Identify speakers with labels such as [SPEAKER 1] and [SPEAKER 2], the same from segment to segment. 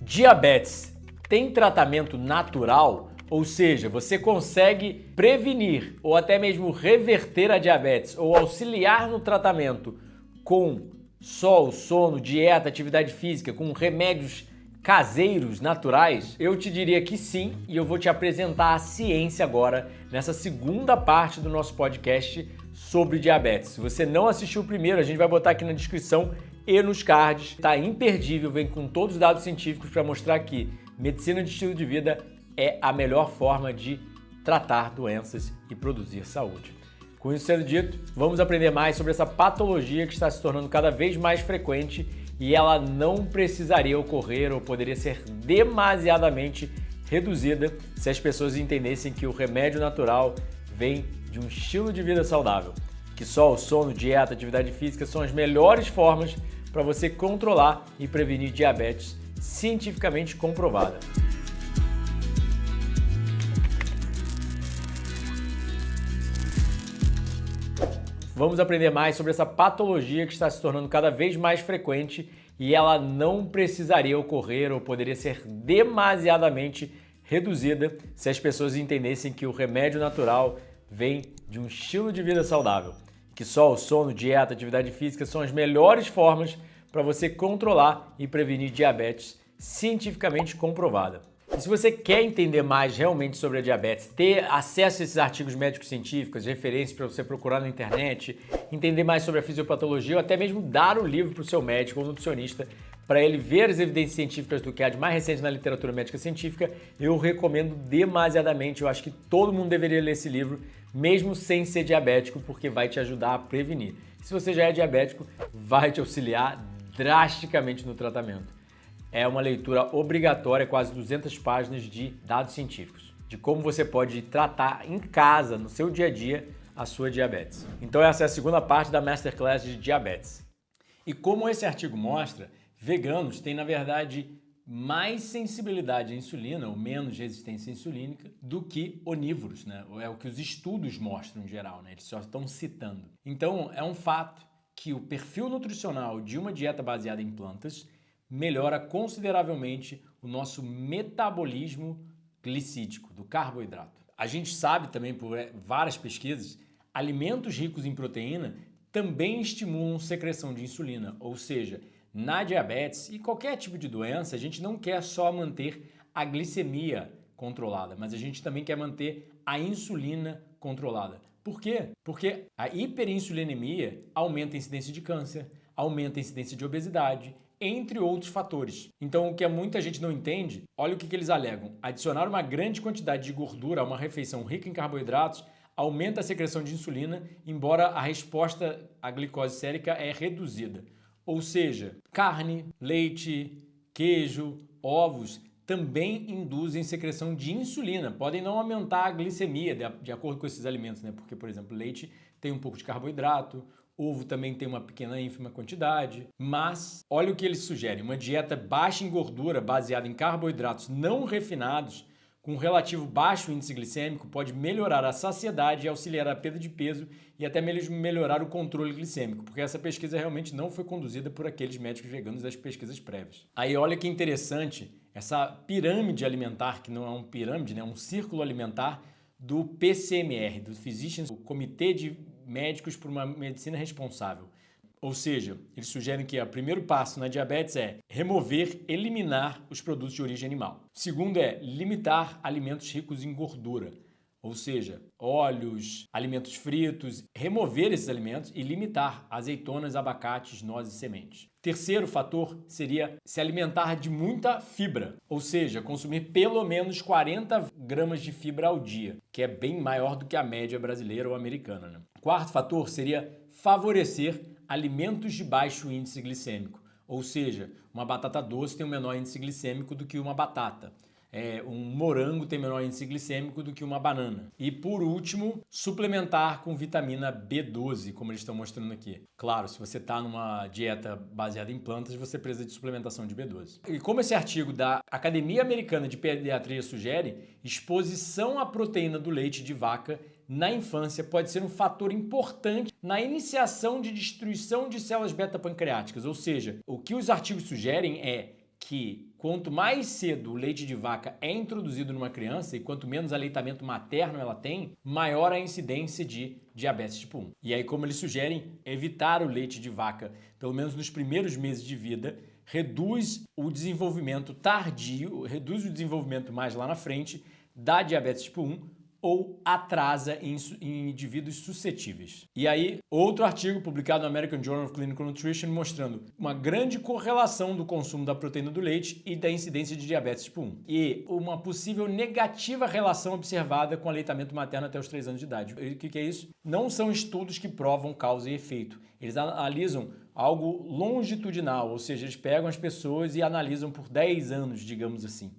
[SPEAKER 1] Diabetes tem tratamento natural? Ou seja, você consegue prevenir ou até mesmo reverter a diabetes ou auxiliar no tratamento com só sono, dieta, atividade física, com remédios caseiros, naturais? Eu te diria que sim, e eu vou te apresentar a ciência agora nessa segunda parte do nosso podcast sobre diabetes. Se você não assistiu o primeiro, a gente vai botar aqui na descrição e nos cards. Tá imperdível, vem com todos os dados científicos para mostrar que medicina de estilo de vida é a melhor forma de tratar doenças e produzir saúde. Com isso sendo dito, vamos aprender mais sobre essa patologia que está se tornando cada vez mais frequente e ela não precisaria ocorrer ou poderia ser demasiadamente reduzida se as pessoas entendessem que o remédio natural vem de um estilo de vida saudável, que só o sono, dieta, atividade física são as melhores formas para você controlar e prevenir diabetes cientificamente comprovada. Vamos aprender mais sobre essa patologia que está se tornando cada vez mais frequente e ela não precisaria ocorrer ou poderia ser demasiadamente reduzida se as pessoas entendessem que o remédio natural vem de um estilo de vida saudável, que só o sono, dieta, atividade física são as melhores formas para você controlar e prevenir diabetes cientificamente comprovada. E se você quer entender mais realmente sobre a diabetes, ter acesso a esses artigos médicos científicos, referências para você procurar na internet, entender mais sobre a fisiopatologia ou até mesmo dar o livro para o seu médico ou nutricionista para ele ver as evidências científicas do que há de mais recente na literatura médica científica, eu recomendo demasiadamente. Eu acho que todo mundo deveria ler esse livro, mesmo sem ser diabético, porque vai te ajudar a prevenir. Se você já é diabético, vai te auxiliar drasticamente no tratamento. É uma leitura obrigatória, quase 200 páginas de dados científicos, de como você pode tratar em casa, no seu dia a dia, a sua diabetes. Então essa é a segunda parte da Masterclass de diabetes. E como esse artigo mostra, veganos têm, na verdade, mais sensibilidade à insulina, ou menos resistência insulínica, do que onívoros, né? É o que os estudos mostram em geral, né? Eles só estão citando. Então é um fato que o perfil nutricional de uma dieta baseada em plantas melhora consideravelmente o nosso metabolismo glicídico, do carboidrato. A gente sabe também por várias pesquisas, alimentos ricos em proteína também estimulam secreção de insulina, ou seja, na diabetes e qualquer tipo de doença, a gente não quer só manter a glicemia controlada, mas a gente também quer manter a insulina controlada. Por quê? Porque a hiperinsulinemia aumenta a incidência de câncer, aumenta a incidência de obesidade, entre outros fatores. Então, o que muita gente não entende, olha o que eles alegam. Adicionar uma grande quantidade de gordura a uma refeição rica em carboidratos aumenta a secreção de insulina, embora a resposta à glicose sérica é reduzida. Ou seja, carne, leite, queijo, ovos também induzem secreção de insulina. Podem não aumentar a glicemia de acordo com esses alimentos, né? Porque, por exemplo, leite tem um pouco de carboidrato, ovo também tem uma pequena ínfima quantidade, mas olha o que eles sugerem, uma dieta baixa em gordura, baseada em carboidratos não refinados, com relativo baixo índice glicêmico, pode melhorar a saciedade e auxiliar a perda de peso e até mesmo melhorar o controle glicêmico, porque essa pesquisa realmente não foi conduzida por aqueles médicos veganos das pesquisas prévias. Aí olha que interessante, essa pirâmide alimentar, que não é uma pirâmide, né, é um círculo alimentar do PCMR, do Physicians, o Comitê de Médicos por uma Medicina Responsável. Ou seja, eles sugerem que o primeiro passo na diabetes é remover, eliminar os produtos de origem animal. O segundo é limitar alimentos ricos em gordura, ou seja, óleos, alimentos fritos, remover esses alimentos e limitar azeitonas, abacates, nozes e sementes. Terceiro fator seria se alimentar de muita fibra, ou seja, consumir pelo menos 40 gramas de fibra ao dia, que é bem maior do que a média brasileira ou americana, né? Quarto fator seria favorecer alimentos de baixo índice glicêmico, ou seja, uma batata doce tem um menor índice glicêmico do que uma batata. Um morango tem menor índice glicêmico do que uma banana. E por último, suplementar com vitamina B12, como eles estão mostrando aqui. Claro, se você está numa dieta baseada em plantas, você precisa de suplementação de B12. E como esse artigo da Academia Americana de Pediatria sugere, exposição à proteína do leite de vaca na infância pode ser um fator importante na iniciação de destruição de células beta-pancreáticas. Ou seja, o que os artigos sugerem é que quanto mais cedo o leite de vaca é introduzido numa criança e quanto menos aleitamento materno ela tem, maior a incidência de diabetes tipo 1. E aí, como eles sugerem, evitar o leite de vaca, pelo menos nos primeiros meses de vida, reduz o desenvolvimento tardio, reduz o desenvolvimento mais lá na frente da diabetes tipo 1 ou atrasa em indivíduos suscetíveis. E aí, outro artigo publicado no American Journal of Clinical Nutrition mostrando uma grande correlação do consumo da proteína do leite e da incidência de diabetes tipo 1. E uma possível negativa relação observada com aleitamento materno até os 3 anos de idade. O que é isso? Não são estudos que provam causa e efeito. Eles analisam algo longitudinal, ou seja, eles pegam as pessoas e analisam por 10 anos, digamos assim.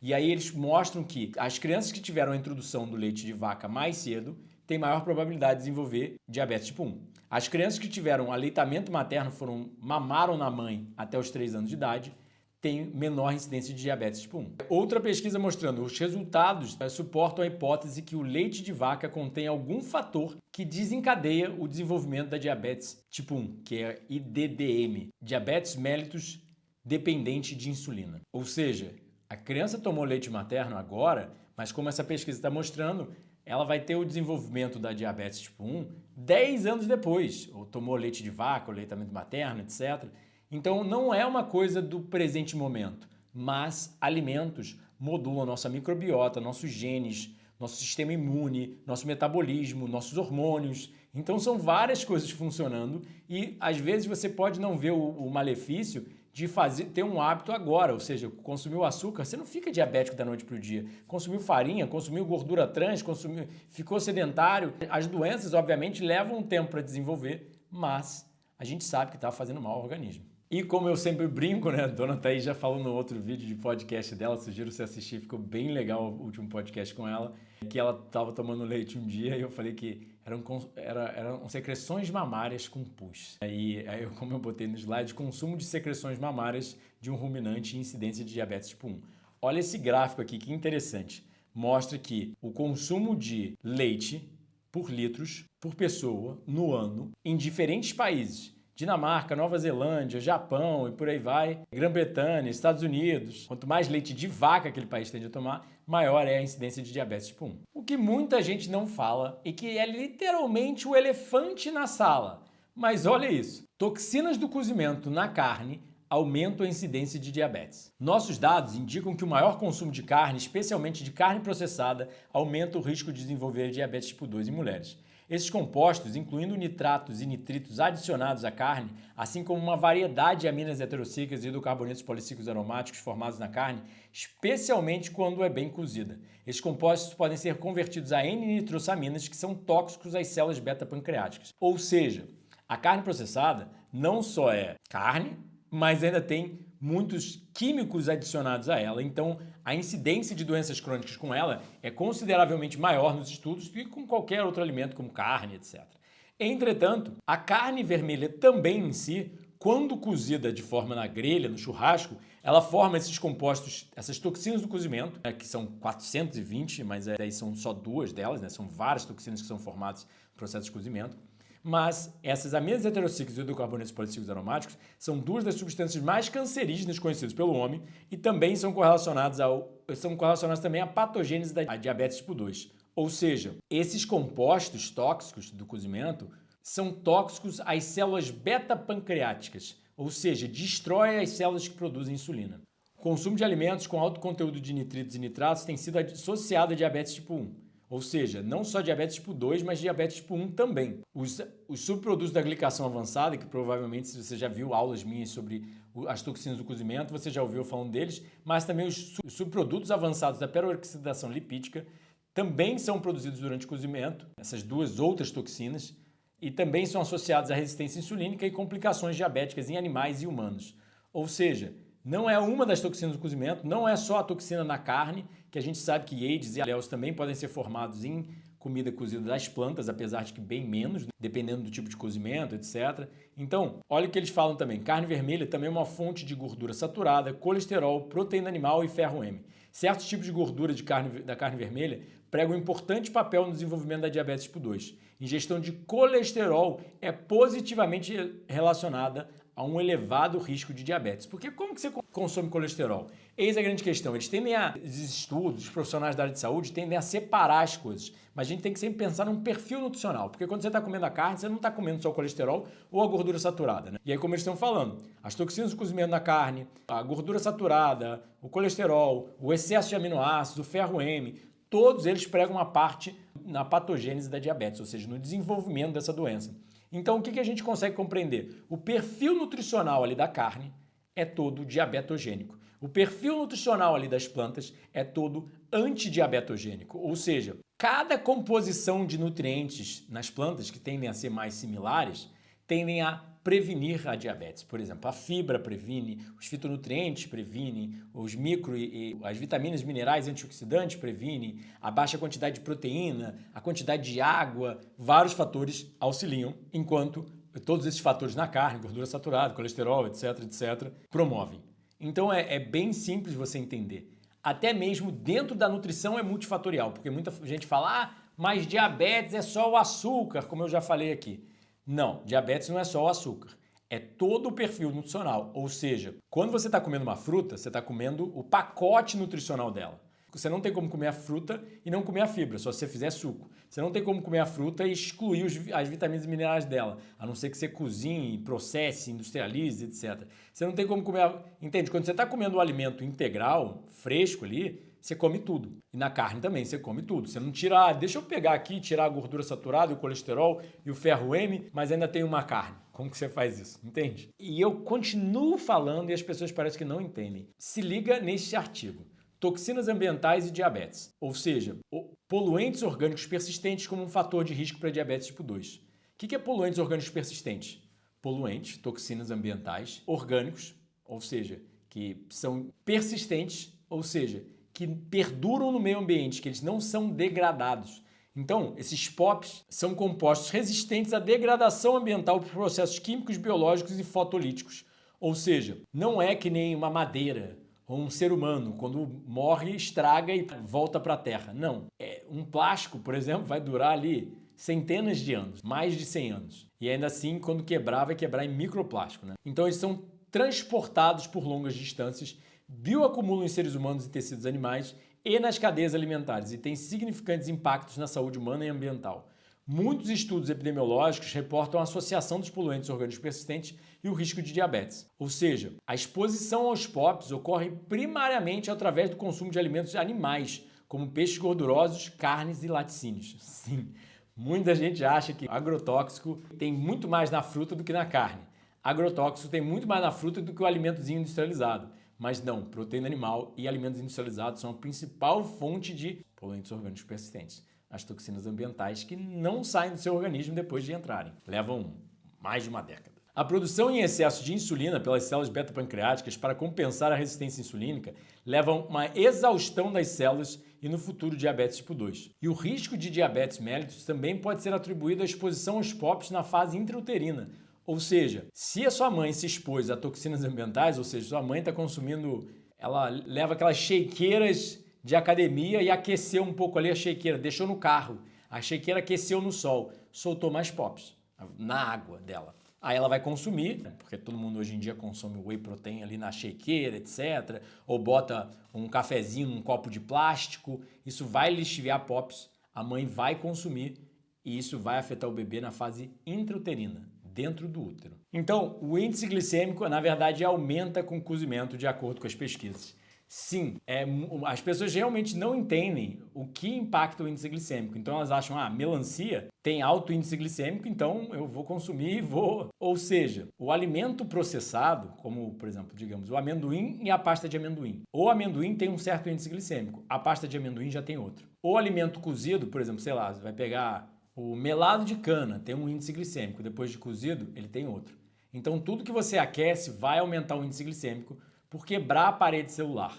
[SPEAKER 1] E aí eles mostram que as crianças que tiveram a introdução do leite de vaca mais cedo têm maior probabilidade de desenvolver diabetes tipo 1. As crianças que tiveram aleitamento materno, mamaram na mãe até os 3 anos de idade, têm menor incidência de diabetes tipo 1. Outra pesquisa mostrando os resultados suportam a hipótese que o leite de vaca contém algum fator que desencadeia o desenvolvimento da diabetes tipo 1, que é IDDM, diabetes mellitus dependente de insulina. Ou seja, a criança tomou leite materno agora, mas como essa pesquisa está mostrando, ela vai ter o desenvolvimento da diabetes tipo 1 10 anos depois, ou tomou leite de vaca, ou aleitamento materno, etc. Então não é uma coisa do presente momento, mas alimentos modulam nossa microbiota, nossos genes, nosso sistema imune, nosso metabolismo, nossos hormônios. Então são várias coisas funcionando e às vezes você pode não ver o malefício de ter um hábito agora, ou seja, consumiu açúcar, você não fica diabético da noite para o dia. Consumiu farinha, consumiu gordura trans, ficou sedentário. As doenças, obviamente, levam um tempo para desenvolver, mas a gente sabe que está fazendo mal ao organismo. E como eu sempre brinco, né? A Dona Thaís já falou no outro vídeo de podcast dela, sugiro você assistir, ficou bem legal o último podcast com ela, que ela estava tomando leite um dia e eu falei que eram secreções mamárias com pus. Aí como eu botei no slide, consumo de secreções mamárias de um ruminante e incidência de diabetes tipo 1. Olha esse gráfico aqui, que interessante. Mostra que o consumo de leite por litros por pessoa no ano em diferentes países, Dinamarca, Nova Zelândia, Japão e por aí vai, Grã-Bretanha, Estados Unidos. Quanto mais leite de vaca aquele país tende a tomar, maior é a incidência de diabetes tipo 1. O que muita gente não fala e que é literalmente o elefante na sala. Mas olha isso, toxinas do cozimento na carne aumentam a incidência de diabetes. Nossos dados indicam que o maior consumo de carne, especialmente de carne processada, aumenta o risco de desenvolver diabetes tipo 2 em mulheres. Esses compostos, incluindo nitratos e nitritos adicionados à carne, assim como uma variedade de aminas heterocíclicas e hidrocarbonetos policíclicos aromáticos formados na carne, especialmente quando é bem cozida. Esses compostos podem ser convertidos a N-nitrosaminas, que são tóxicos às células beta-pancreáticas. Ou seja, a carne processada não só é carne, mas ainda tem muitos químicos adicionados a ela. Então, a incidência de doenças crônicas com ela é consideravelmente maior nos estudos do que com qualquer outro alimento, como carne, etc. Entretanto, a carne vermelha também em si, quando cozida de forma na grelha, no churrasco, ela forma esses compostos, essas toxinas do cozimento, que são 420, mas aí são só 2 delas, né? São várias toxinas que são formadas no processo de cozimento. Mas essas aminas heterocíclicas e hidrocarbonetos policíclicos aromáticos são 2 das substâncias mais cancerígenas conhecidas pelo homem e também são correlacionadas também à patogênese da diabetes tipo 2. Ou seja, esses compostos tóxicos do cozimento são tóxicos às células beta-pancreáticas, ou seja, destrói as células que produzem insulina. O consumo de alimentos com alto conteúdo de nitritos e nitratos tem sido associado a diabetes tipo 1. Ou seja, não só diabetes tipo 2, mas diabetes tipo 1 também. Os subprodutos da glicação avançada, que provavelmente se você já viu aulas minhas sobre as toxinas do cozimento, você já ouviu falando deles, mas também os subprodutos avançados da peroxidação lipídica também são produzidos durante o cozimento, essas 2 outras toxinas, e também são associados à resistência insulínica e complicações diabéticas em animais e humanos. Ou seja, não é uma das toxinas do cozimento, não é só a toxina na carne, que a gente sabe que AIDS e alelos também podem ser formados em comida cozida das plantas, apesar de que bem menos, dependendo do tipo de cozimento, etc. Então, olha o que eles falam também. Carne vermelha também é uma fonte de gordura saturada, colesterol, proteína animal e ferro M. Certos tipos de gordura da carne vermelha pregam um importante papel no desenvolvimento da diabetes tipo 2. Ingestão de colesterol é positivamente relacionada a um elevado risco de diabetes. Porque como que você consome colesterol? Eis a grande questão. Os estudos, os profissionais da área de saúde tendem a separar as coisas. Mas a gente tem que sempre pensar num perfil nutricional. Porque quando você está comendo a carne, você não está comendo só o colesterol ou a gordura saturada, né? E aí, como eles estão falando, as toxinas do cozimento na carne, a gordura saturada, o colesterol, o excesso de aminoácidos, o ferro M, todos eles pregam uma parte na patogênese da diabetes, ou seja, no desenvolvimento dessa doença. Então, o que a gente consegue compreender? O perfil nutricional ali da carne é todo diabetogênico. O perfil nutricional ali das plantas é todo antidiabetogênico, ou seja, cada composição de nutrientes nas plantas que tendem a ser mais similares tendem a prevenir a diabetes. Por exemplo, a fibra previne, os fitonutrientes previnem, os micro e as vitaminas, minerais e antioxidantes previnem, a baixa quantidade de proteína, a quantidade de água, vários fatores auxiliam, enquanto todos esses fatores na carne, gordura saturada, colesterol, etc, promovem. Então é bem simples você entender. Até mesmo dentro da nutrição é multifatorial, porque muita gente fala, mas diabetes é só o açúcar, como eu já falei aqui. Não, diabetes não é só o açúcar, é todo o perfil nutricional. Ou seja, quando você está comendo uma fruta, você está comendo o pacote nutricional dela. Você não tem como comer a fruta e não comer a fibra, só se você fizer suco. Você não tem como comer a fruta e excluir as vitaminas e minerais dela, a não ser que você cozinhe, processe, industrialize, etc. Você não tem como comer... Entende? Quando você está comendo um alimento integral, fresco ali, você come tudo. E na carne também você come tudo. Você não tira, deixa eu pegar aqui, tirar a gordura saturada, o colesterol e o ferro M, mas ainda tem uma carne. Como que você faz isso? Entende? E eu continuo falando e as pessoas parecem que não entendem. Se liga neste artigo. Toxinas ambientais e diabetes, ou seja, poluentes orgânicos persistentes como um fator de risco para diabetes tipo 2. O que é poluentes orgânicos persistentes? Poluentes, toxinas ambientais, orgânicos, ou seja, que são persistentes, ou seja, que perduram no meio ambiente, que eles não são degradados. Então, esses POPs são compostos resistentes à degradação ambiental por processos químicos, biológicos e fotolíticos. Ou seja, não é que nem uma madeira ou um ser humano, quando morre, estraga e volta para a Terra. Não. Um plástico, por exemplo, vai durar ali centenas de anos, mais de 100 anos. E ainda assim, quando quebrar, vai quebrar em microplástico, né? Então, eles são transportados por longas distâncias, bioacumulam em seres humanos e tecidos animais e nas cadeias alimentares e têm significantes impactos na saúde humana e ambiental. Muitos estudos epidemiológicos reportam a associação dos poluentes orgânicos persistentes e o risco de diabetes. Ou seja, a exposição aos POPs ocorre primariamente através do consumo de alimentos animais, como peixes gordurosos, carnes e laticínios. Sim, muita gente acha que agrotóxico tem muito mais na fruta do que na carne. Agrotóxico tem muito mais na fruta do que o alimentozinho industrializado. Mas não, proteína animal e alimentos industrializados são a principal fonte de poluentes orgânicos persistentes. As toxinas ambientais que não saem do seu organismo depois de entrarem. Levam mais de uma década. A produção em excesso de insulina pelas células beta-pancreáticas para compensar a resistência insulínica leva a uma exaustão das células e no futuro diabetes tipo 2. E o risco de diabetes mellitus também pode ser atribuído à exposição aos POPs na fase intrauterina. Ou seja, se a sua mãe se expôs a toxinas ambientais, ou seja, sua mãe está consumindo, ela leva aquelas shakeiras de academia e aqueceu um pouco ali a shakeira, deixou no carro, a shakeira aqueceu no sol, soltou mais POPs na água dela. Aí ela vai consumir, porque todo mundo hoje em dia consome whey protein ali na shakeira, etc. Ou bota um cafezinho num copo de plástico, isso vai lixiviar POPs, a mãe vai consumir e isso vai afetar o bebê na fase intrauterina, dentro do útero. Então, o índice glicêmico, na verdade, aumenta com o cozimento, de acordo com as pesquisas. Sim, as pessoas realmente não entendem o que impacta o índice glicêmico. Então elas acham, melancia tem alto índice glicêmico, então eu vou consumir e vou. Ou seja, o alimento processado, como por exemplo, digamos, o amendoim e a pasta de amendoim. O amendoim tem um certo índice glicêmico, a pasta de amendoim já tem outro. O alimento cozido, por exemplo, sei lá, você vai pegar o melado de cana, tem um índice glicêmico, depois de cozido, ele tem outro. Então tudo que você aquece vai aumentar o índice glicêmico por quebrar a parede celular.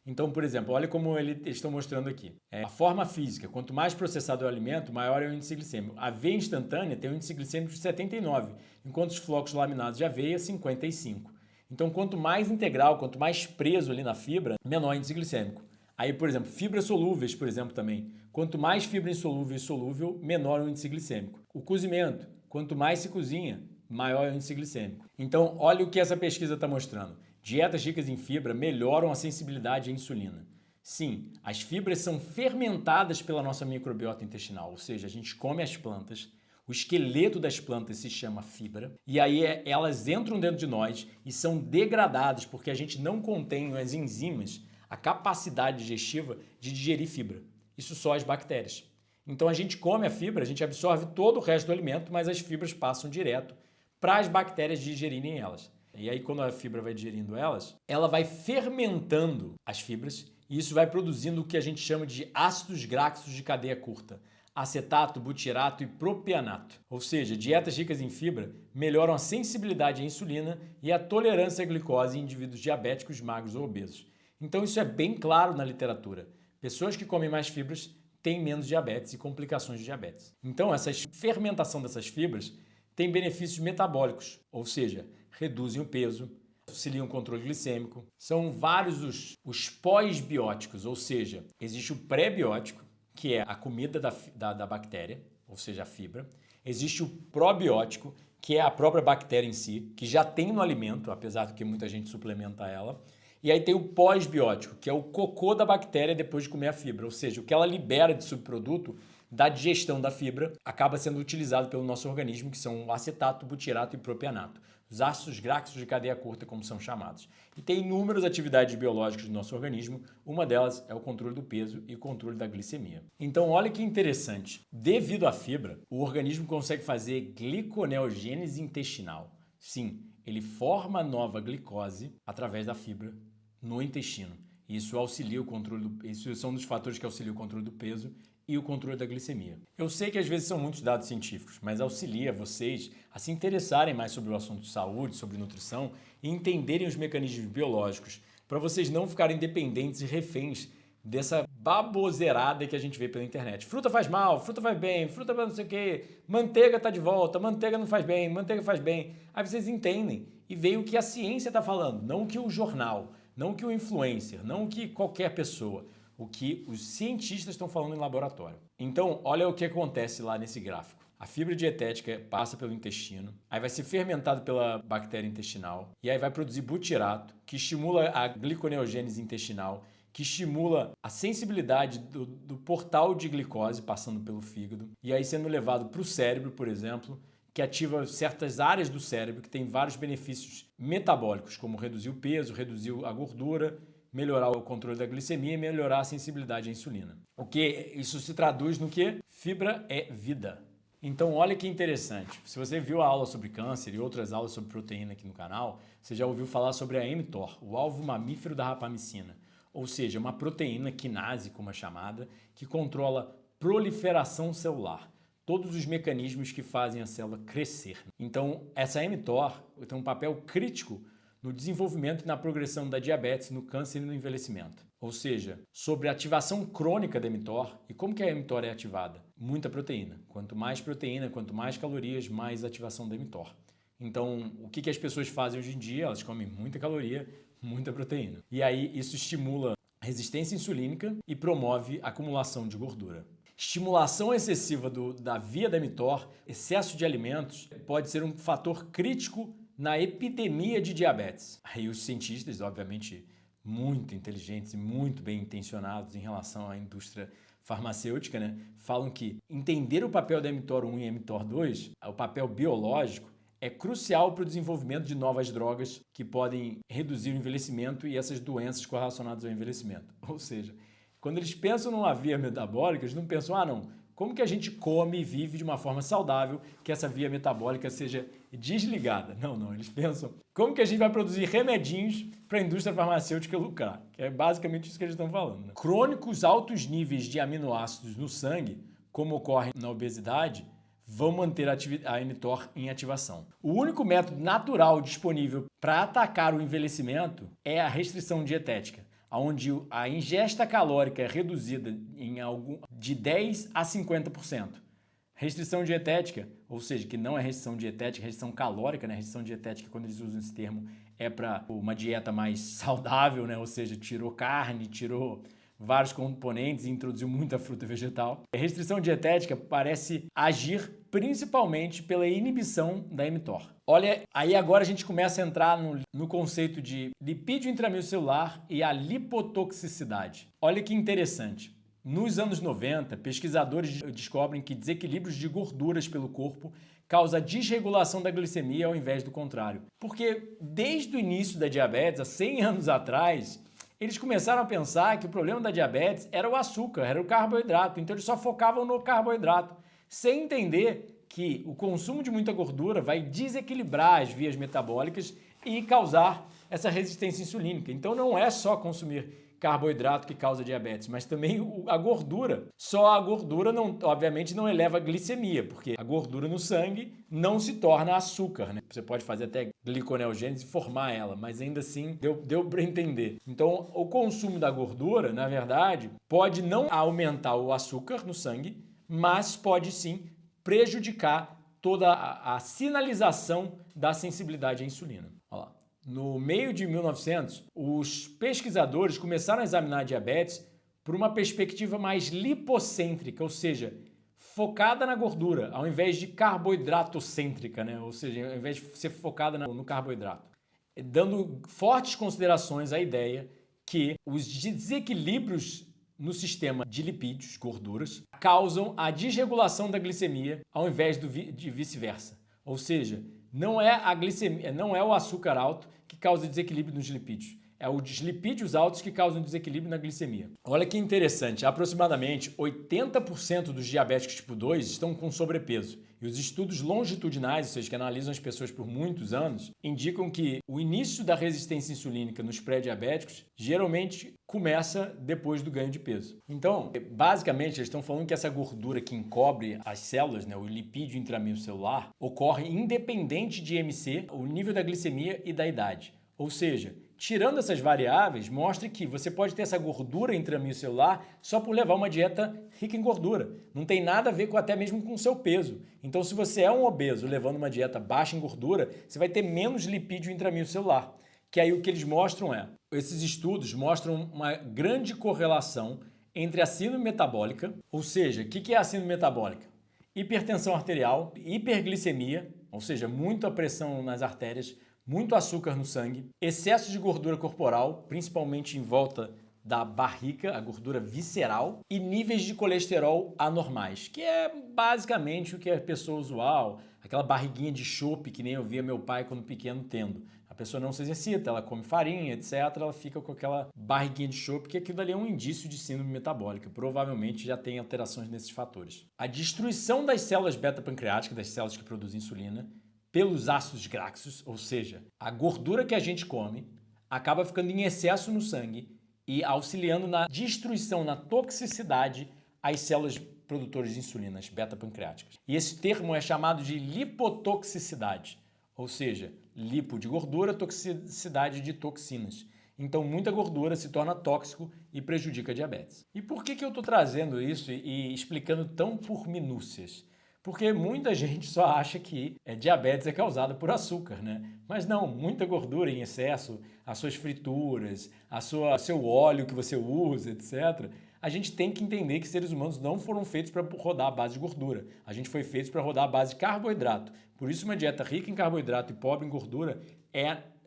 [SPEAKER 1] Então, por exemplo, olha como eles estão mostrando aqui. A forma física, quanto mais processado é o alimento, maior é o índice glicêmico. A aveia instantânea tem um índice glicêmico de 79, enquanto os flocos laminados de aveia, 55. Então, quanto mais integral, quanto mais preso ali na fibra, menor o índice glicêmico. Aí, por exemplo, fibras solúveis, por exemplo, também. Quanto mais fibra insolúvel e solúvel, menor o índice glicêmico. O cozimento, quanto mais se cozinha, maior é o índice glicêmico. Então, olha o que essa pesquisa está mostrando. Dietas ricas em fibra melhoram a sensibilidade à insulina. Sim, as fibras são fermentadas pela nossa microbiota intestinal, ou seja, a gente come as plantas, o esqueleto das plantas se chama fibra, e aí elas entram dentro de nós e são degradadas porque a gente não contém as enzimas, a capacidade digestiva de digerir fibra. Isso só as bactérias. Então a gente come a fibra, a gente absorve todo o resto do alimento, mas as fibras passam direto para as bactérias digerirem elas. E aí quando a fibra vai digerindo elas, ela vai fermentando as fibras e isso vai produzindo o que a gente chama de ácidos graxos de cadeia curta, acetato, butirato e propianato. Ou seja, dietas ricas em fibra melhoram a sensibilidade à insulina e a tolerância à glicose em indivíduos diabéticos, magros ou obesos. Então isso é bem claro na literatura. Pessoas que comem mais fibras têm menos diabetes e complicações de diabetes. Então essa fermentação dessas fibras tem benefícios metabólicos, ou seja, reduzem o peso, auxiliam o controle glicêmico. São vários os pós-bióticos, ou seja, existe o pré-biótico, que é a comida da bactéria, ou seja, a fibra. Existe o probiótico, que é a própria bactéria em si, que já tem no alimento, apesar de que muita gente suplementa ela. E aí tem o pós-biótico, que é o cocô da bactéria depois de comer a fibra, ou seja, o que ela libera de subproduto da digestão da fibra acaba sendo utilizado pelo nosso organismo, que são o acetato, butirato e propianato, os ácidos graxos de cadeia curta, como são chamados. E tem inúmeras atividades biológicas do nosso organismo, uma delas é o controle do peso e o controle da glicemia. Então olha que interessante, devido à fibra, o organismo consegue fazer gliconeogênese intestinal. Sim, ele forma nova glicose através da fibra no intestino. Isso auxilia o controle isso são um dos fatores que auxiliam o controle do peso e o controle da glicemia. Eu sei que às vezes são muitos dados científicos, mas auxilia vocês a se interessarem mais sobre o assunto de saúde, sobre nutrição e entenderem os mecanismos biológicos para vocês não ficarem dependentes e reféns dessa baboseirada que a gente vê pela internet. Fruta faz mal, fruta faz bem, fruta não sei o quê, manteiga tá de volta, manteiga não faz bem, manteiga faz bem. Aí vocês entendem e veem o que a ciência está falando, não o que o jornal, não o que o influencer, não o que qualquer pessoa, o que os cientistas estão falando em laboratório. Então, olha o que acontece lá nesse gráfico. A fibra dietética passa pelo intestino, aí vai ser fermentado pela bactéria intestinal e aí vai produzir butirato, que estimula a gliconeogênese intestinal, que estimula a sensibilidade do portal de glicose passando pelo fígado e aí sendo levado para o cérebro, por exemplo, que ativa certas áreas do cérebro que tem vários benefícios metabólicos, como reduzir o peso, reduzir a gordura, melhorar o controle da glicemia e melhorar a sensibilidade à insulina. O que isso se traduz no que? Fibra é vida. Então olha que interessante, se você viu a aula sobre câncer e outras aulas sobre proteína aqui no canal, você já ouviu falar sobre a mTOR, o alvo mamífero da rapamicina, ou seja, uma proteína quinase, como é chamada, que controla proliferação celular, todos os mecanismos que fazem a célula crescer. Então essa mTOR tem um papel crítico no desenvolvimento e na progressão da diabetes, no câncer e no envelhecimento. Ou seja, sobre a ativação crônica da mTOR e como que a mTOR é ativada? Muita proteína. Quanto mais proteína, quanto mais calorias, mais ativação da mTOR. Então, o que as pessoas fazem hoje em dia? Elas comem muita caloria, muita proteína. E aí isso estimula a resistência insulínica e promove a acumulação de gordura. Estimulação excessiva da via da mTOR, excesso de alimentos, pode ser um fator crítico na epidemia de diabetes. Aí os cientistas, obviamente, muito inteligentes e muito bem intencionados em relação à indústria farmacêutica, né, falam que entender o papel da mTOR1 e mTOR2, o papel biológico, é crucial para o desenvolvimento de novas drogas que podem reduzir o envelhecimento e essas doenças correlacionadas ao envelhecimento. Ou seja, quando eles pensam numa via metabólica, eles não pensam, como que a gente come e vive de uma forma saudável que essa via metabólica seja desligada? Não, eles pensam, como que a gente vai produzir remedinhos para a indústria farmacêutica lucrar? Que é basicamente isso que eles estão falando. Né? Crônicos altos níveis de aminoácidos no sangue, como ocorre na obesidade, vão manter a mTOR em ativação. O único método natural disponível para atacar o envelhecimento é a restrição dietética, onde a ingesta calórica é reduzida de 10% a 50%. Restrição dietética, ou seja, que não é restrição dietética, é restrição calórica, né? Restrição dietética, quando eles usam esse termo, é para uma dieta mais saudável, né? Ou seja, tirou carne, tirou vários componentes e introduziu muita fruta vegetal. A restrição dietética parece agir principalmente pela inibição da mTOR. Olha, aí agora a gente começa a entrar no conceito de lipídio intramuscular e a lipotoxicidade. Olha que interessante. Nos anos 90, pesquisadores descobrem que desequilíbrios de gorduras pelo corpo causa desregulação da glicemia ao invés do contrário. Porque desde o início da diabetes, há 100 anos atrás, eles começaram a pensar que o problema da diabetes era o açúcar, era o carboidrato. Então eles só focavam no carboidrato, sem entender que o consumo de muita gordura vai desequilibrar as vias metabólicas e causar essa resistência insulínica. Então não é só consumir carboidrato que causa diabetes, mas também a gordura. Só a gordura, obviamente, não eleva a glicemia, porque a gordura no sangue não se torna açúcar, né? Você pode fazer até gliconeogênese e formar ela, mas ainda assim deu para entender. Então, o consumo da gordura, na verdade, pode não aumentar o açúcar no sangue, mas pode sim prejudicar toda a sinalização da sensibilidade à insulina. Olha lá. No meio de 1900, os pesquisadores começaram a examinar a diabetes por uma perspectiva mais lipocêntrica, ou seja, focada na gordura, ao invés de carboidratocêntrica, né? Ou seja, ao invés de ser focada no carboidrato. Dando fortes considerações à ideia que os desequilíbrios no sistema de lipídios, gorduras, causam a desregulação da glicemia ao invés de vice-versa. Ou seja, não é a glicemia, não é o açúcar alto que causa desequilíbrio nos lipídios. É os lipídios altos que causam desequilíbrio na glicemia. Olha que interessante, aproximadamente 80% dos diabéticos tipo 2 estão com sobrepeso. E os estudos longitudinais, ou seja, que analisam as pessoas por muitos anos, indicam que o início da resistência insulínica nos pré-diabéticos geralmente começa depois do ganho de peso. Então, basicamente, eles estão falando que essa gordura que encobre as células, né, o lipídio intramuscular, ocorre independente de IMC, o nível da glicemia e da idade. Ou seja, tirando essas variáveis, mostra que você pode ter essa gordura intramuscular só por levar uma dieta rica em gordura. Não tem nada a ver até mesmo com o seu peso. Então, se você é um obeso levando uma dieta baixa em gordura, você vai ter menos lipídio intramuscular. Que aí o que eles mostram esses estudos mostram uma grande correlação entre a síndrome metabólica, ou seja, o que é a síndrome metabólica? Hipertensão arterial, hiperglicemia, ou seja, muita pressão nas artérias, muito açúcar no sangue, excesso de gordura corporal, principalmente em volta da barriga, a gordura visceral, e níveis de colesterol anormais, que é basicamente o que a pessoa usual, aquela barriguinha de chope que nem eu via meu pai quando pequeno tendo. A pessoa não se exercita, ela come farinha, etc. Ela fica com aquela barriguinha de chope, que aquilo ali é um indício de síndrome metabólica. Provavelmente já tem alterações nesses fatores. A destruição das células beta-pancreáticas, das células que produzem insulina, pelos ácidos graxos, ou seja, a gordura que a gente come acaba ficando em excesso no sangue e auxiliando na destruição, na toxicidade às células produtoras de insulina, as beta-pancreáticas. E esse termo é chamado de lipotoxicidade, ou seja, lipo de gordura, toxicidade de toxinas. Então, muita gordura se torna tóxico e prejudica a diabetes. E por que eu estou trazendo isso e explicando tão por minúcias? Porque muita gente só acha que diabetes é causada por açúcar, né? Mas não, muita gordura em excesso, as suas frituras, seu óleo que você usa, etc. A gente tem que entender que seres humanos não foram feitos para rodar à base de gordura. A gente foi feito para rodar à base de carboidrato. Por isso, uma dieta rica em carboidrato e pobre em gordura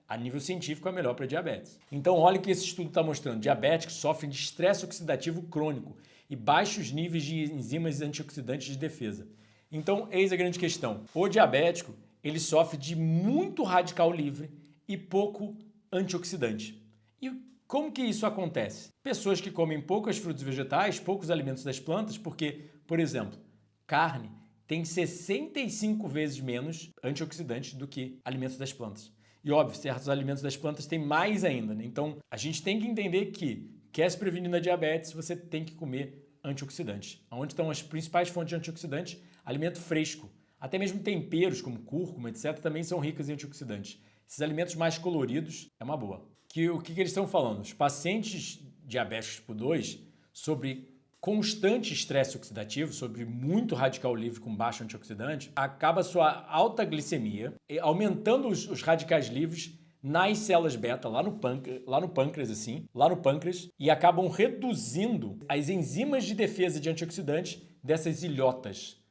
[SPEAKER 1] a nível científico, a melhor para diabetes. Então, olha o que esse estudo está mostrando. Diabéticos sofrem de estresse oxidativo crônico e baixos níveis de enzimas antioxidantes de defesa. Então, eis a grande questão. O diabético, ele sofre de muito radical livre e pouco antioxidante. E como que isso acontece? Pessoas que comem poucos frutos e vegetais, poucos alimentos das plantas, porque, por exemplo, carne tem 65 vezes menos antioxidantes do que alimentos das plantas. E óbvio, certos alimentos das plantas têm mais ainda, né? Então, a gente tem que entender que quer se prevenir da diabetes, você tem que comer antioxidantes. Onde estão as principais fontes de antioxidantes? Alimento fresco. Até mesmo temperos como cúrcuma, etc., também são ricos em antioxidantes. Esses alimentos mais coloridos é uma boa. O que eles estão falando? Os pacientes diabéticos tipo 2, sobre constante estresse oxidativo, sobre muito radical livre com baixo antioxidante, acaba sua alta glicemia, aumentando os radicais livres nas células beta, lá no pâncreas, e acabam reduzindo as enzimas de defesa de antioxidantes dessas ilhotas,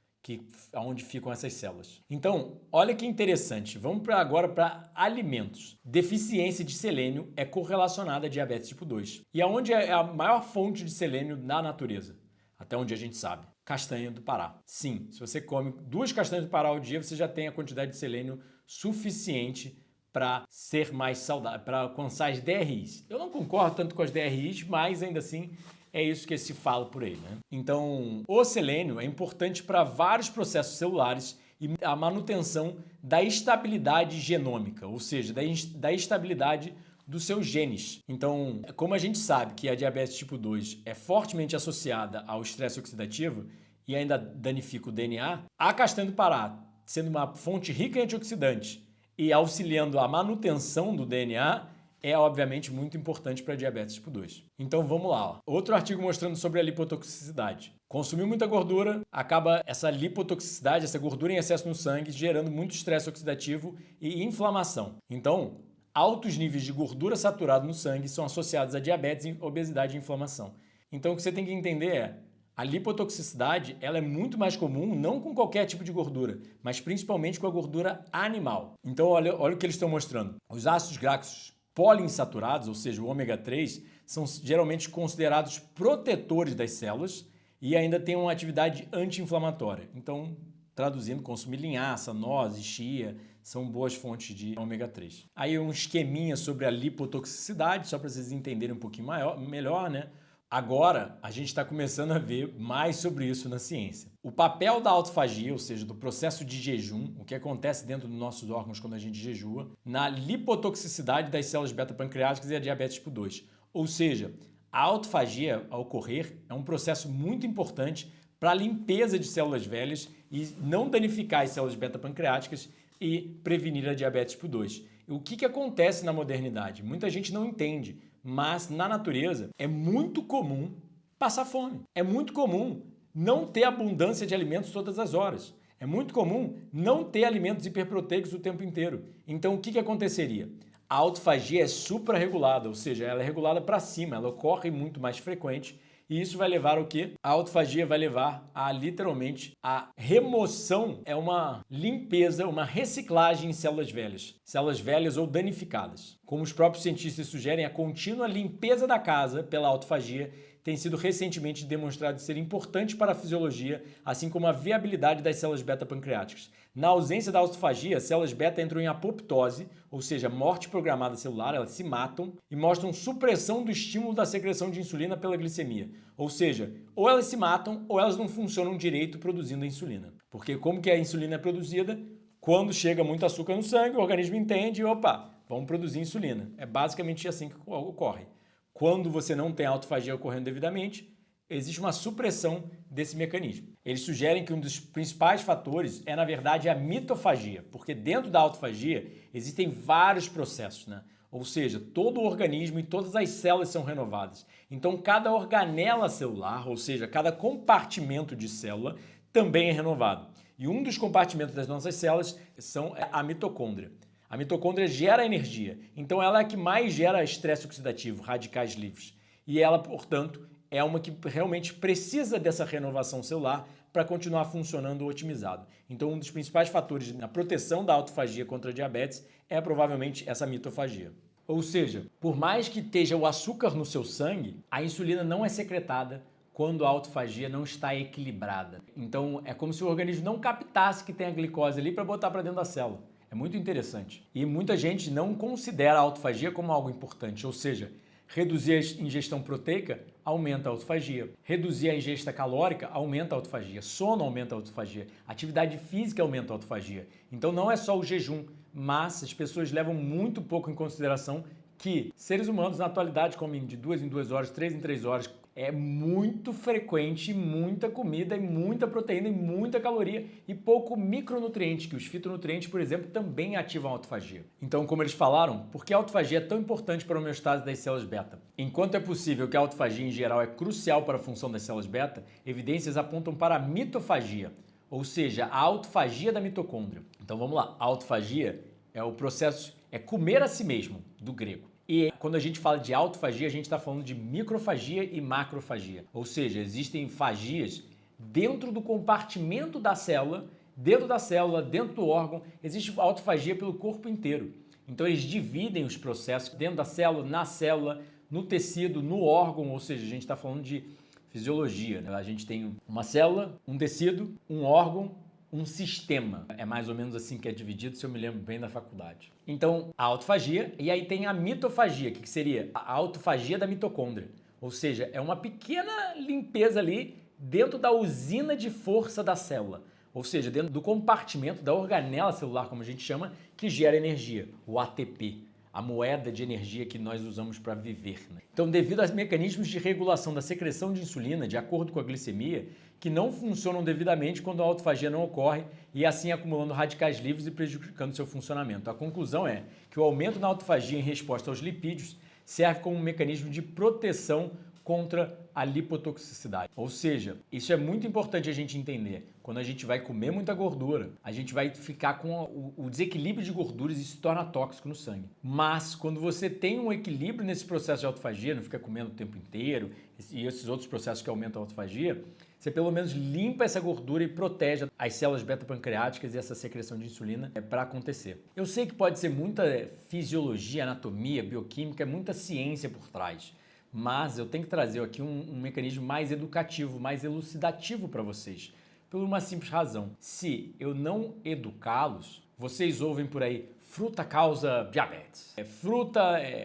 [SPEAKER 1] onde ficam essas células. Então, olha que interessante. Vamos agora para alimentos. Deficiência de selênio é correlacionada a diabetes tipo 2. E aonde é a maior fonte de selênio na natureza? Até onde a gente sabe. Castanha do Pará. Sim, se você come 2 castanhas do Pará ao dia, você já tem a quantidade de selênio suficiente para ser mais saudável, para alcançar as DRIs. Eu não concordo tanto com as DRIs, mas ainda assim é isso que se fala por aí, né? Então, o selênio é importante para vários processos celulares e a manutenção da estabilidade genômica, ou seja, da estabilidade dos seus genes. Então, como a gente sabe que a diabetes tipo 2 é fortemente associada ao estresse oxidativo e ainda danifica o DNA, a castanha do Pará, sendo uma fonte rica em antioxidantes e auxiliando a manutenção do DNA, é obviamente muito importante para a diabetes tipo 2. Então vamos lá. Ó. Outro artigo mostrando sobre a lipotoxicidade. Consumir muita gordura, acaba essa lipotoxicidade, essa gordura em excesso no sangue, gerando muito estresse oxidativo e inflamação. Então, altos níveis de gordura saturada no sangue são associados a diabetes, obesidade e inflamação. Então o que você tem que entender é, a lipotoxicidade ela é muito mais comum não com qualquer tipo de gordura, mas principalmente com a gordura animal. Então olha o que eles estão mostrando. Os ácidos graxos poliinsaturados, ou seja, o ômega 3, são geralmente considerados protetores das células e ainda têm uma atividade anti-inflamatória. Então, traduzindo, consumir linhaça, nozes, chia, são boas fontes de ômega 3. Aí um esqueminha sobre a lipotoxicidade, só para vocês entenderem um pouquinho melhor, né? Agora, a gente está começando a ver mais sobre isso na ciência. O papel da autofagia, ou seja, do processo de jejum, o que acontece dentro dos nossos órgãos quando a gente jejua, na lipotoxicidade das células beta-pancreáticas e a diabetes tipo 2. Ou seja, a autofagia, ao ocorrer, é um processo muito importante para a limpeza de células velhas e não danificar as células beta-pancreáticas e prevenir a diabetes tipo 2. E o que acontece na modernidade? Muita gente não entende. Mas na natureza é muito comum passar fome. É muito comum não ter abundância de alimentos todas as horas. É muito comum não ter alimentos hiperproteicos o tempo inteiro. Então o que aconteceria? A autofagia é suprarregulada, ou seja, ela é regulada para cima, ela ocorre muito mais frequente. E isso vai levar ao quê? A autofagia vai levar a, literalmente, a remoção, é uma limpeza, uma reciclagem em células velhas ou danificadas. Como os próprios cientistas sugerem, a contínua limpeza da casa pela autofagia tem sido recentemente demonstrado ser importante para a fisiologia, assim como a viabilidade das células beta-pancreáticas. Na ausência da autofagia, células beta entram em apoptose, ou seja, morte programada celular, elas se matam e mostram supressão do estímulo da secreção de insulina pela glicemia. Ou seja, ou elas se matam ou elas não funcionam direito produzindo a insulina. Porque como que a insulina é produzida? Quando chega muito açúcar no sangue, o organismo entende, opa, vamos produzir insulina. É basicamente assim que ocorre. Quando você não tem autofagia ocorrendo devidamente, existe uma supressão desse mecanismo. Eles sugerem que um dos principais fatores é, na verdade, a mitofagia, porque dentro da autofagia existem vários processos, né? Ou seja, todo o organismo e todas as células são renovadas. Então, cada organela celular, ou seja, cada compartimento de célula, também é renovado. E um dos compartimentos das nossas células são a mitocôndria. A mitocôndria gera energia, então ela é a que mais gera estresse oxidativo, radicais livres. E ela, portanto, é uma que realmente precisa dessa renovação celular para continuar funcionando otimizado. Então, um dos principais fatores na proteção da autofagia contra a diabetes é provavelmente essa mitofagia. Ou seja, por mais que esteja o açúcar no seu sangue, a insulina não é secretada quando a autofagia não está equilibrada. Então, é como se o organismo não captasse que tem a glicose ali para botar para dentro da célula. É muito interessante. E muita gente não considera a autofagia como algo importante, ou seja, reduzir a ingestão proteica aumenta a autofagia. Reduzir a ingesta calórica aumenta a autofagia. Sono aumenta a autofagia. Atividade física aumenta a autofagia. Então não é só o jejum, mas as pessoas levam muito pouco em consideração que seres humanos na atualidade comem de 2 em 2 horas, 3 em 3 horas. É muito frequente, muita comida e muita proteína e muita caloria e pouco micronutriente, que os fitonutrientes, por exemplo, também ativam a autofagia. Então, como eles falaram, por que a autofagia é tão importante para a homeostase das células beta? Enquanto é possível que a autofagia em geral é crucial para a função das células beta, evidências apontam para a mitofagia, ou seja, a autofagia da mitocôndria. Então vamos lá, a autofagia é é comer a si mesmo, do grego. E quando a gente fala de autofagia, a gente está falando de microfagia e macrofagia. Ou seja, existem fagias dentro do compartimento da célula, dentro do órgão, existe autofagia pelo corpo inteiro. Então eles dividem os processos dentro da célula, na célula, no tecido, no órgão, ou seja, a gente está falando de fisiologia, né? A gente tem uma célula, um tecido, um órgão, um sistema. É mais ou menos assim que é dividido, se eu me lembro bem da faculdade. Então, a autofagia, e aí tem a mitofagia, que seria a autofagia da mitocôndria. Ou seja, é uma pequena limpeza ali dentro da usina de força da célula. Ou seja, dentro do compartimento da organela celular, como a gente chama, que gera energia, o ATP, a moeda de energia que nós usamos para viver, né? Então, devido aos mecanismos de regulação da secreção de insulina, de acordo com a glicemia, que não funcionam devidamente quando a autofagia não ocorre e assim acumulando radicais livres e prejudicando seu funcionamento. A conclusão é que o aumento na autofagia em resposta aos lipídios serve como um mecanismo de proteção contra a lipotoxicidade. Ou seja, isso é muito importante a gente entender. Quando a gente vai comer muita gordura, a gente vai ficar com o desequilíbrio de gorduras e isso se torna tóxico no sangue. Mas quando você tem um equilíbrio nesse processo de autofagia, não fica comendo o tempo inteiro e esses outros processos que aumentam a autofagia, você pelo menos limpa essa gordura e protege as células beta-pancreáticas e essa secreção de insulina para acontecer. Eu sei que pode ser muita fisiologia, anatomia, bioquímica, muita ciência por trás. Mas eu tenho que trazer aqui um mecanismo mais educativo, mais elucidativo para vocês. Por uma simples razão. Se eu não educá-los, vocês ouvem por aí, fruta causa diabetes.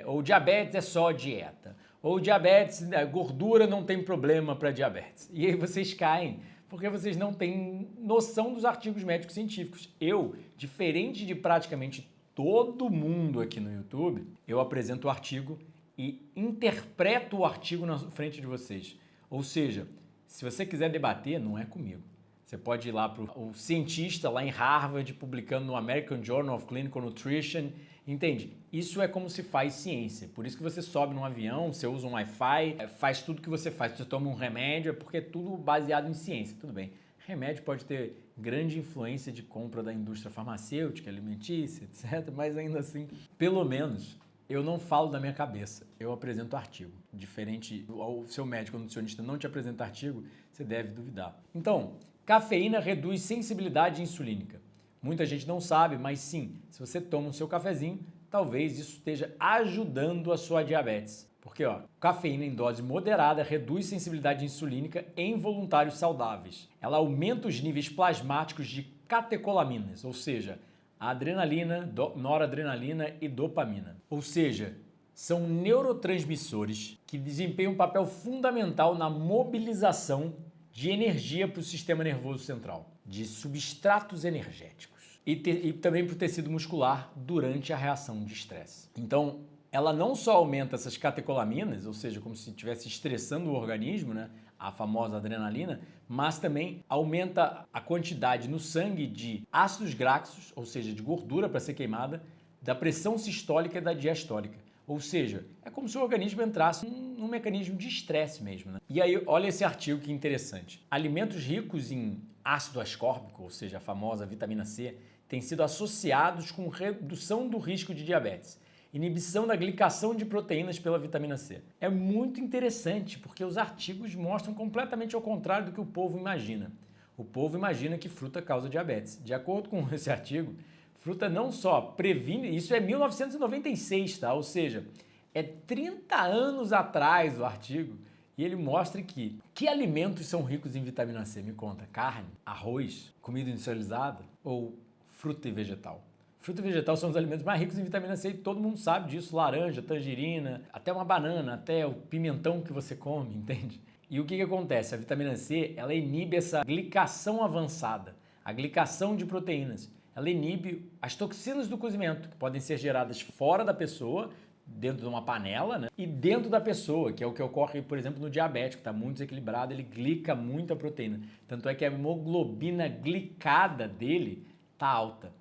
[SPEAKER 1] Ou diabetes é só dieta. Ou diabetes, gordura não tem problema para diabetes. E aí vocês caem, porque vocês não têm noção dos artigos médicos científicos. Eu, diferente de praticamente todo mundo aqui no YouTube, eu apresento o artigo e interpreto o artigo na frente de vocês. Ou seja, se você quiser debater, não é comigo. Você pode ir lá para o cientista lá em Harvard, publicando no American Journal of Clinical Nutrition. Entende? Isso é como se faz ciência. Por isso que você sobe num avião, você usa um Wi-Fi, faz tudo que você faz. Você toma um remédio, é porque é tudo baseado em ciência. Tudo bem. Remédio pode ter grande influência de compra da indústria farmacêutica, alimentícia, etc. Mas ainda assim, pelo menos, eu não falo da minha cabeça, eu apresento artigo. Diferente ao seu médico ou nutricionista não te apresenta artigo, você deve duvidar. Então, cafeína reduz sensibilidade insulínica. Muita gente não sabe, mas sim, se você toma o seu cafezinho, talvez isso esteja ajudando a sua diabetes. Porque, cafeína em dose moderada reduz sensibilidade insulínica em voluntários saudáveis. Ela aumenta os níveis plasmáticos de catecolaminas, ou seja, a adrenalina, noradrenalina e dopamina. Ou seja, são neurotransmissores que desempenham um papel fundamental na mobilização de energia para o sistema nervoso central, de substratos energéticos e também para o tecido muscular durante a reação de estresse. Então, ela não só aumenta essas catecolaminas, ou seja, como se estivesse estressando o organismo, né, a famosa adrenalina, mas também aumenta a quantidade no sangue de ácidos graxos, ou seja, de gordura para ser queimada, da pressão sistólica e da diastólica. Ou seja, é como se o organismo entrasse num mecanismo de estresse mesmo, né? E aí, olha esse artigo que interessante. Alimentos ricos em ácido ascórbico, ou seja, a famosa vitamina C, têm sido associados com redução do risco de diabetes. Inibição da glicação de proteínas pela vitamina C. É muito interessante porque os artigos mostram completamente ao contrário do que o povo imagina. O povo imagina que fruta causa diabetes. De acordo com esse artigo, fruta não só previne, isso é 1996, tá? Ou seja, é 30 anos atrás o artigo, e ele mostra que alimentos são ricos em vitamina C? Me conta, carne, arroz, comida industrializada ou fruta e vegetal? Fruta e vegetal são os alimentos mais ricos em vitamina C e todo mundo sabe disso. Laranja, tangerina, até uma banana, até o pimentão que você come, entende? E o que acontece? A vitamina C, ela inibe essa glicação avançada, a glicação de proteínas. Ela inibe as toxinas do cozimento, que podem ser geradas fora da pessoa, dentro de uma panela, né? E dentro da pessoa, que é o que ocorre, por exemplo, no diabético, que está muito desequilibrado, ele glica muita proteína. Tanto é que a hemoglobina glicada dele está alta.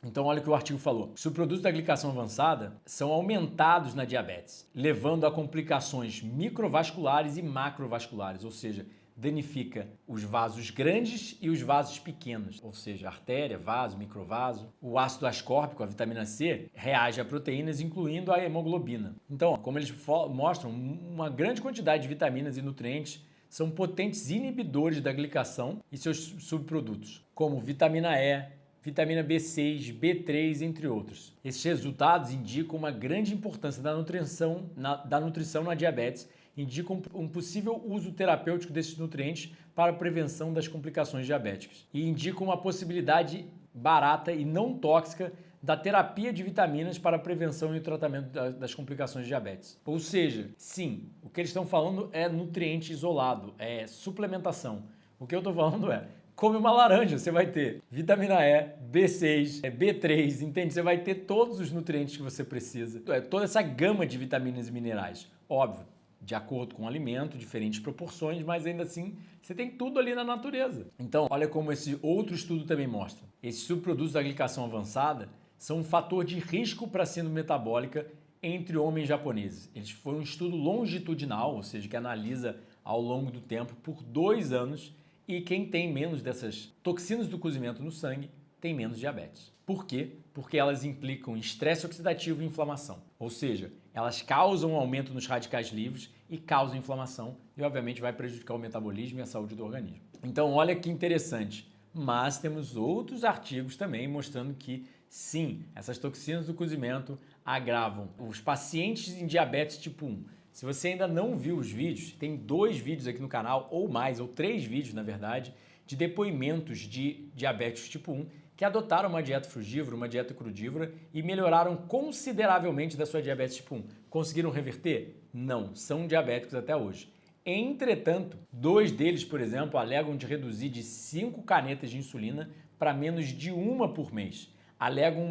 [SPEAKER 1] Então olha o que o artigo falou. Subprodutos da glicação avançada são aumentados na diabetes, levando a complicações microvasculares e macrovasculares, ou seja, danifica os vasos grandes e os vasos pequenos, ou seja, artéria, vaso, microvaso. O ácido ascórbico, a vitamina C, reage a proteínas, incluindo a hemoglobina. Então, como eles mostram, uma grande quantidade de vitaminas e nutrientes são potentes inibidores da glicação e seus subprodutos, como vitamina E, vitamina B6, B3, entre outros. Esses resultados indicam uma grande importância da nutrição na diabetes, indicam um possível uso terapêutico desses nutrientes para a prevenção das complicações diabéticas e indicam uma possibilidade barata e não tóxica da terapia de vitaminas para a prevenção e o tratamento das complicações de diabetes. Ou seja, sim, o que eles estão falando é nutriente isolado, é suplementação. O que eu estou falando é, come uma laranja, você vai ter vitamina E, B6, B3, entende? Você vai ter todos os nutrientes que você precisa. Toda essa gama de vitaminas e minerais. Óbvio, de acordo com o alimento, diferentes proporções, mas ainda assim você tem tudo ali na natureza. Então, olha como esse outro estudo também mostra. Esses subprodutos da glicação avançada são um fator de risco para a síndrome metabólica entre homens japoneses. Eles foram um estudo longitudinal, ou seja, que analisa ao longo do tempo por 2 anos, e quem tem menos dessas toxinas do cozimento no sangue tem menos diabetes. Por quê? Porque elas implicam estresse oxidativo e inflamação. Ou seja, elas causam um aumento nos radicais livres e causam inflamação e, obviamente, vai prejudicar o metabolismo e a saúde do organismo. Então, olha que interessante. Mas temos outros artigos também mostrando que, sim, essas toxinas do cozimento agravam os pacientes em diabetes tipo 1. Se você ainda não viu os vídeos, tem 2 vídeos aqui no canal, ou mais, ou 3 vídeos, na verdade, de depoimentos de diabetes tipo 1 que adotaram uma dieta frugívora, uma dieta crudívora e melhoraram consideravelmente da sua diabetes tipo 1. Conseguiram reverter? Não, são diabéticos até hoje. Entretanto, 2 deles, por exemplo, alegam de reduzir de 5 canetas de insulina para menos de 1 por mês. Alegam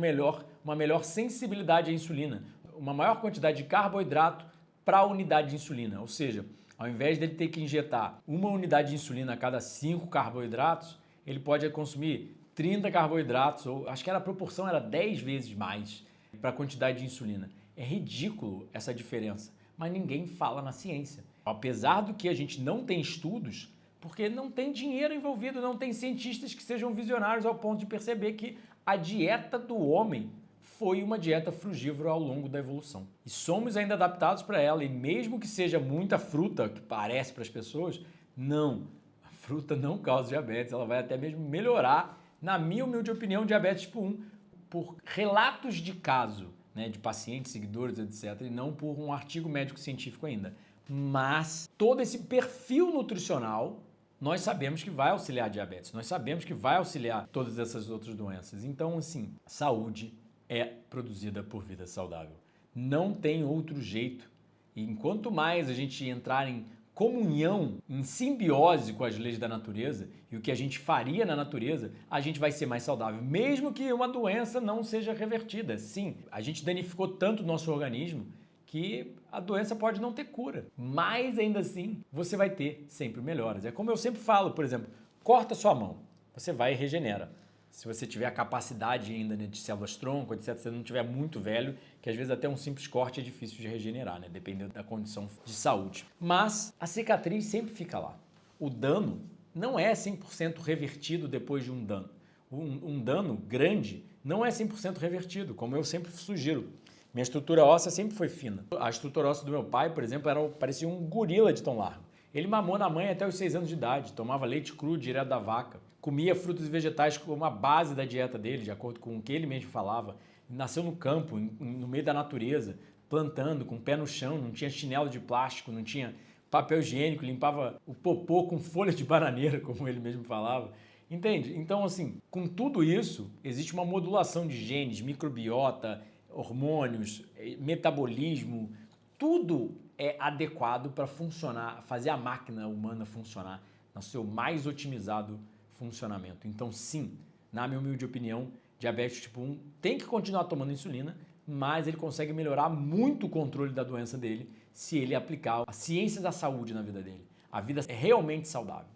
[SPEAKER 1] uma melhor sensibilidade à insulina, uma maior quantidade de carboidrato para a unidade de insulina. Ou seja, ao invés dele ter que injetar 1 unidade de insulina a cada 5 carboidratos, ele pode consumir 30 carboidratos, ou acho que a proporção era 10 vezes mais para a quantidade de insulina. É ridículo essa diferença, mas ninguém fala na ciência. Apesar do que a gente não tem estudos, porque não tem dinheiro envolvido, não tem cientistas que sejam visionários ao ponto de perceber que a dieta do homem foi uma dieta frugívora ao longo da evolução. E somos ainda adaptados para ela, e mesmo que seja muita fruta, que parece para as pessoas, não. A fruta não causa diabetes, ela vai até mesmo melhorar, na minha humilde opinião, diabetes tipo 1, por relatos de caso, né, de pacientes, seguidores, etc., e não por um artigo médico-científico ainda. Mas todo esse perfil nutricional, nós sabemos que vai auxiliar a diabetes, nós sabemos que vai auxiliar todas essas outras doenças. Então, assim, saúde é produzida por vida saudável. Não tem outro jeito. E enquanto mais a gente entrar em comunhão, em simbiose com as leis da natureza e o que a gente faria na natureza, a gente vai ser mais saudável, mesmo que uma doença não seja revertida. Sim, a gente danificou tanto o nosso organismo que a doença pode não ter cura, mas ainda assim você vai ter sempre melhoras. É como eu sempre falo, por exemplo, corta sua mão, você vai e regenera. Se você tiver a capacidade ainda, né, de células-tronco, etc., se você não estiver muito velho, que às vezes até um simples corte é difícil de regenerar, né, dependendo da condição de saúde. Mas a cicatriz sempre fica lá. O dano não é 100% revertido depois de um dano. Um dano grande não é 100% revertido, como eu sempre sugiro. Minha estrutura óssea sempre foi fina. A estrutura óssea do meu pai, por exemplo, parecia um gorila de tão largo. Ele mamou na mãe até os 6 anos de idade, tomava leite cru direto da vaca, comia frutas e vegetais como a base da dieta dele, de acordo com o que ele mesmo falava. Nasceu no campo, no meio da natureza, plantando, com o pé no chão, não tinha chinelo de plástico, não tinha papel higiênico, limpava o popô com folha de bananeira, como ele mesmo falava. Entende? Então, assim, com tudo isso, existe uma modulação de genes, microbiota, hormônios, metabolismo, tudo é adequado para funcionar, fazer a máquina humana funcionar no seu mais otimizado funcionamento. Então, sim, na minha humilde opinião, diabetes tipo 1 tem que continuar tomando insulina, mas ele consegue melhorar muito o controle da doença dele se ele aplicar a ciência da saúde na vida dele. A vida é realmente saudável.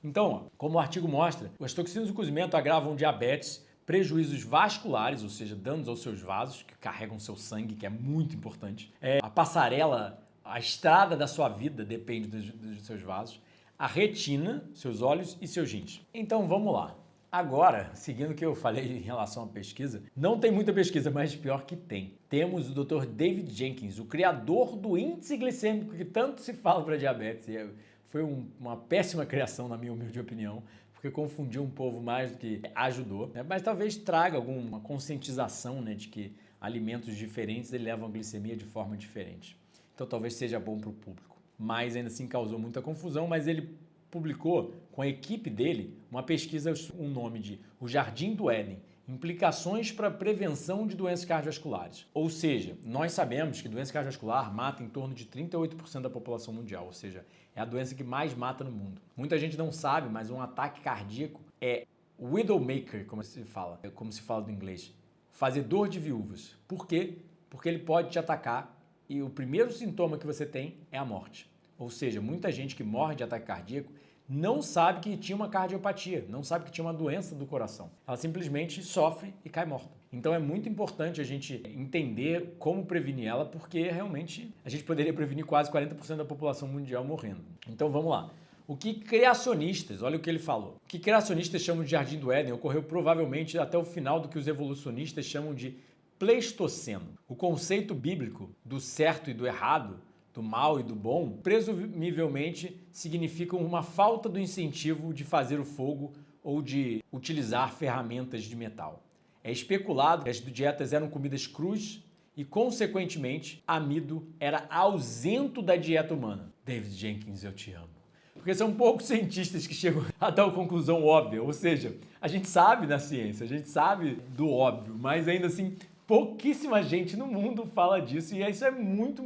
[SPEAKER 1] Então, como o artigo mostra, as toxinas do cozimento agravam diabetes, prejuízos vasculares, ou seja, danos aos seus vasos, que carregam seu sangue, que é muito importante. A passarela, a estrada da sua vida depende dos seus vasos. a retina, seus olhos e seus rins. Então vamos lá. Agora, seguindo o que eu falei em relação à pesquisa, não tem muita pesquisa, mas pior que tem. Temos o Dr. David Jenkins, o criador do índice glicêmico que tanto se fala para diabetes. E foi uma péssima criação, na minha humilde opinião, porque confundiu um povo mais do que ajudou, né? Mas talvez traga alguma conscientização, né, de que alimentos diferentes levam a glicemia de forma diferente. Então talvez seja bom para o público. Mas ainda assim causou muita confusão, mas ele publicou com a equipe dele uma pesquisa, um nome de O Jardim do Éden, implicações para a prevenção de doenças cardiovasculares. Ou seja, nós sabemos que doença cardiovascular mata em torno de 38% da população mundial, ou seja, é a doença que mais mata no mundo. Muita gente não sabe, mas um ataque cardíaco é widowmaker, como se fala do inglês, fazedor de viúvas. Por quê? Porque ele pode te atacar e o primeiro sintoma que você tem é a morte. Ou seja, muita gente que morre de ataque cardíaco não sabe que tinha uma cardiopatia, não sabe que tinha uma doença do coração. Ela simplesmente sofre e cai morta. Então é muito importante a gente entender como prevenir ela, porque realmente a gente poderia prevenir quase 40% da população mundial morrendo. Então vamos lá. O que criacionistas, olha o que ele falou, o que criacionistas chamam de Jardim do Éden ocorreu provavelmente até o final do que os evolucionistas chamam de Pleistoceno. O conceito bíblico do certo e do errado, do mal e do bom, presumivelmente significam uma falta do incentivo de fazer o fogo ou de utilizar ferramentas de metal. É especulado que as dietas eram comidas cruas e, consequentemente, amido era ausento da dieta humana. David Jenkins, eu te amo. Porque são poucos cientistas que chegam a tal conclusão óbvia, ou seja, a gente sabe da ciência, a gente sabe do óbvio, mas ainda assim pouquíssima gente no mundo fala disso e isso é muito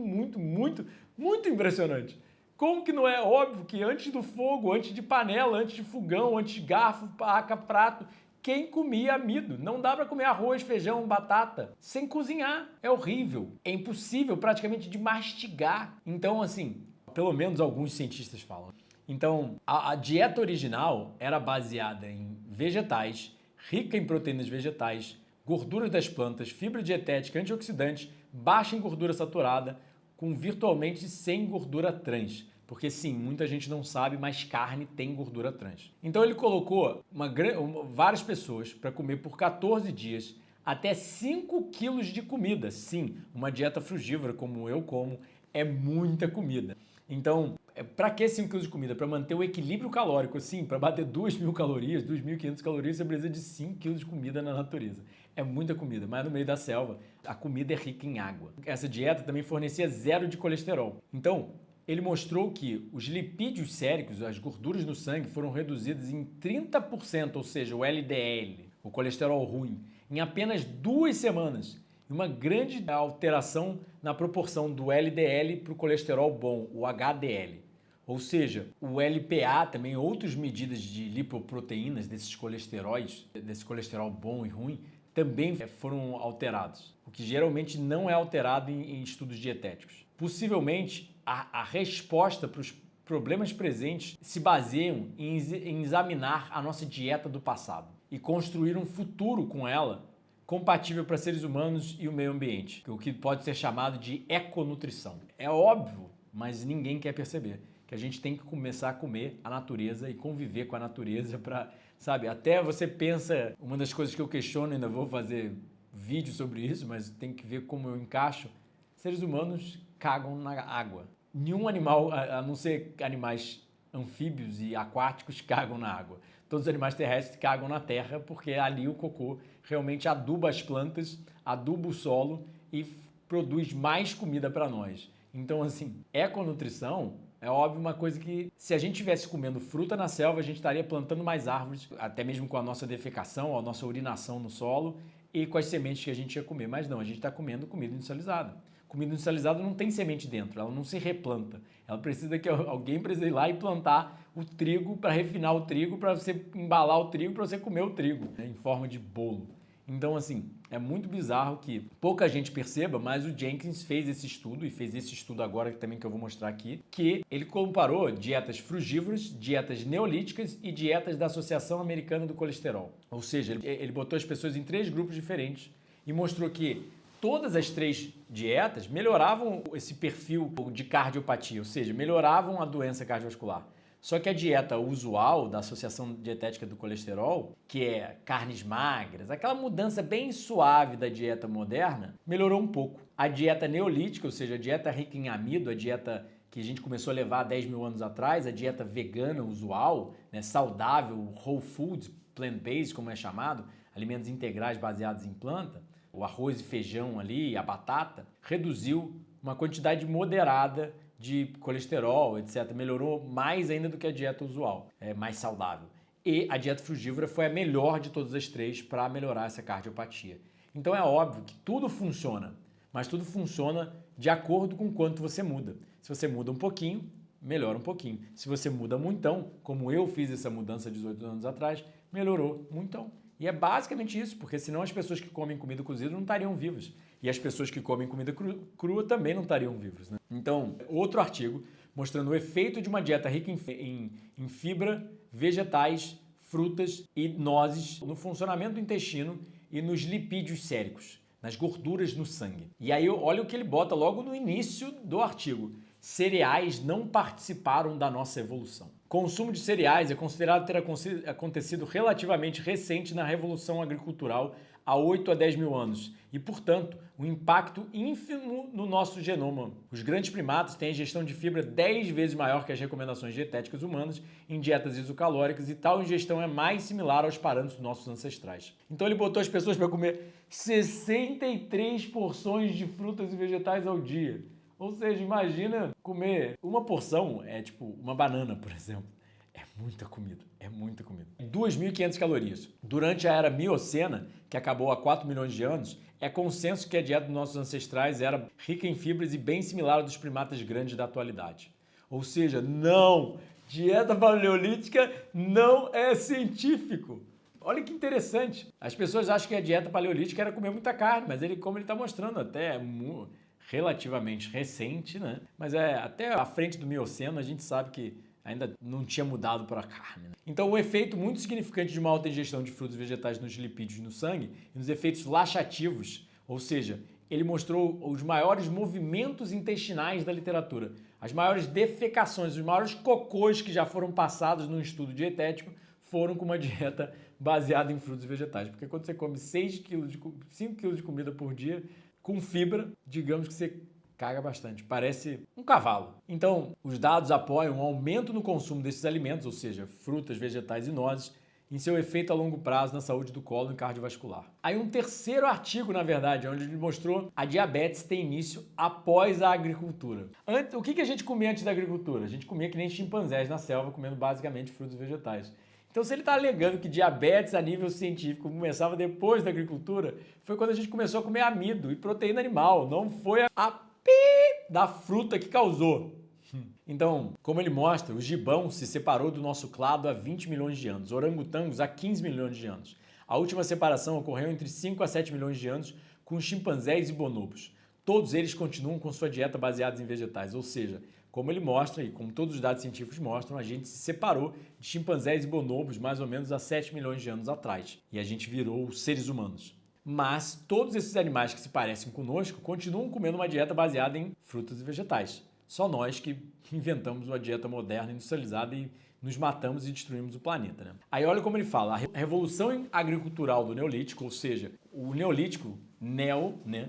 [SPEAKER 1] impressionante. Como que não é óbvio que antes do fogo, antes de panela, antes de fogão, antes de garfo, faca, prato, quem comia amido? Não dá para comer arroz, feijão, batata sem cozinhar. É horrível. É impossível praticamente de mastigar. Então, assim, pelo menos alguns cientistas falam. Então, a dieta original era baseada em vegetais, rica em proteínas vegetais, gorduras das plantas, fibra dietética, antioxidantes, baixa em gordura saturada, com virtualmente sem gordura trans. Porque sim, muita gente não sabe, mas carne tem gordura trans. Então ele colocou várias pessoas para comer por 14 dias até 5 quilos de comida. Sim, uma dieta frugívora como eu como é muita comida. Então, para que 5 quilos de comida? Para manter o equilíbrio calórico, sim, para bater 2.000 calorias, 2.500 calorias, você precisa de 5 quilos de comida na natureza. É muita comida, mas no meio da selva, a comida é rica em água. Essa dieta também fornecia zero de colesterol. Então, ele mostrou que os lipídios séricos, as gorduras no sangue, foram reduzidas em 30%, ou seja, o LDL, o colesterol ruim, em apenas 2 semanas. Uma grande alteração na proporção do LDL para o colesterol bom, o HDL. Ou seja, o LPA, também outras medidas de lipoproteínas desses colesteróis, desse colesterol bom e ruim, também foram alterados, o que geralmente não é alterado em estudos dietéticos. Possivelmente, a resposta para os problemas presentes se baseiam em examinar a nossa dieta do passado e construir um futuro com ela compatível para seres humanos e o meio ambiente, o que pode ser chamado de econutrição. É óbvio, mas ninguém quer perceber que a gente tem que começar a comer a natureza e conviver com a natureza para, sabe, até você pensa, uma das coisas que eu questiono, ainda vou fazer vídeo sobre isso, mas tem que ver como eu encaixo, seres humanos cagam na água. Nenhum animal, a não ser animais anfíbios e aquáticos, cagam na água. Todos os animais terrestres cagam na terra porque ali o cocô realmente aduba as plantas, aduba o solo e produz mais comida para nós. Então, assim, econutrição é óbvio uma coisa que se a gente estivesse comendo fruta na selva, a gente estaria plantando mais árvores, até mesmo com a nossa defecação, a nossa urinação no solo e com as sementes que a gente ia comer. Mas não, a gente está comendo comida industrializada. Comida industrializada não tem semente dentro, ela não se replanta. Ela precisa que alguém precise ir lá e plantar o trigo para refinar o trigo, para você embalar o trigo, para você comer o trigo, né, em forma de bolo. Então, assim, é muito bizarro que pouca gente perceba, mas o Jenkins fez esse estudo, e fez esse estudo agora também que eu vou mostrar aqui, que ele comparou dietas frugívoras, dietas neolíticas e dietas da Associação Americana do Colesterol. Ou seja, ele botou as pessoas em 3 grupos diferentes e mostrou que todas as 3 dietas melhoravam esse perfil de cardiopatia, ou seja, melhoravam a doença cardiovascular. Só que a dieta usual da Associação Dietética do Colesterol, que é carnes magras, aquela mudança bem suave da dieta moderna, melhorou um pouco. A dieta neolítica, ou seja, a dieta rica em amido, a dieta que a gente começou a levar 10 mil anos atrás, a dieta vegana usual, né, saudável, whole foods, plant-based, como é chamado, alimentos integrais baseados em planta, o arroz e feijão ali, a batata, reduziu uma quantidade moderada de colesterol, etc. Melhorou mais ainda do que a dieta usual, é mais saudável. E a dieta frugívora foi a melhor de todas as três para melhorar essa cardiopatia. Então é óbvio que tudo funciona, mas tudo funciona de acordo com quanto você muda. Se você muda um pouquinho, melhora um pouquinho. Se você muda muitão, como eu fiz essa mudança 18 anos atrás, melhorou muitão. E é basicamente isso, porque senão as pessoas que comem comida cozida não estariam vivas. E as pessoas que comem comida crua também não estariam vivas, né? Então, outro artigo mostrando o efeito de uma dieta rica em fibra, vegetais, frutas e nozes no funcionamento do intestino e nos lipídios séricos, nas gorduras no sangue. E aí, olha o que ele bota logo no início do artigo. Cereais não participaram da nossa evolução. Consumo de cereais é considerado ter acontecido relativamente recente na Revolução Agricultural há 8 a 10 mil anos e, portanto, um impacto ínfimo no nosso genoma. Os grandes primatas têm a ingestão de fibra 10 vezes maior que as recomendações dietéticas humanas em dietas isocalóricas e tal ingestão é mais similar aos parâmetros dos nossos ancestrais. Então ele botou as pessoas para comer 63 porções de frutas e vegetais ao dia. Ou seja, imagina comer uma porção, é tipo uma banana, por exemplo. É muita comida, é muita comida. 2.500 calorias. Durante a era Miocena, que acabou há 4 milhões de anos, é consenso que a dieta dos nossos ancestrais era rica em fibras e bem similar à dos primatas grandes da atualidade. Ou seja, não! Dieta paleolítica não é científico. Olha que interessante. As pessoas acham que a dieta paleolítica era comer muita carne, mas como ele está mostrando, até relativamente recente, né? Mas até à frente do Mioceno a gente sabe que ainda não tinha mudado para a carne. Né? Então o efeito muito significante de uma alta ingestão de frutos e vegetais nos lipídios no sangue e nos efeitos laxativos, ou seja, ele mostrou os maiores movimentos intestinais da literatura, as maiores defecações, os maiores cocôs que já foram passados num estudo dietético foram com uma dieta baseada em frutos e vegetais. Porque quando você come 5 kg de comida por dia, com fibra, digamos que você caga bastante. Parece um cavalo. Então, os dados apoiam um aumento no consumo desses alimentos, ou seja, frutas, vegetais e nozes, em seu efeito a longo prazo na saúde do cólon e cardiovascular. Aí um terceiro artigo, na verdade, onde ele mostrou a diabetes tem início após a agricultura. O que a gente comia antes da agricultura? A gente comia que nem chimpanzés na selva, comendo basicamente frutos e vegetais. Então, se ele está alegando que diabetes a nível científico começava depois da agricultura, foi quando a gente começou a comer amido e proteína animal, não foi a da fruta que causou. Então, como ele mostra, o gibão se separou do nosso clado há 20 milhões de anos, orangotangos há 15 milhões de anos. A última separação ocorreu entre 5 a 7 milhões de anos com os chimpanzés e bonobos. Todos eles continuam com sua dieta baseada em vegetais, ou seja, como ele mostra e como todos os dados científicos mostram, a gente se separou de chimpanzés e bonobos mais ou menos há 7 milhões de anos atrás e a gente virou seres humanos. Mas todos esses animais que se parecem conosco continuam comendo uma dieta baseada em frutas e vegetais. Só nós que inventamos uma dieta moderna, industrializada e nos matamos e destruímos o planeta. Né? Aí olha como ele fala, a revolução agricultural do Neolítico, ou seja, o Neolítico,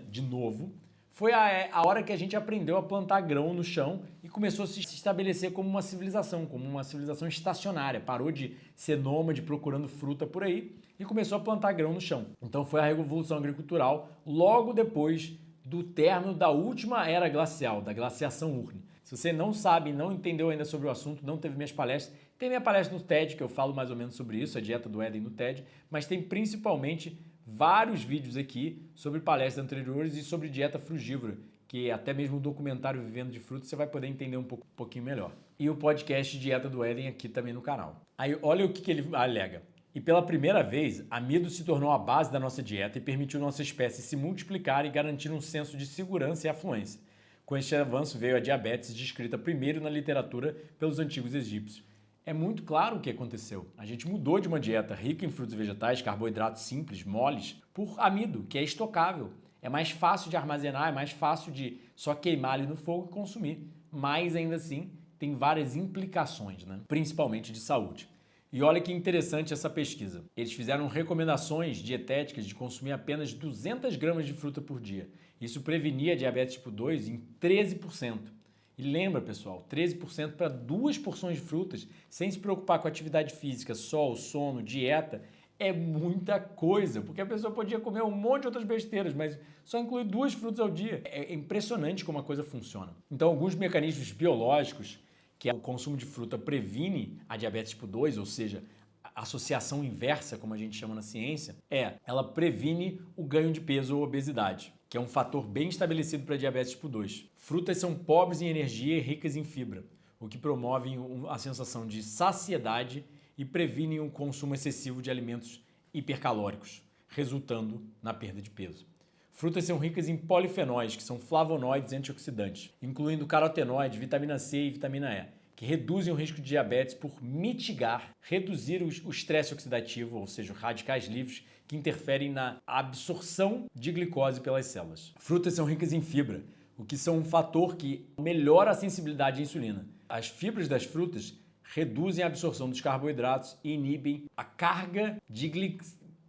[SPEAKER 1] de novo, foi a hora que a gente aprendeu a plantar grão no chão e começou a se estabelecer como uma civilização estacionária. Parou de ser nômade procurando fruta por aí e começou a plantar grão no chão. Então foi a Revolução Agricultural logo depois do término da última era glacial, da glaciação Urne. Se você não sabe, não entendeu ainda sobre o assunto, não teve minhas palestras, tem minha palestra no TED, que eu falo mais ou menos sobre isso, a dieta do Éden no TED, mas tem principalmente vários vídeos aqui sobre palestras anteriores e sobre dieta frugívora, que até mesmo o documentário Vivendo de Frutos você vai poder entender um pouquinho melhor. E o podcast Dieta do Éden aqui também no canal. Aí olha o que ele alega. E pela primeira vez, amido se tornou a base da nossa dieta e permitiu nossa espécie se multiplicar e garantir um senso de segurança e afluência. Com este avanço veio a diabetes, descrita primeiro na literatura pelos antigos egípcios. É muito claro o que aconteceu. A gente mudou de uma dieta rica em frutos e vegetais, carboidratos simples, moles, por amido, que é estocável. É mais fácil de armazenar, é mais fácil de só queimar ali no fogo e consumir. Mas ainda assim, tem várias implicações, né? Principalmente de saúde. E olha que interessante essa pesquisa. Eles fizeram recomendações dietéticas de consumir apenas 200 gramas de fruta por dia. Isso prevenia diabetes tipo 2 em 13%. E lembra, pessoal, 13% para 2 porções de frutas, sem se preocupar com atividade física, sol, sono, dieta, é muita coisa, porque a pessoa podia comer um monte de outras besteiras, mas só incluir 2 frutas ao dia. É impressionante como a coisa funciona. Então, alguns mecanismos biológicos que o consumo de fruta previne a diabetes tipo 2, ou seja, a associação inversa, como a gente chama na ciência, ela previne o ganho de peso ou obesidade, que é um fator bem estabelecido para diabetes tipo 2. Frutas são pobres em energia e ricas em fibra, o que promove a sensação de saciedade e previne o consumo excessivo de alimentos hipercalóricos, resultando na perda de peso. Frutas são ricas em polifenóis, que são flavonoides antioxidantes, incluindo carotenoides, vitamina C e vitamina E, que reduzem o risco de diabetes por reduzir o estresse oxidativo, ou seja, radicais livres, que interferem na absorção de glicose pelas células. Frutas são ricas em fibra, o que são um fator que melhora a sensibilidade à insulina. As fibras das frutas reduzem a absorção dos carboidratos e inibem a carga de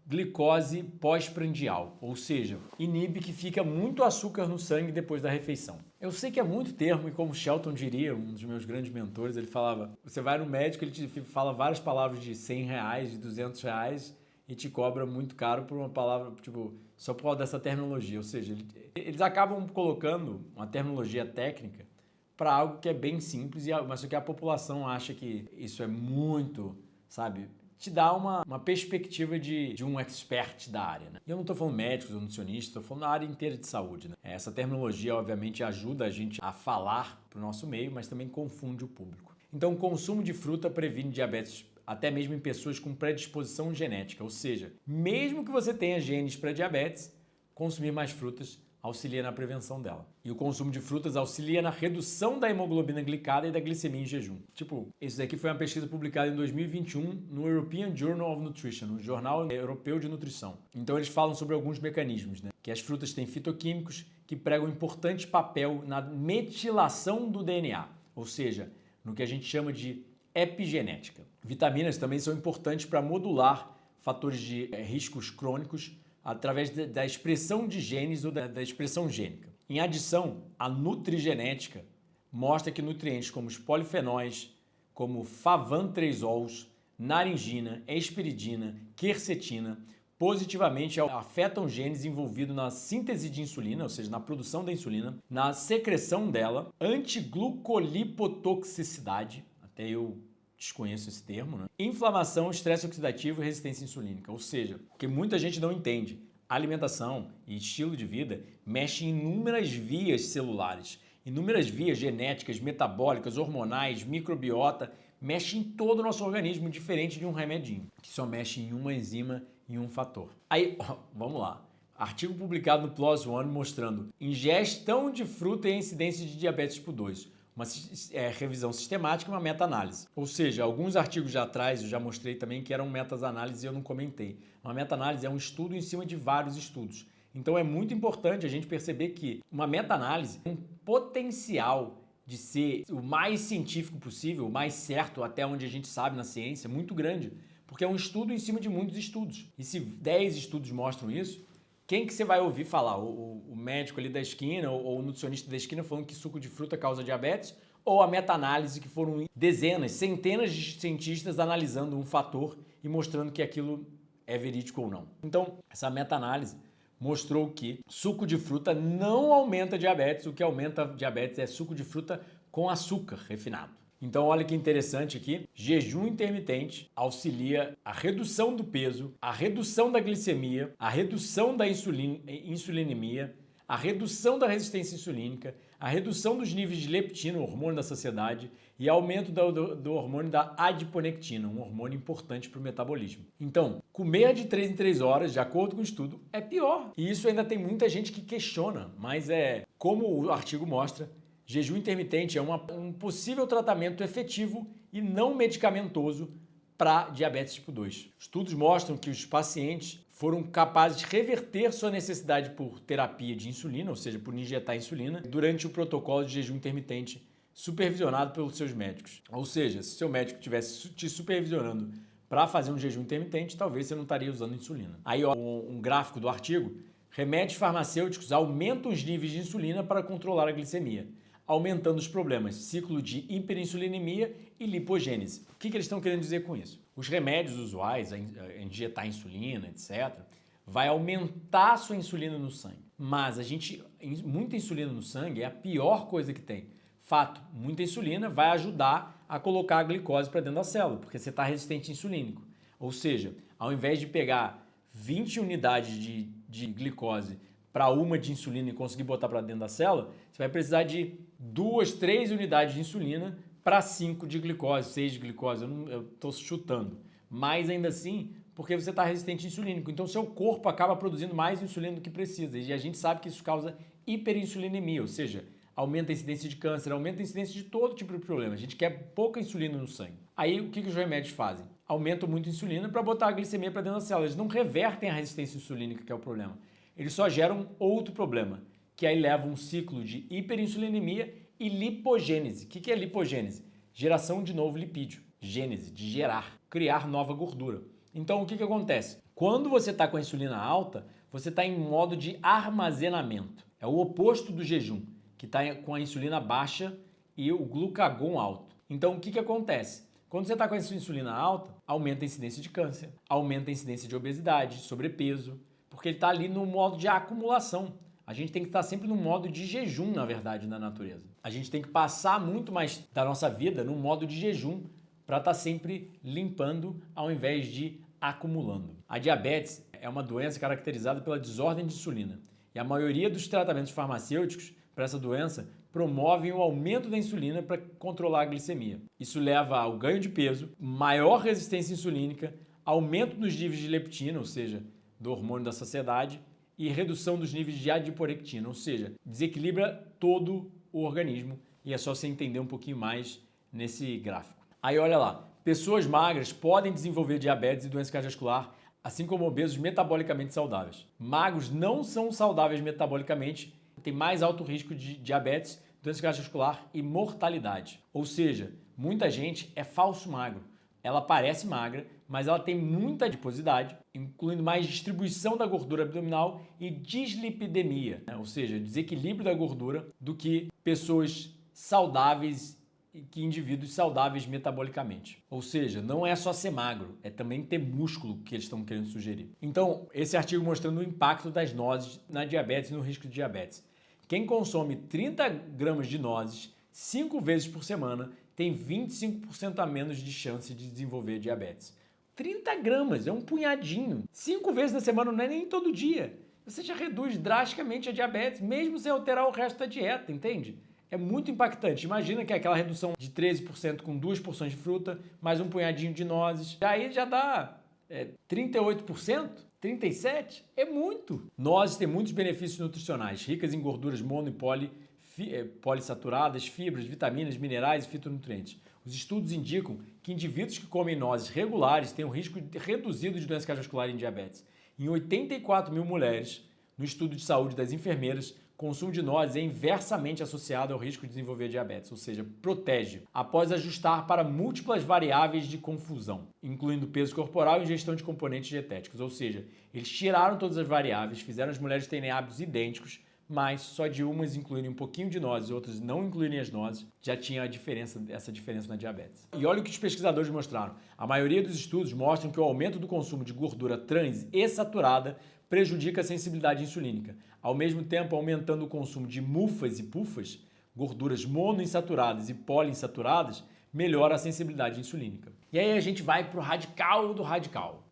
[SPEAKER 1] glicose pós-prandial, ou seja, inibe que fica muito açúcar no sangue depois da refeição. Eu sei que é muito termo e como Shelton diria, um dos meus grandes mentores, ele falava, você vai no médico, ele te fala várias palavras de R$100, de R$200 e te cobra muito caro por uma palavra, tipo, só por causa dessa terminologia, ou seja, eles acabam colocando uma terminologia técnica para algo que é bem simples, mas só que a população acha que isso é muito, sabe, te dá uma perspectiva de um expert da área, né? E eu não estou falando médicos ou nutricionistas, estou falando da área inteira de saúde, né? Essa terminologia, obviamente, ajuda a gente a falar para o nosso meio, mas também confunde o público. Então, o consumo de fruta previne diabetes até mesmo em pessoas com predisposição genética, ou seja, mesmo que você tenha genes para diabetes, consumir mais frutas auxilia na prevenção dela. E o consumo de frutas auxilia na redução da hemoglobina glicada e da glicemia em jejum. Tipo, isso daqui foi uma pesquisa publicada em 2021 no European Journal of Nutrition, no Jornal Europeu de Nutrição. Então eles falam sobre alguns mecanismos, né? Que as frutas têm fitoquímicos que pregam um importante papel na metilação do DNA, ou seja, no que a gente chama de epigenética. Vitaminas também são importantes para modular fatores de riscos crônicos através da expressão de genes ou da expressão gênica. Em adição, a nutrigenética mostra que nutrientes como os polifenóis, como favantresols, naringina, hesperidina, quercetina, positivamente afetam genes envolvidos na síntese de insulina, ou seja, na produção da insulina, na secreção dela, antiglucolipotoxicidade, até eu desconheço esse termo, né? Inflamação, estresse oxidativo e resistência insulínica. Ou seja, porque muita gente não entende, a alimentação e estilo de vida mexem em inúmeras vias celulares, inúmeras vias genéticas, metabólicas, hormonais, microbiota, mexe em todo o nosso organismo, diferente de um remedinho, que só mexe em uma enzima e um fator. Aí, vamos lá. Artigo publicado no PLOS ONE mostrando ingestão de fruta e incidência de diabetes tipo 2. Uma revisão sistemática e uma meta-análise. Ou seja, alguns artigos já atrás eu já mostrei também que eram meta-análises e eu não comentei. Uma meta-análise é um estudo em cima de vários estudos. Então é muito importante a gente perceber que uma meta-análise tem um potencial de ser o mais científico possível, o mais certo até onde a gente sabe na ciência, muito grande, porque é um estudo em cima de muitos estudos. E se 10 estudos mostram isso, quem que você vai ouvir falar? O médico ali da esquina ou o nutricionista da esquina falando que suco de fruta causa diabetes? Ou a meta-análise que foram dezenas, centenas de cientistas analisando um fator e mostrando que aquilo é verídico ou não. Então, essa meta-análise mostrou que suco de fruta não aumenta diabetes, o que aumenta diabetes é suco de fruta com açúcar refinado. Então, olha que interessante aqui, jejum intermitente auxilia a redução do peso, a redução da glicemia, a redução da insulinemia, a redução da resistência insulínica, a redução dos níveis de leptina, o hormônio da saciedade, e aumento do hormônio da adiponectina, um hormônio importante para o metabolismo. Então, comer de 3 em 3 horas, de acordo com o estudo, é pior. E isso ainda tem muita gente que questiona, mas como o artigo mostra, jejum intermitente é um possível tratamento efetivo e não medicamentoso para diabetes tipo 2. Estudos mostram que os pacientes foram capazes de reverter sua necessidade por terapia de insulina, ou seja, por injetar insulina, durante o protocolo de jejum intermitente supervisionado pelos seus médicos. Ou seja, se seu médico estivesse te supervisionando para fazer um jejum intermitente, talvez você não estaria usando insulina. Aí, ó, um gráfico do artigo: remédios farmacêuticos aumentam os níveis de insulina para controlar a glicemia, aumentando os problemas ciclo de hiperinsulinemia e lipogênese. O que eles estão querendo dizer com isso? Os remédios usuais, a injetar insulina, etc., vai aumentar a sua insulina no sangue. Mas muita insulina no sangue é a pior coisa que tem. Fato, muita insulina vai ajudar a colocar a glicose para dentro da célula, porque você está resistente insulínico. Ou seja, ao invés de pegar 20 unidades de glicose para uma de insulina e conseguir botar para dentro da célula, você vai precisar de 2, 3 unidades de insulina para 5 de glicose, 6 de glicose, eu estou chutando. Mas ainda assim, porque você está resistente insulínico. Então, seu corpo acaba produzindo mais insulina do que precisa. E a gente sabe que isso causa hiperinsulinemia, ou seja, aumenta a incidência de câncer, aumenta a incidência de todo tipo de problema. A gente quer pouca insulina no sangue. Aí, o que os remédios fazem? Aumentam muito a insulina para botar a glicemia para dentro da célula. Eles não revertem a resistência insulínica, que é o problema. Eles só geram outro problema, que aí leva um ciclo de hiperinsulinemia e lipogênese. O que é lipogênese? Geração de novo lipídio. Gênese, de gerar, criar nova gordura. Então, o que acontece? Quando você está com a insulina alta, você está em modo de armazenamento. É o oposto do jejum, que está com a insulina baixa e o glucagon alto. Então, o que acontece? Quando você está com a insulina alta, aumenta a incidência de câncer, aumenta a incidência de obesidade, sobrepeso, porque ele está ali no modo de acumulação. A gente tem que estar sempre no modo de jejum, na verdade, na natureza. A gente tem que passar muito mais da nossa vida no modo de jejum para estar sempre limpando ao invés de acumulando. A diabetes é uma doença caracterizada pela desordem de insulina e a maioria dos tratamentos farmacêuticos para essa doença promovem o aumento da insulina para controlar a glicemia. Isso leva ao ganho de peso, maior resistência insulínica, aumento dos níveis de leptina, ou seja, do hormônio da saciedade, e redução dos níveis de adiporectina, ou seja, desequilibra todo o organismo, e é só você entender um pouquinho mais nesse gráfico. Aí olha lá, pessoas magras podem desenvolver diabetes e doença cardiovascular, assim como obesos metabolicamente saudáveis. Magros não são saudáveis metabolicamente, têm mais alto risco de diabetes, doença cardiovascular e mortalidade. Ou seja, muita gente é falso magro. Ela parece magra, mas ela tem muita adiposidade, incluindo mais distribuição da gordura abdominal e dislipidemia, ou seja, desequilíbrio da gordura, do que pessoas saudáveis e que indivíduos saudáveis metabolicamente. Ou seja, não é só ser magro, é também ter músculo que eles estão querendo sugerir. Então, esse artigo mostrando o impacto das nozes na diabetes e no risco de diabetes. Quem consome 30 gramas de nozes 5 vezes por semana tem 25% a menos de chance de desenvolver diabetes. 30 gramas, é um punhadinho. 5 vezes na semana não é nem todo dia. Você já reduz drasticamente a diabetes, mesmo sem alterar o resto da dieta, entende? É muito impactante. Imagina que é aquela redução de 13% com 2 porções de fruta, mais um punhadinho de nozes. Aí já dá 38%, 37%. É muito. Nozes têm muitos benefícios nutricionais, ricas em gorduras mono e polissaturadas, fibras, vitaminas, minerais e fitonutrientes. Os estudos indicam que indivíduos que comem nozes regulares têm um risco reduzido de doença cardiovascular e diabetes. Em 84 mil mulheres, no estudo de saúde das enfermeiras, o consumo de nozes é inversamente associado ao risco de desenvolver diabetes, ou seja, protege, após ajustar para múltiplas variáveis de confusão, incluindo peso corporal e ingestão de componentes dietéticos. Ou seja, eles tiraram todas as variáveis, fizeram as mulheres terem hábitos idênticos, mas só de umas incluírem um pouquinho de nozes e outras não incluírem as nozes, já tinha essa diferença na diabetes. E olha o que os pesquisadores mostraram. A maioria dos estudos mostram que o aumento do consumo de gordura trans e saturada prejudica a sensibilidade insulínica, ao mesmo tempo aumentando o consumo de mufas e pufas, gorduras monoinsaturadas e poliinsaturadas, melhora a sensibilidade insulínica. E aí a gente vai para o radical do radical.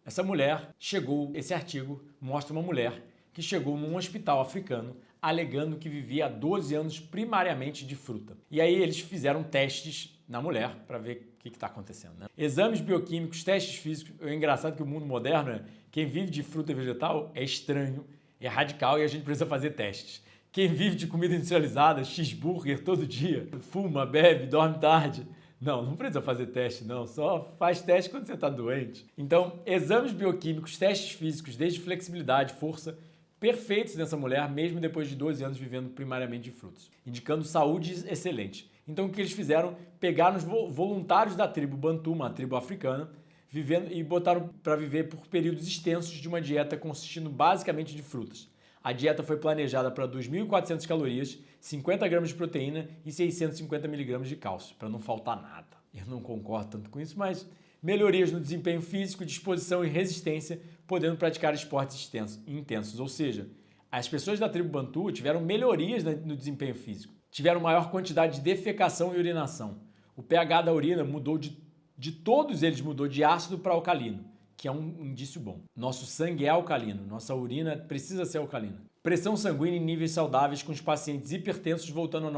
[SPEAKER 1] Esse artigo mostra uma mulher que chegou num hospital africano alegando que vivia há 12 anos primariamente de fruta. E aí eles fizeram testes na mulher para ver o que está acontecendo, né? Exames bioquímicos, testes físicos. É engraçado que o mundo moderno, quem vive de fruta e vegetal é estranho, é radical e a gente precisa fazer testes. Quem vive de comida industrializada, cheeseburger todo dia, fuma, bebe, dorme tarde. Não precisa fazer teste não, só faz teste quando você está doente. Então, exames bioquímicos, testes físicos, desde flexibilidade, força, perfeitos nessa mulher, mesmo depois de 12 anos vivendo primariamente de frutos, indicando saúde excelente. Então o que eles fizeram? Pegaram os voluntários da tribo Bantu, uma tribo africana, vivendo e botaram para viver por períodos extensos de uma dieta consistindo basicamente de frutas. A dieta foi planejada para 2.400 calorias, 50 gramas de proteína e 650 miligramas de cálcio, para não faltar nada. Eu não concordo tanto com isso, mas melhorias no desempenho físico, disposição e resistência, podendo praticar esportes intensos. Ou seja, as pessoas da tribo Bantu tiveram melhorias no desempenho físico, tiveram maior quantidade de defecação e urinação. O pH da urina mudou de todos eles mudou de ácido para alcalino, que é um indício bom. Nosso sangue é alcalino, nossa urina precisa ser alcalina. Pressão sanguínea em níveis saudáveis com os pacientes hipertensos voltando à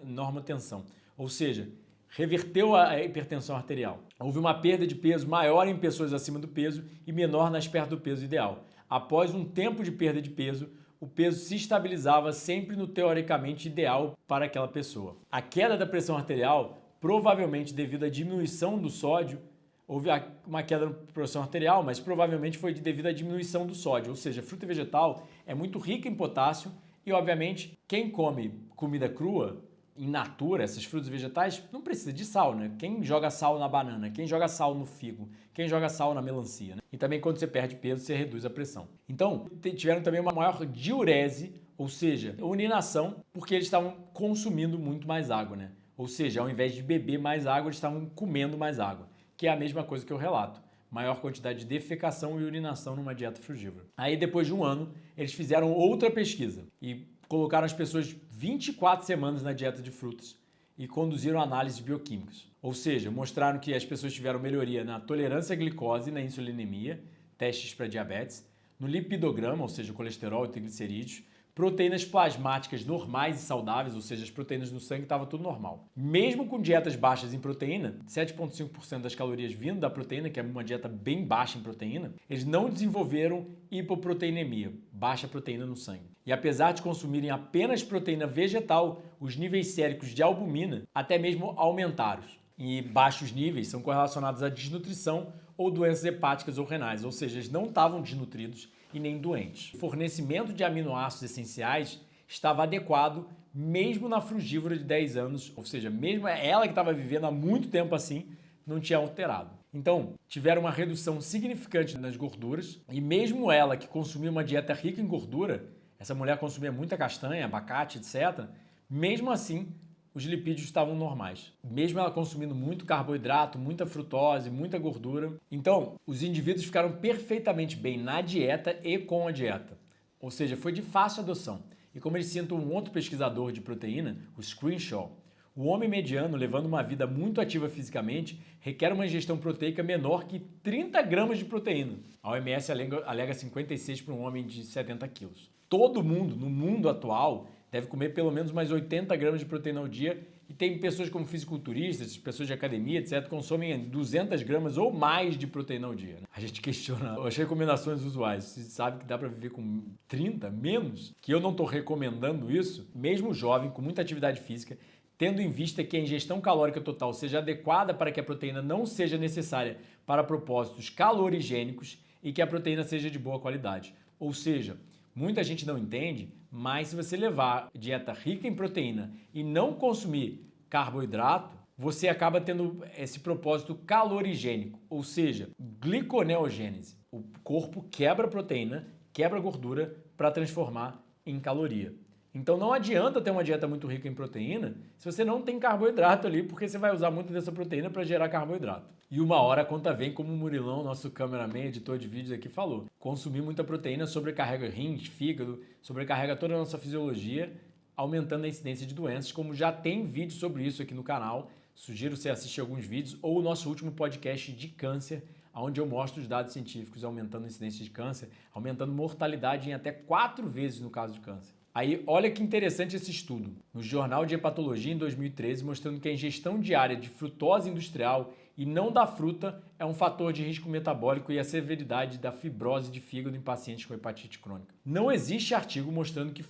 [SPEAKER 1] norma tensão, ou seja, reverteu a hipertensão arterial. Houve uma perda de peso maior em pessoas acima do peso e menor nas perto do peso ideal. Após um tempo de perda de peso, o peso se estabilizava sempre no teoricamente ideal para aquela pessoa. A queda da pressão arterial, provavelmente devido à diminuição do sódio, houve uma queda na pressão arterial, mas provavelmente foi devido à diminuição do sódio, ou seja, fruta vegetal é muito rica em potássio e, obviamente, quem come comida crua, in natura, essas frutas vegetais, não precisa de sal, né? Quem joga sal na banana, quem joga sal no figo, quem joga sal na melancia, né? E também quando você perde peso, você reduz a pressão. Então, tiveram também uma maior diurese, ou seja, urinação, porque eles estavam consumindo muito mais água, né? Ou seja, ao invés de beber mais água, eles estavam comendo mais água, que é a mesma coisa que eu relato. Maior quantidade de defecação e urinação numa dieta frugívora. Aí, depois de um ano, eles fizeram outra pesquisa e colocaram as pessoas 24 semanas na dieta de frutas e conduziram análises bioquímicas. Ou seja, mostraram que as pessoas tiveram melhoria na tolerância à glicose e na insulinemia, testes para diabetes, no lipidograma, ou seja, colesterol e triglicerídeos, proteínas plasmáticas normais e saudáveis, ou seja, as proteínas no sangue estavam tudo normal. Mesmo com dietas baixas em proteína, 7,5% das calorias vindo da proteína, que é uma dieta bem baixa em proteína, eles não desenvolveram hipoproteinemia, baixa proteína no sangue. E apesar de consumirem apenas proteína vegetal, os níveis séricos de albumina até mesmo aumentaram. E baixos níveis são correlacionados à desnutrição ou doenças hepáticas ou renais, ou seja, eles não estavam desnutridos e nem doentes. O fornecimento de aminoácidos essenciais estava adequado mesmo na frugívora de 10 anos, ou seja, mesmo ela que estava vivendo há muito tempo assim, não tinha alterado. Então, tiveram uma redução significante nas gorduras e mesmo ela que consumia uma dieta rica em gordura, essa mulher consumia muita castanha, abacate, etc., mesmo assim, os lipídios estavam normais. Mesmo ela consumindo muito carboidrato, muita frutose, muita gordura. Então, os indivíduos ficaram perfeitamente bem na dieta e com a dieta. Ou seja, foi de fácil adoção. E como eles citam um outro pesquisador de proteína, o Scrimshaw, o homem mediano, levando uma vida muito ativa fisicamente, requer uma ingestão proteica menor que 30 gramas de proteína. A OMS alega 56 para um homem de 70 quilos. Todo mundo, no mundo atual, deve comer pelo menos mais 80 gramas de proteína ao dia e tem pessoas como fisiculturistas, pessoas de academia, etc., que consomem 200 gramas ou mais de proteína ao dia. A gente questiona as recomendações usuais. Você sabe que dá para viver com 30, menos? Que eu não estou recomendando isso, mesmo jovem, com muita atividade física, tendo em vista que a ingestão calórica total seja adequada para que a proteína não seja necessária para propósitos calorigênicos e que a proteína seja de boa qualidade. Ou seja, muita gente não entende, mas se você levar dieta rica em proteína e não consumir carboidrato, você acaba tendo esse propósito calorigênico, ou seja, gliconeogênese. O corpo quebra proteína, quebra gordura para transformar em caloria. Então não adianta ter uma dieta muito rica em proteína se você não tem carboidrato ali, porque você vai usar muito dessa proteína para gerar carboidrato. E uma hora a conta vem, como o Murilão, nosso cameraman, editor de vídeos aqui, falou. Consumir muita proteína sobrecarrega rins, fígado, sobrecarrega toda a nossa fisiologia, aumentando a incidência de doenças, como já tem vídeo sobre isso aqui no canal. Sugiro você assistir alguns vídeos ou o nosso último podcast de câncer, onde eu mostro os dados científicos aumentando a incidência de câncer, aumentando mortalidade em até 4 vezes no caso de câncer. Aí, olha que interessante esse estudo, no Jornal de Hepatologia em 2013, mostrando que a ingestão diária de frutose industrial e não da fruta é um fator de risco metabólico e a severidade da fibrose de fígado em pacientes com hepatite crônica. Não existe artigo mostrando que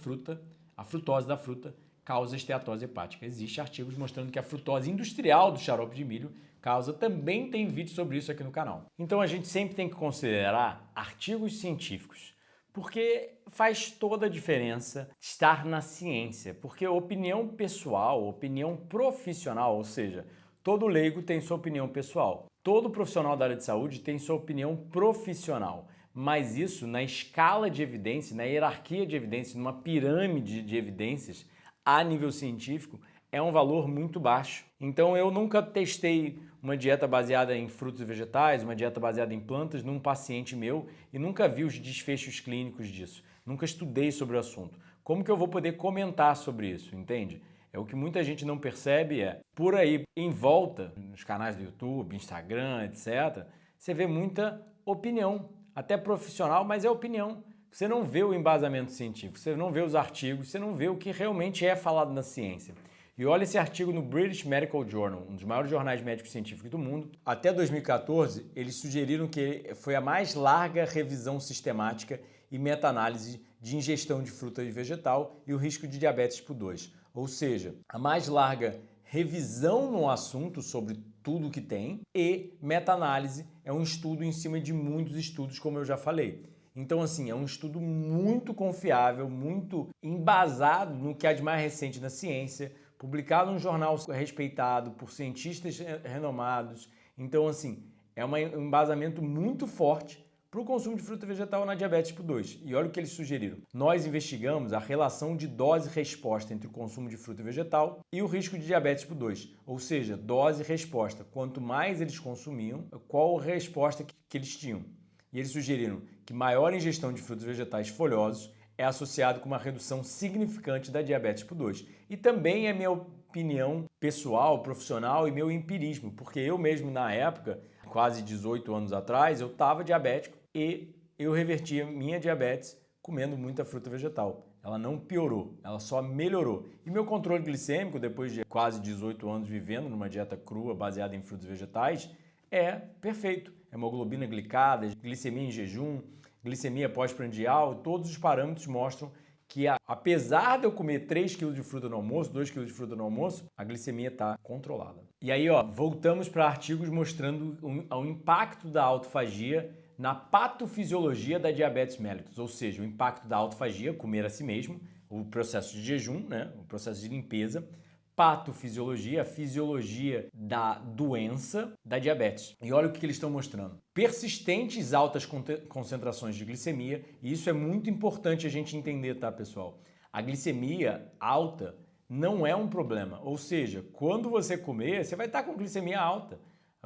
[SPEAKER 1] a frutose da fruta causa esteatose hepática. Existem artigos mostrando que a frutose industrial do xarope de milho causa, também tem vídeo sobre isso aqui no canal. Então a gente sempre tem que considerar artigos científicos. Porque faz toda a diferença estar na ciência, porque opinião pessoal, opinião profissional, ou seja, todo leigo tem sua opinião pessoal, todo profissional da área de saúde tem sua opinião profissional, mas isso na escala de evidência, na hierarquia de evidência, numa pirâmide de evidências a nível científico, é um valor muito baixo. Então eu nunca testei uma dieta baseada em frutos e vegetais, uma dieta baseada em plantas num paciente meu e nunca vi os desfechos clínicos disso. Nunca estudei sobre o assunto. Como que eu vou poder comentar sobre isso, entende? É o que muita gente não percebe por aí em volta, nos canais do YouTube, Instagram, etc., você vê muita opinião, até profissional, mas é opinião. Você não vê o embasamento científico, você não vê os artigos, você não vê o que realmente é falado na ciência. E olha esse artigo no British Medical Journal, um dos maiores jornais médicos científicos do mundo. Até 2014, eles sugeriram que foi a mais larga revisão sistemática e meta-análise de ingestão de fruta e vegetal e o risco de diabetes tipo 2. Ou seja, a mais larga revisão no assunto sobre tudo que tem e meta-análise é um estudo em cima de muitos estudos, como eu já falei. Então, assim, é um estudo muito confiável, muito embasado no que há de mais recente na ciência, publicado num jornal respeitado por cientistas renomados. Então, assim, é um embasamento muito forte para o consumo de fruta vegetal na diabetes tipo 2. E olha o que eles sugeriram. Nós investigamos a relação de dose-resposta entre o consumo de fruta vegetal e o risco de diabetes tipo 2. Ou seja, dose-resposta. Quanto mais eles consumiam, qual a resposta que eles tinham. E eles sugeriram que maior ingestão de frutos vegetais folhosos é associado com uma redução significante da diabetes tipo 2. E também é minha opinião pessoal, profissional e meu empirismo, porque eu mesmo na época, quase 18 anos atrás, eu estava diabético e eu reverti a minha diabetes comendo muita fruta vegetal. Ela não piorou, ela só melhorou. E meu controle glicêmico, depois de quase 18 anos vivendo numa dieta crua baseada em frutos vegetais, é perfeito. Hemoglobina glicada, glicemia em jejum, glicemia pós-prandial, todos os parâmetros mostram que apesar de eu comer 3 kg de fruta no almoço, 2 kg de fruta no almoço, a glicemia está controlada. E aí, voltamos para artigos mostrando o impacto da autofagia na patofisiologia da diabetes mellitus, ou seja, o impacto da autofagia, comer a si mesmo, o processo de jejum, né, o processo de limpeza, patofisiologia, a fisiologia da doença da diabetes. E olha o que eles estão mostrando. Persistentes altas concentrações de glicemia, e isso é muito importante a gente entender, tá, pessoal? A glicemia alta não é um problema, ou seja, quando você comer, você vai estar com glicemia alta.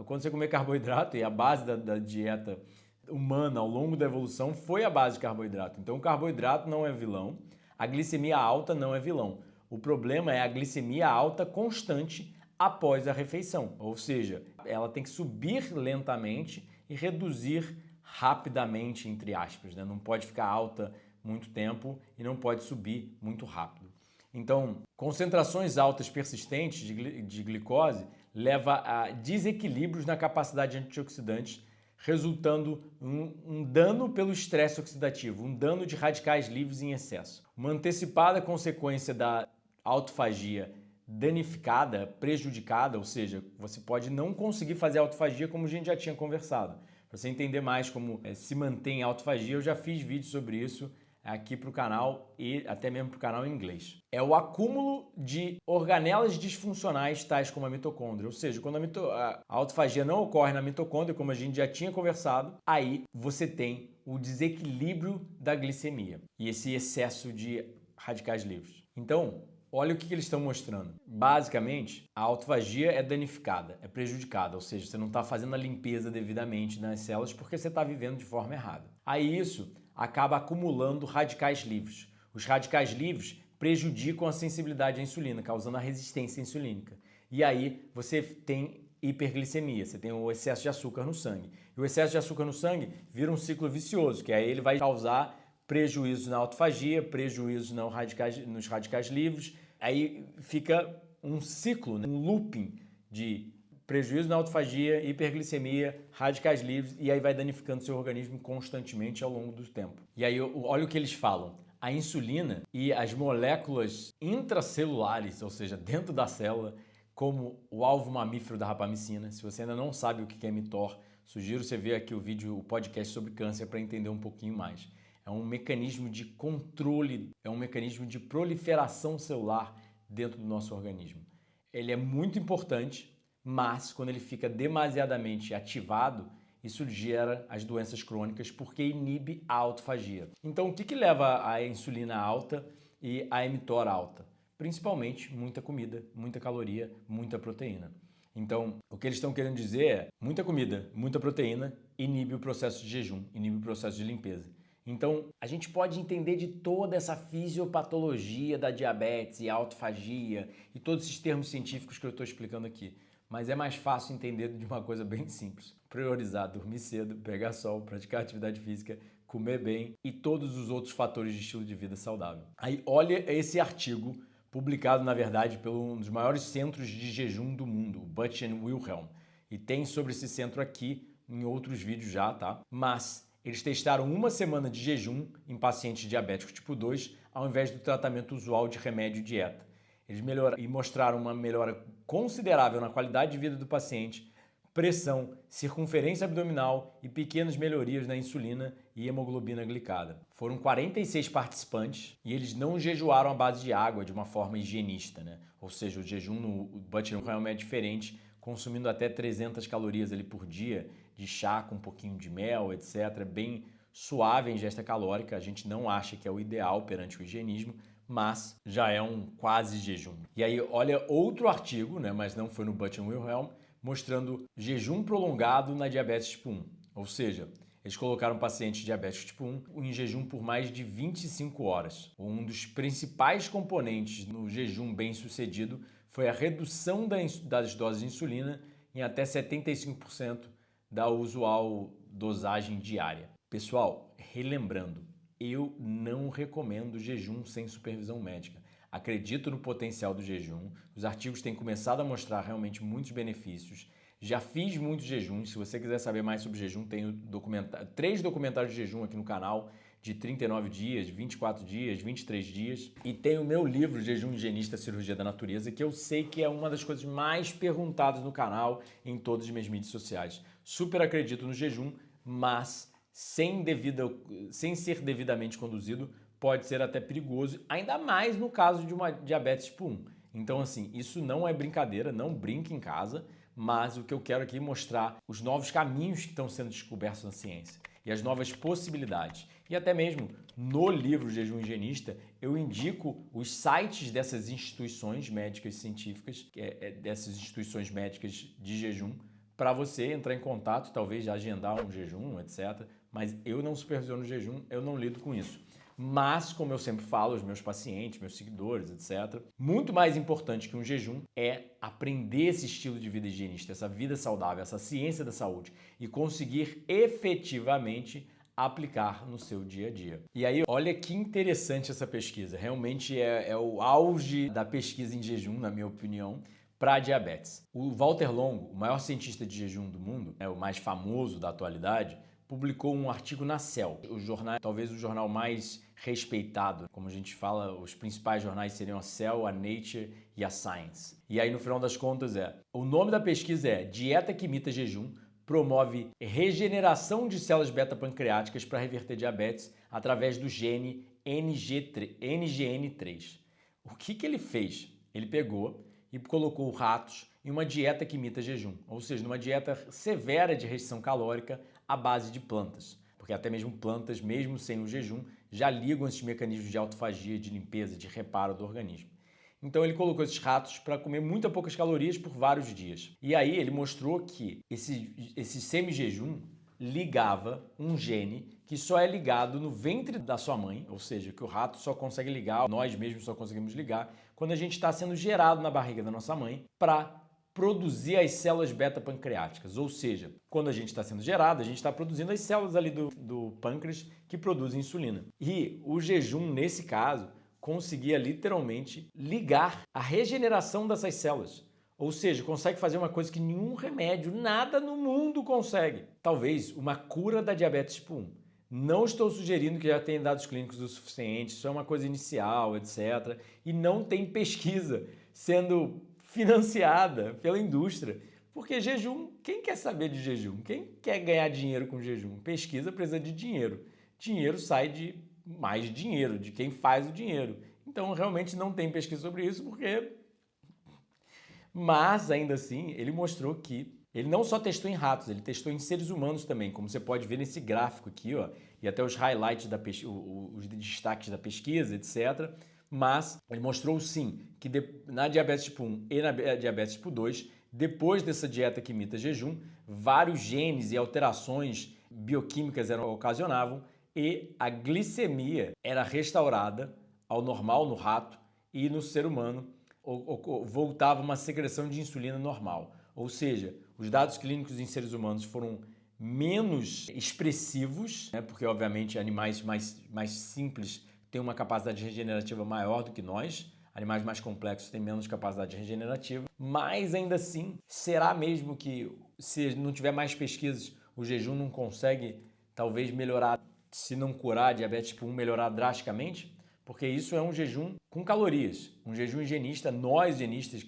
[SPEAKER 1] Quando você comer carboidrato, e a base da dieta humana ao longo da evolução foi a base de carboidrato. Então o carboidrato não é vilão, a glicemia alta não é vilão. O problema é a glicemia alta constante após a refeição, ou seja, ela tem que subir lentamente e reduzir rapidamente, entre aspas, né? Não pode ficar alta muito tempo e não pode subir muito rápido. Então, concentrações altas persistentes de glicose leva a desequilíbrios na capacidade antioxidante, resultando um dano pelo estresse oxidativo, um dano de radicais livres em excesso. Uma antecipada consequência da autofagia danificada, prejudicada, ou seja, você pode não conseguir fazer autofagia como a gente já tinha conversado. Para você entender mais como se mantém a autofagia, eu já fiz vídeo sobre isso aqui para o canal e até mesmo para o canal em inglês. É o acúmulo de organelas disfuncionais tais como a mitocôndria, ou seja, quando a autofagia não ocorre na mitocôndria, como a gente já tinha conversado, aí você tem o desequilíbrio da glicemia e esse excesso de radicais livres. Então, olha o que eles estão mostrando. Basicamente, a autofagia é danificada, é prejudicada, ou seja, você não está fazendo a limpeza devidamente nas células porque você está vivendo de forma errada. Aí isso acaba acumulando radicais livres. Os radicais livres prejudicam a sensibilidade à insulina, causando a resistência insulínica. E aí você tem hiperglicemia, você tem o excesso de açúcar no sangue. E o excesso de açúcar no sangue vira um ciclo vicioso, que aí ele vai causar prejuízo na autofagia, prejuízo nos radicais livres, aí fica um ciclo, né? Um looping de prejuízo na autofagia, hiperglicemia, radicais livres, e aí vai danificando seu organismo constantemente ao longo do tempo. E aí olha o que eles falam. A insulina e as moléculas intracelulares, ou seja, dentro da célula, como o alvo mamífero da rapamicina. Se você ainda não sabe o que é mTOR, sugiro você ver aqui o podcast sobre câncer para entender um pouquinho mais. É um mecanismo de controle, é um mecanismo de proliferação celular dentro do nosso organismo. Ele é muito importante, mas quando ele fica demasiadamente ativado, isso gera as doenças crônicas porque inibe a autofagia. Então, o que leva à insulina alta e à mTOR alta? Principalmente muita comida, muita caloria, muita proteína. Então, o que eles estão querendo dizer é muita comida, muita proteína inibe o processo de jejum, inibe o processo de limpeza. Então, a gente pode entender de toda essa fisiopatologia da diabetes e autofagia e todos esses termos científicos que eu estou explicando aqui. Mas é mais fácil entender de uma coisa bem simples. Priorizar dormir cedo, pegar sol, praticar atividade física, comer bem e todos os outros fatores de estilo de vida saudável. Aí olha esse artigo publicado, na verdade, por um dos maiores centros de jejum do mundo, o Butch and Wilhelm. E tem sobre esse centro aqui em outros vídeos já, tá? Mas eles testaram uma semana de jejum em pacientes diabéticos tipo 2 ao invés do tratamento usual de remédio e dieta. Eles mostraram uma melhora considerável na qualidade de vida do paciente, pressão, circunferência abdominal e pequenas melhorias na insulina e hemoglobina glicada. Foram 46 participantes e eles não jejuaram à base de água de uma forma higienista, né? Ou seja, o jejum no Butch and Wilhelm é diferente, consumindo até 300 calorias ali por dia de chá com um pouquinho de mel, etc. Bem suave a ingesta calórica, a gente não acha que é o ideal perante o higienismo, mas já é um quase jejum. E aí olha outro artigo, né, mas não foi no Butch and Wilhelm, mostrando jejum prolongado na diabetes tipo 1. Ou seja, eles colocaram pacientes diabéticos tipo 1 em jejum por mais de 25 horas. Um dos principais componentes no jejum bem-sucedido foi a redução das doses de insulina em até 75% da usual dosagem diária. Pessoal, relembrando, eu não recomendo jejum sem supervisão médica. Acredito no potencial do jejum, os artigos têm começado a mostrar realmente muitos benefícios. Já fiz muitos jejuns, se você quiser saber mais sobre jejum, tenho 3 documentários de jejum aqui no canal, de 39 dias, 24 dias, 23 dias. E tem o meu livro, Jejum Higienista, Cirurgia da Natureza, que eu sei que é uma das coisas mais perguntadas no canal, em todas as minhas mídias sociais. Super acredito no jejum, mas sem ser devidamente conduzido, pode ser até perigoso, ainda mais no caso de uma diabetes tipo 1. Então, assim, isso não é brincadeira, não brinque em casa, mas o que eu quero aqui é mostrar os novos caminhos que estão sendo descobertos na ciência e as novas possibilidades. E até mesmo no livro Jejum Higienista, eu indico os sites dessas instituições médicas científicas, dessas instituições médicas de jejum, para você entrar em contato, talvez agendar um jejum, etc. Mas eu não supervisiono jejum, eu não lido com isso. Mas, como eu sempre falo aos meus pacientes, meus seguidores, etc., muito mais importante que um jejum é aprender esse estilo de vida higienista, essa vida saudável, essa ciência da saúde e conseguir efetivamente aplicar no seu dia a dia. E aí, olha que interessante essa pesquisa. Realmente é o auge da pesquisa em jejum, na minha opinião, para diabetes. O Walter Longo, o maior cientista de jejum do mundo, o mais famoso da atualidade, publicou um artigo na Cell, o jornal, talvez o jornal mais respeitado. Como a gente fala, os principais jornais seriam a Cell, a Nature e a Science. E aí, no final das contas, o nome da pesquisa é Dieta que imita jejum promove regeneração de células beta-pancreáticas para reverter diabetes através do gene NGN3. O que ele fez? Ele pegou e colocou ratos em uma dieta que imita jejum, ou seja, numa dieta severa de restrição calórica à base de plantas, porque até mesmo plantas, mesmo sem o jejum, já ligam esses mecanismos de autofagia, de limpeza, de reparo do organismo. Então ele colocou esses ratos para comer muito poucas calorias por vários dias. E aí ele mostrou que esse semi-jejum ligava um gene que só é ligado no ventre da sua mãe, ou seja, que o rato só consegue ligar, nós mesmos só conseguimos ligar, quando a gente está sendo gerado na barriga da nossa mãe para produzir as células beta-pancreáticas. Ou seja, quando a gente está sendo gerado, a gente está produzindo as células ali do pâncreas que produzem insulina. E o jejum, nesse caso, conseguia literalmente ligar a regeneração dessas células. Ou seja, consegue fazer uma coisa que nenhum remédio, nada no mundo consegue. Talvez uma cura da diabetes tipo 1. Não estou sugerindo que já tenha dados clínicos o suficiente, isso é uma coisa inicial, etc. E não tem pesquisa sendo financiada pela indústria. Porque jejum, quem quer saber de jejum? Quem quer ganhar dinheiro com jejum? Pesquisa precisa de dinheiro. dinheiro sai de mais dinheiro, de quem faz o dinheiro. Então, realmente não tem pesquisa sobre isso, porque... Mas, ainda assim, ele mostrou que ele não só testou em ratos, ele testou em seres humanos também, como você pode ver nesse gráfico aqui, ó, e até os highlights, os destaques da pesquisa, etc. Mas ele mostrou sim que na diabetes tipo 1 e na diabetes tipo 2, depois dessa dieta que imita jejum, vários genes e alterações bioquímicas ocasionavam e a glicemia era restaurada ao normal no rato e no ser humano voltava uma secreção de insulina normal. Ou seja, os dados clínicos em seres humanos foram menos expressivos, né? Porque obviamente animais mais simples têm uma capacidade regenerativa maior do que nós, animais mais complexos têm menos capacidade regenerativa, mas ainda assim, será mesmo que se não tiver mais pesquisas, o jejum não consegue talvez melhorar, se não curar a diabetes tipo 1, melhorar drasticamente? Porque isso é um jejum com calorias, um jejum higienista, nós higienistas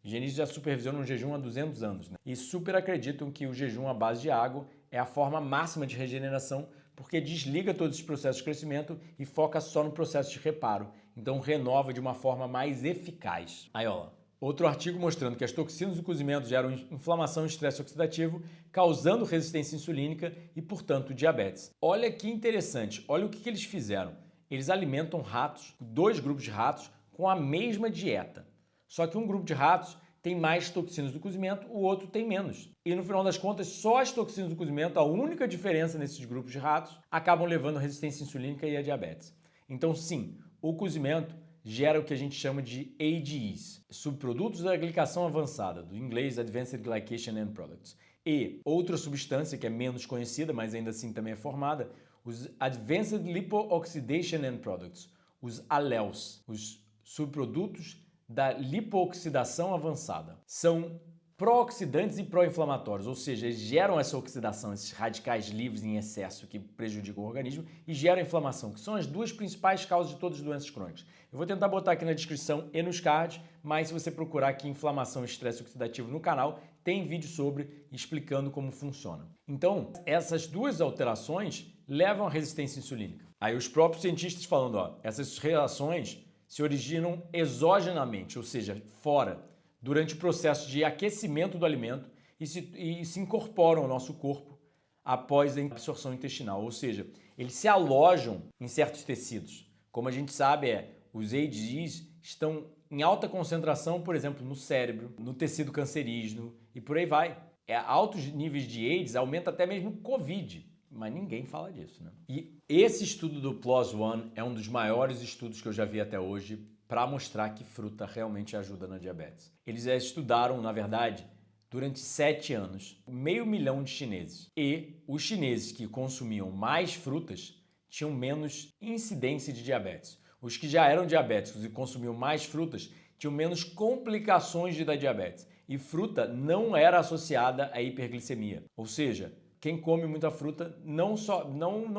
[SPEAKER 1] já supervisionam um jejum há 200 anos, né? E super acreditam que o jejum à base de água é a forma máxima de regeneração, porque desliga todos os processos de crescimento e foca só no processo de reparo. Então renova de uma forma mais eficaz. Aí, ó, outro artigo mostrando que as toxinas do cozimento geram inflamação e estresse oxidativo, causando resistência insulínica e, portanto, diabetes. Olha que interessante, olha o que eles fizeram. Eles alimentam ratos, 2 grupos de ratos, com a mesma dieta. Só que um grupo de ratos tem mais toxinas do cozimento, o outro tem menos. E no final das contas, só as toxinas do cozimento, a única diferença nesses grupos de ratos, acabam levando a resistência insulínica e a diabetes. Então sim, o cozimento gera o que a gente chama de AGEs, subprodutos da glicação avançada, do inglês Advanced Glycation End Products. E outra substância que é menos conhecida, mas ainda assim também é formada, os Advanced Lipo-Oxidation End Products, os ALELs, os subprodutos da lipooxidação avançada. São pró-oxidantes e pró-inflamatórios, ou seja, eles geram essa oxidação, esses radicais livres em excesso que prejudicam o organismo e geram inflamação, que são as 2 principais causas de todas as doenças crônicas. Eu vou tentar botar aqui na descrição e nos cards, mas se você procurar aqui inflamação e estresse oxidativo no canal, tem vídeo sobre explicando como funciona. Então, essas 2 alterações levam à resistência insulínica. Aí os próprios cientistas falando, ó, essas reações se originam exogenamente, ou seja, fora, durante o processo de aquecimento do alimento e se incorporam ao nosso corpo após a absorção intestinal, ou seja, eles se alojam em certos tecidos. Como a gente sabe, os AGEs estão em alta concentração, por exemplo, no cérebro, no tecido cancerígeno e por aí vai. Altos níveis de AIDS aumenta até mesmo o COVID. Mas ninguém fala disso, né? E esse estudo do PLOS ONE é um dos maiores estudos que eu já vi até hoje para mostrar que fruta realmente ajuda na diabetes. Eles estudaram, na verdade, durante 7 anos, 500 mil de chineses. E os chineses que consumiam mais frutas tinham menos incidência de diabetes. Os que já eram diabéticos e consumiam mais frutas tinham menos complicações da diabetes. E fruta não era associada à hiperglicemia. Ou seja, quem come muita fruta não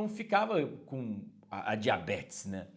[SPEAKER 1] ficava com a diabetes, né?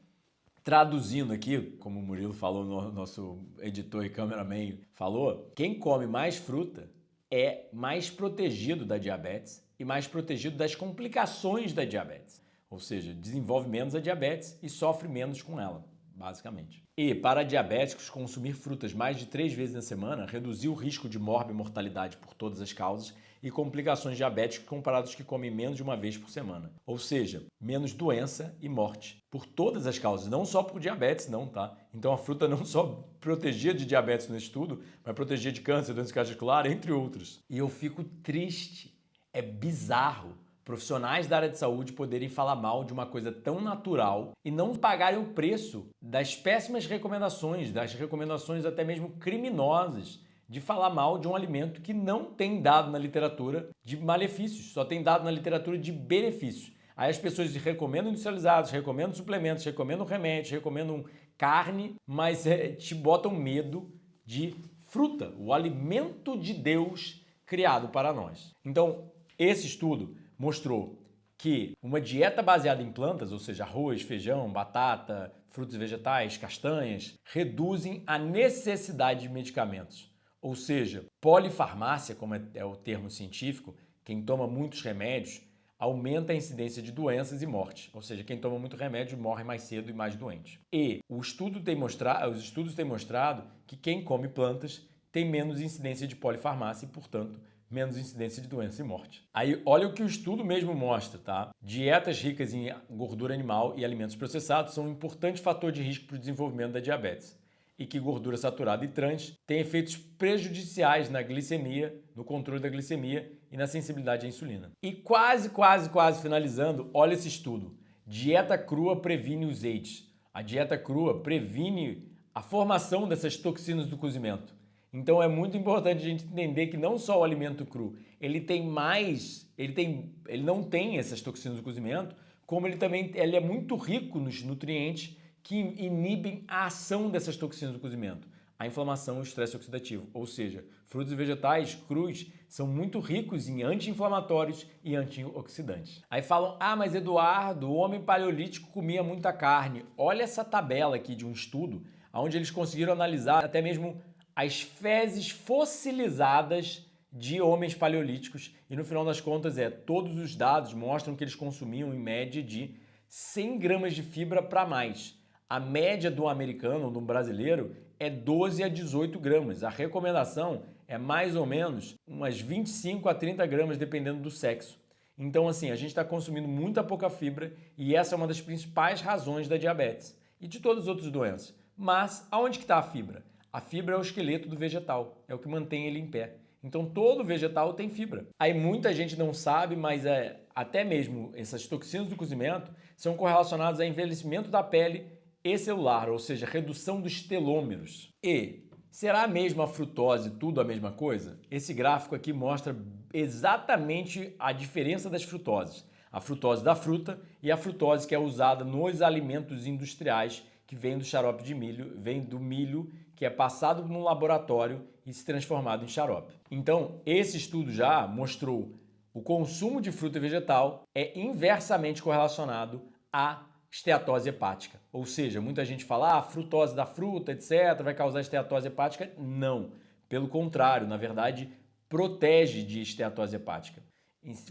[SPEAKER 1] Traduzindo aqui, como o Murilo falou, nosso editor e cameraman falou, quem come mais fruta é mais protegido da diabetes e mais protegido das complicações da diabetes. Ou seja, desenvolve menos a diabetes e sofre menos com ela, basicamente. E para diabéticos, consumir frutas mais de 3 vezes na semana reduziu o risco de morte e mortalidade por todas as causas e complicações diabéticas comparados que comem menos de 1 vez por semana. Ou seja, menos doença e morte por todas as causas, não só por diabetes não, tá? Então a fruta não só protegia de diabetes no estudo, mas protegia de câncer, doença cardiovascular, entre outros. E eu fico triste, é bizarro profissionais da área de saúde poderem falar mal de uma coisa tão natural e não pagarem o preço das péssimas recomendações, das recomendações até mesmo criminosas de falar mal de um alimento que não tem dado na literatura de malefícios, só tem dado na literatura de benefícios. Aí as pessoas recomendam industrializados, recomendam suplementos, recomendam remédios, recomendam carne, mas te botam medo de fruta, o alimento de Deus criado para nós. Então, esse estudo mostrou que uma dieta baseada em plantas, ou seja, arroz, feijão, batata, frutos e vegetais, castanhas, reduzem a necessidade de medicamentos. Ou seja, polifarmácia, como é o termo científico, quem toma muitos remédios, aumenta a incidência de doenças e morte, ou seja, quem toma muito remédio morre mais cedo e mais doente. E os estudos têm mostrado que quem come plantas tem menos incidência de polifarmácia e, portanto, menos incidência de doença e morte. Aí, olha o que o estudo mesmo mostra, tá? Dietas ricas em gordura animal e alimentos processados são um importante fator de risco para o desenvolvimento da diabetes. E que gordura saturada e trans tem efeitos prejudiciais na glicemia, no controle da glicemia e na sensibilidade à insulina. E quase finalizando, olha esse estudo. Dieta crua previne os AIDS. A dieta crua previne a formação dessas toxinas do cozimento. Então é muito importante a gente entender que não só o alimento cru, ele não tem essas toxinas do cozimento, como ele é muito rico nos nutrientes que inibem a ação dessas toxinas do cozimento, a inflamação e o estresse oxidativo. Ou seja, frutos e vegetais crus são muito ricos em anti-inflamatórios e antioxidantes. Aí falam, mas Eduardo, o homem paleolítico comia muita carne. Olha essa tabela aqui de um estudo, onde eles conseguiram analisar até mesmo as fezes fossilizadas de homens paleolíticos e no final das contas todos os dados mostram que eles consumiam em média de 100 gramas de fibra para mais. A média do americano ou do brasileiro é 12 a 18 gramas. A recomendação é mais ou menos umas 25 a 30 gramas dependendo do sexo. Então assim, a gente está consumindo muita pouca fibra e essa é uma das principais razões da diabetes e de todas as outras doenças. Mas aonde que está a fibra? A fibra é o esqueleto do vegetal, é o que mantém ele em pé. Então todo vegetal tem fibra. Aí muita gente não sabe, mas até mesmo essas toxinas do cozimento são correlacionadas ao envelhecimento da pele e celular, ou seja, redução dos telômeros. E será mesmo a frutose tudo a mesma coisa? Esse gráfico aqui mostra exatamente a diferença das frutoses. A frutose da fruta e a frutose que é usada nos alimentos industriais que vem do xarope de milho, vem do milho que é passado num laboratório e se transformado em xarope. Então, esse estudo já mostrou o consumo de fruta e vegetal é inversamente correlacionado à esteatose hepática. Ou seja, muita gente fala, a frutose da fruta, etc., vai causar esteatose hepática. Não. Pelo contrário, na verdade, protege de esteatose hepática.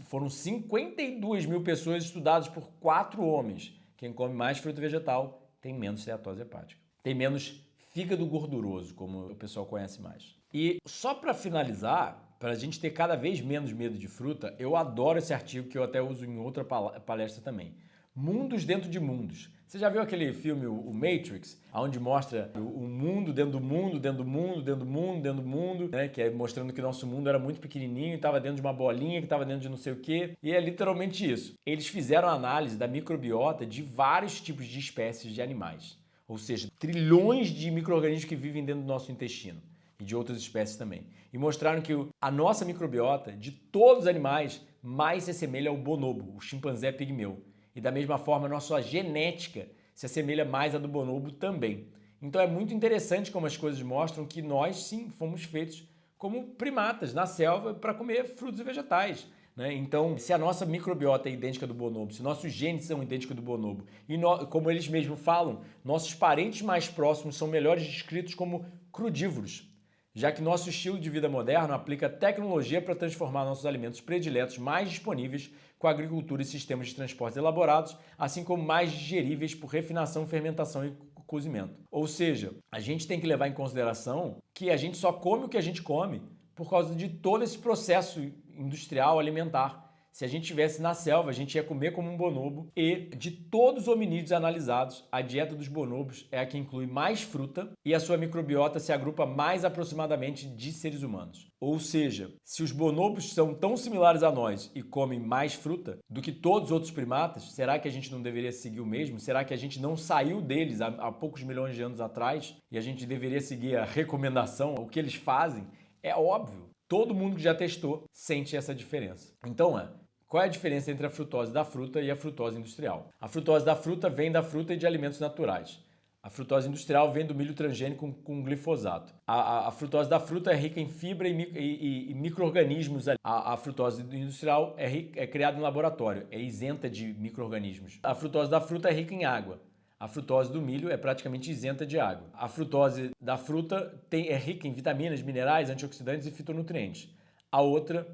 [SPEAKER 1] Foram 52 mil pessoas estudadas por 4 homens. Quem come mais fruta e vegetal tem menos esteatose hepática. Tem menos fígado gorduroso, como o pessoal conhece mais. E só para finalizar, para a gente ter cada vez menos medo de fruta, eu adoro esse artigo que eu até uso em outra palestra também. Mundos dentro de mundos. Você já viu aquele filme, o Matrix, onde mostra o mundo dentro do mundo, dentro do mundo, dentro do mundo, dentro do mundo, né? Que é mostrando que nosso mundo era muito pequenininho e estava dentro de uma bolinha que estava dentro de não sei o quê. E é literalmente isso. Eles fizeram análise da microbiota de vários tipos de espécies de animais. Ou seja, trilhões de micro-organismos que vivem dentro do nosso intestino. E de outras espécies também. E mostraram que a nossa microbiota, de todos os animais, mais se assemelha ao bonobo, o chimpanzé pigmeu. E da mesma forma, a nossa genética se assemelha mais à do bonobo também. Então é muito interessante como as coisas mostram que nós, sim, fomos feitos como primatas na selva para comer frutos e vegetais. Né? Então, se a nossa microbiota é idêntica do bonobo, se nossos genes são idênticos do bonobo, e como eles mesmos falam, nossos parentes mais próximos são melhores descritos como crudívoros, já que nosso estilo de vida moderno aplica tecnologia para transformar nossos alimentos prediletos mais disponíveis com a agricultura e sistemas de transporte elaborados, assim como mais digeríveis por refinação, fermentação e cozimento. Ou seja, a gente tem que levar em consideração que a gente só come o que a gente come por causa de todo esse processo industrial alimentar. Se a gente estivesse na selva, a gente ia comer como um bonobo e de todos os hominídeos analisados, a dieta dos bonobos é a que inclui mais fruta e a sua microbiota se agrupa mais aproximadamente de seres humanos. Ou seja, se os bonobos são tão similares a nós e comem mais fruta do que todos os outros primatas, será que a gente não deveria seguir o mesmo? Será que a gente não saiu deles há poucos milhões de anos atrás e a gente deveria seguir a recomendação, o que eles fazem? É óbvio. Todo mundo que já testou sente essa diferença. Então, qual é a diferença entre a frutose da fruta e a frutose industrial? A frutose da fruta vem da fruta e de alimentos naturais. A frutose industrial vem do milho transgênico com glifosato. A frutose da fruta é rica em fibra e micro-organismos. A frutose industrial é criada em laboratório, é isenta de micro-organismos. A frutose da fruta é rica em água. A frutose do milho é praticamente isenta de água. A frutose da fruta é rica em vitaminas, minerais, antioxidantes e fitonutrientes. A outra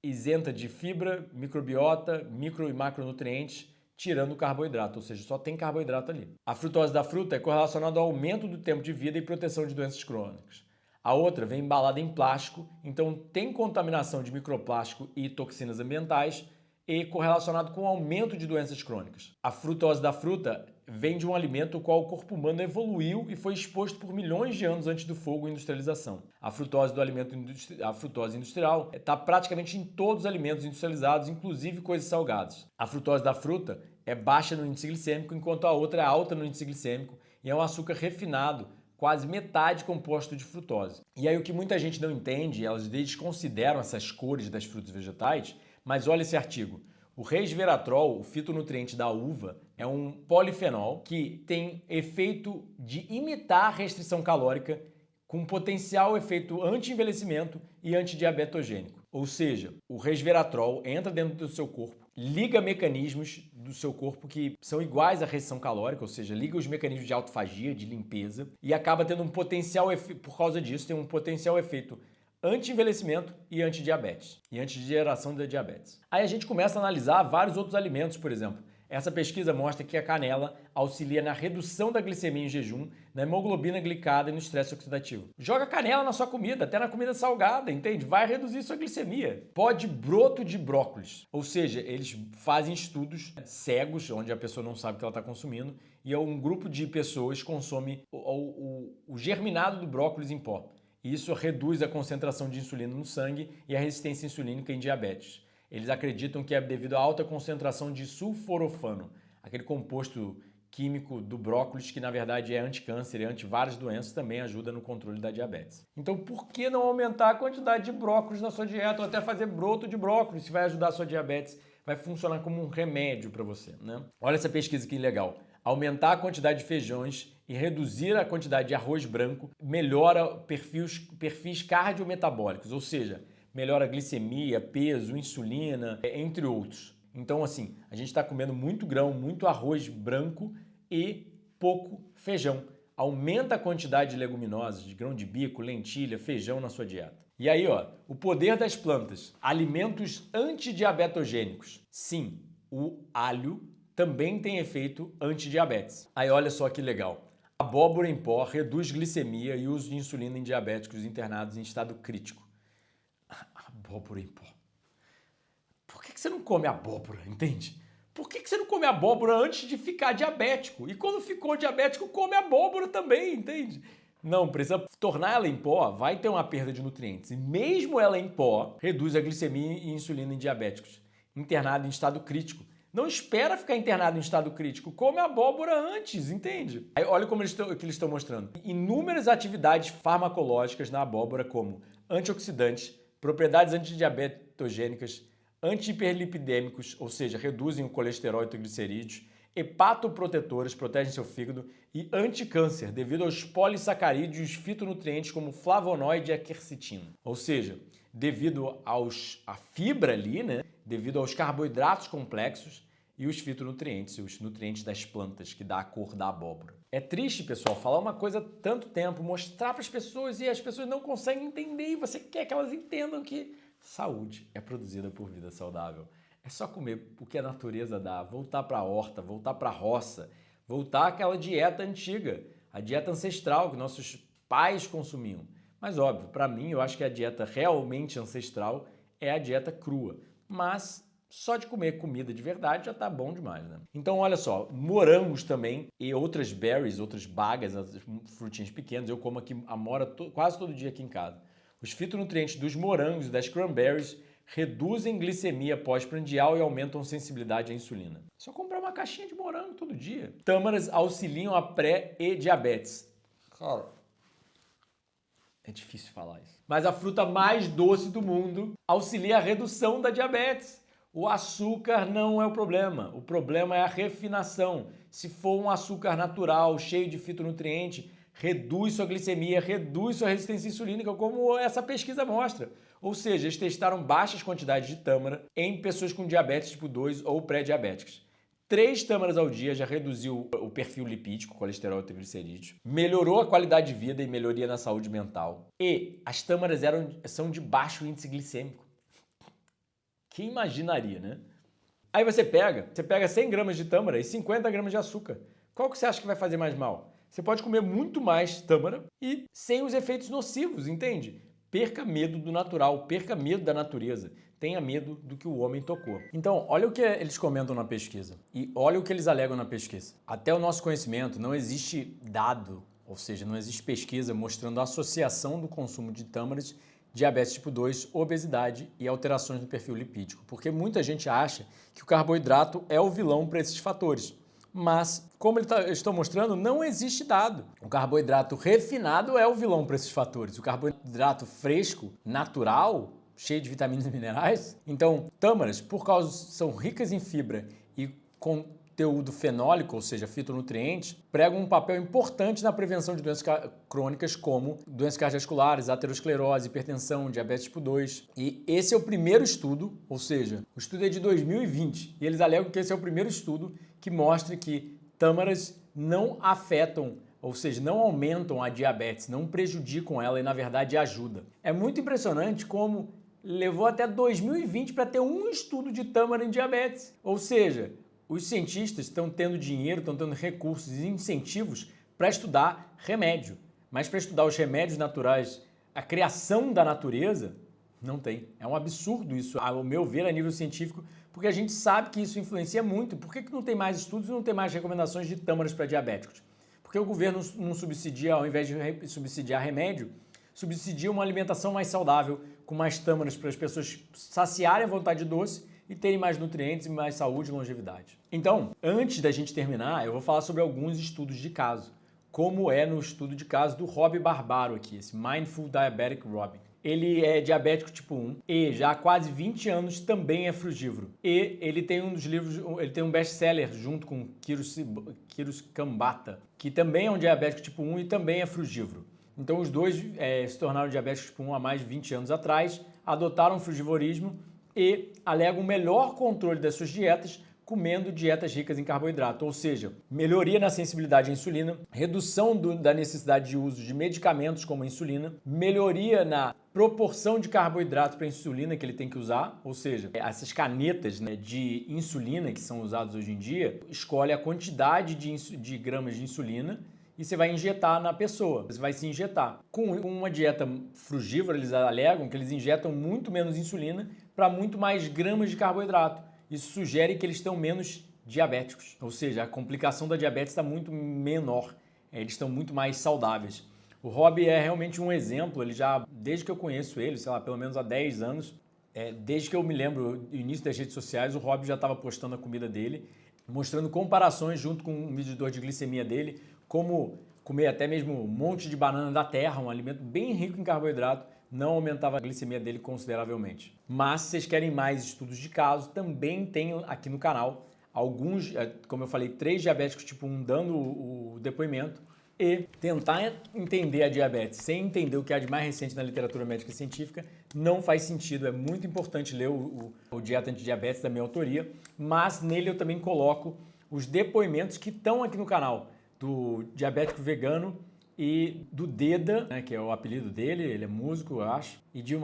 [SPEAKER 1] isenta de fibra, microbiota, micro e macronutrientes, tirando o carboidrato, ou seja, só tem carboidrato ali. A frutose da fruta é correlacionada ao aumento do tempo de vida e proteção de doenças crônicas. A outra vem embalada em plástico, então tem contaminação de microplástico e toxinas ambientais e correlacionado com o aumento de doenças crônicas. A frutose da fruta vem de um alimento o qual o corpo humano evoluiu e foi exposto por milhões de anos antes do fogo e industrialização. A frutose do alimento a frutose industrial está praticamente em todos os alimentos industrializados, inclusive coisas salgadas. A frutose da fruta é baixa no índice glicêmico, enquanto a outra é alta no índice glicêmico e é um açúcar refinado, quase metade composto de frutose. E aí o que muita gente não entende, elas desconsideram essas cores das frutas vegetais, mas olha esse artigo. O resveratrol, o fitonutriente da uva, é um polifenol que tem efeito de imitar a restrição calórica com potencial efeito anti-envelhecimento e antidiabetogênico. Ou seja, o resveratrol entra dentro do seu corpo, liga mecanismos do seu corpo que são iguais à restrição calórica, ou seja, liga os mecanismos de autofagia, de limpeza, e acaba tendo um potencial efeito, por causa disso, tem um potencial efeito anti-envelhecimento e antidiabetes, e antigeração da diabetes. Aí a gente começa a analisar vários outros alimentos, por exemplo. Essa pesquisa mostra que a canela auxilia na redução da glicemia em jejum, na hemoglobina glicada e no estresse oxidativo. Joga canela na sua comida, até na comida salgada, entende? Vai reduzir sua glicemia. Pó de broto de brócolis, ou seja, eles fazem estudos cegos, onde a pessoa não sabe o que ela está consumindo, e um grupo de pessoas consome o germinado do brócolis em pó. Isso reduz a concentração de insulina no sangue e a resistência insulínica em diabetes. Eles acreditam que é devido à alta concentração de sulforafano, aquele composto químico do brócolis que na verdade é anticâncer e anti-várias doenças, também ajuda no controle da diabetes. Então por que não aumentar a quantidade de brócolis na sua dieta ou até fazer broto de brócolis, se vai ajudar a sua diabetes, vai funcionar como um remédio para você, né? Olha essa pesquisa que legal. Aumentar a quantidade de feijões e reduzir a quantidade de arroz branco melhora perfis cardiometabólicos, ou seja, melhora a glicemia, peso, insulina, entre outros. Então, assim, a gente está comendo muito grão, muito arroz branco e pouco feijão. Aumenta a quantidade de leguminosas, de grão de bico, lentilha, feijão na sua dieta. E aí, ó, o poder das plantas. Alimentos antidiabetogênicos. Sim, o alho também tem efeito antidiabetes. Aí olha só que legal. Abóbora em pó reduz glicemia e uso de insulina em diabéticos internados em estado crítico. Abóbora em pó. Por que você não come abóbora, entende? Por que você não come abóbora antes de ficar diabético? E quando ficou diabético, come abóbora também, entende? Não, precisa tornar ela em pó, vai ter uma perda de nutrientes. E mesmo ela em pó, reduz a glicemia e insulina em diabéticos internado em estado crítico. Não espera ficar internado em estado crítico, come abóbora antes, entende? Aí olha como eles estão mostrando. Inúmeras atividades farmacológicas na abóbora, como antioxidantes, propriedades antidiabetogênicas, anti-hiperlipidêmicos, ou seja, reduzem o colesterol e triglicerídeos, hepatoprotetores, protegem seu fígado, e anticâncer, devido aos polissacarídeos e os fitonutrientes como flavonoide e a quercetina. Ou seja, devido à fibra ali, né? Devido aos carboidratos complexos e os fitonutrientes, os nutrientes das plantas, que dá a cor da abóbora. É triste, pessoal, falar uma coisa há tanto tempo, mostrar para as pessoas e as pessoas não conseguem entender e você quer que elas entendam que saúde é produzida por vida saudável. É só comer o que a natureza dá, voltar para a horta, voltar para a roça, voltar àquela dieta antiga, a dieta ancestral que nossos pais consumiam. Mas óbvio, para mim, eu acho que a dieta realmente ancestral é a dieta crua. Mas só de comer comida de verdade já tá bom demais, né? Então, olha só, morangos também e outras berries, outras bagas, as frutinhas pequenas, eu como aqui amora quase todo dia aqui em casa. Os fitonutrientes dos morangos e das cranberries reduzem glicemia pós-prandial e aumentam sensibilidade à insulina. É só comprar uma caixinha de morango todo dia. Tâmaras auxiliam a pré e diabetes. Cara, é difícil falar isso. Mas a fruta mais doce do mundo auxilia a redução da diabetes. O açúcar não é o problema é a refinação. Se for um açúcar natural, cheio de fitonutriente, reduz sua glicemia, reduz sua resistência insulínica, como essa pesquisa mostra. Ou seja, eles testaram baixas quantidades de tâmara em pessoas com diabetes tipo 2 ou pré-diabéticas. 3 tâmaras ao dia já reduziu o perfil lipídico, colesterol e triglicerídeos, melhorou a qualidade de vida e melhoria na saúde mental. E as tâmaras são de baixo índice glicêmico. Quem imaginaria, né? Aí você pega 100 gramas de tâmara e 50 gramas de açúcar. Qual que você acha que vai fazer mais mal? Você pode comer muito mais tâmara e sem os efeitos nocivos, entende? Perca medo do natural, perca medo da natureza, tenha medo do que o homem tocou. Então, olha o que eles comentam na pesquisa e olha o que eles alegam na pesquisa. Até o nosso conhecimento, não existe dado, ou seja, não existe pesquisa mostrando a associação do consumo de tâmaras, diabetes tipo 2, obesidade e alterações no perfil lipídico, porque muita gente acha que o carboidrato é o vilão para esses fatores. Mas, como eles estão mostrando, não existe dado. O carboidrato refinado é o vilão para esses fatores. O carboidrato fresco, natural, cheio de vitaminas e minerais. Então, tâmaras, por causa são ricas em fibra e conteúdo fenólico, ou seja, fitonutrientes, pregam um papel importante na prevenção de doenças crônicas como doenças cardiovasculares, aterosclerose, hipertensão, diabetes tipo 2. E esse é o primeiro estudo, ou seja, o estudo é de 2020, e eles alegam que esse é o primeiro estudo que mostra que tâmaras não afetam, ou seja, não aumentam a diabetes, não prejudicam ela e, na verdade, ajuda. É muito impressionante como levou até 2020 para ter um estudo de tâmara em diabetes. Ou seja, os cientistas estão tendo dinheiro, estão tendo recursos e incentivos para estudar remédio. Mas para estudar os remédios naturais, a criação da natureza, não tem. É um absurdo isso, ao meu ver, a nível científico, porque a gente sabe que isso influencia muito. Por que não tem mais estudos e não tem mais recomendações de tâmaras para diabéticos? Porque o governo não subsidia, ao invés de subsidiar remédio, subsidia uma alimentação mais saudável, com mais tâmaras para as pessoas saciarem a vontade de doce e terem mais nutrientes e mais saúde e longevidade. Então, antes da gente terminar, eu vou falar sobre alguns estudos de caso, como é no estudo de caso do Rob Barbaro aqui, esse Mindful Diabetic Robin. Ele é diabético tipo 1 e já há quase 20 anos também é frugívoro. E ele tem um dos livros, ele tem um best-seller junto com Kiros Kambata, que também é um diabético tipo 1 e também é frugívoro. Então os dois se tornaram diabéticos tipo 1 há mais de 20 anos atrás, adotaram o frugivorismo e alegam melhor controle das suas dietas comendo dietas ricas em carboidrato, ou seja, melhoria na sensibilidade à insulina, redução da necessidade de uso de medicamentos como a insulina, melhoria na proporção de carboidrato para a insulina que ele tem que usar, ou seja, essas canetas, né, de insulina que são usadas hoje em dia, escolhe a quantidade de gramas de insulina e você vai injetar na pessoa, você vai se injetar. Com uma dieta frugívora, eles alegam que eles injetam muito menos insulina para muito mais gramas de carboidrato. Isso sugere que eles estão menos diabéticos, ou seja, a complicação da diabetes está muito menor, eles estão muito mais saudáveis. O Rob é realmente um exemplo, ele já, desde que eu conheço ele, sei lá, pelo menos há 10 anos, desde que eu me lembro do início das redes sociais, o Rob já estava postando a comida dele, mostrando comparações junto com o medidor de glicemia dele, como comer até mesmo um monte de banana da terra, um alimento bem rico em carboidrato, não aumentava a glicemia dele consideravelmente. Mas se vocês querem mais estudos de caso, também tem aqui no canal alguns, como eu falei, 3 diabéticos tipo 1 dando o depoimento e tentar entender a diabetes sem entender o que há de mais recente na literatura médica e científica não faz sentido. É muito importante ler o Dieta Antidiabetes da minha autoria, mas nele eu também coloco os depoimentos que estão aqui no canal do diabético vegano e do Deda, né, que é o apelido dele, ele é músico, eu acho, e de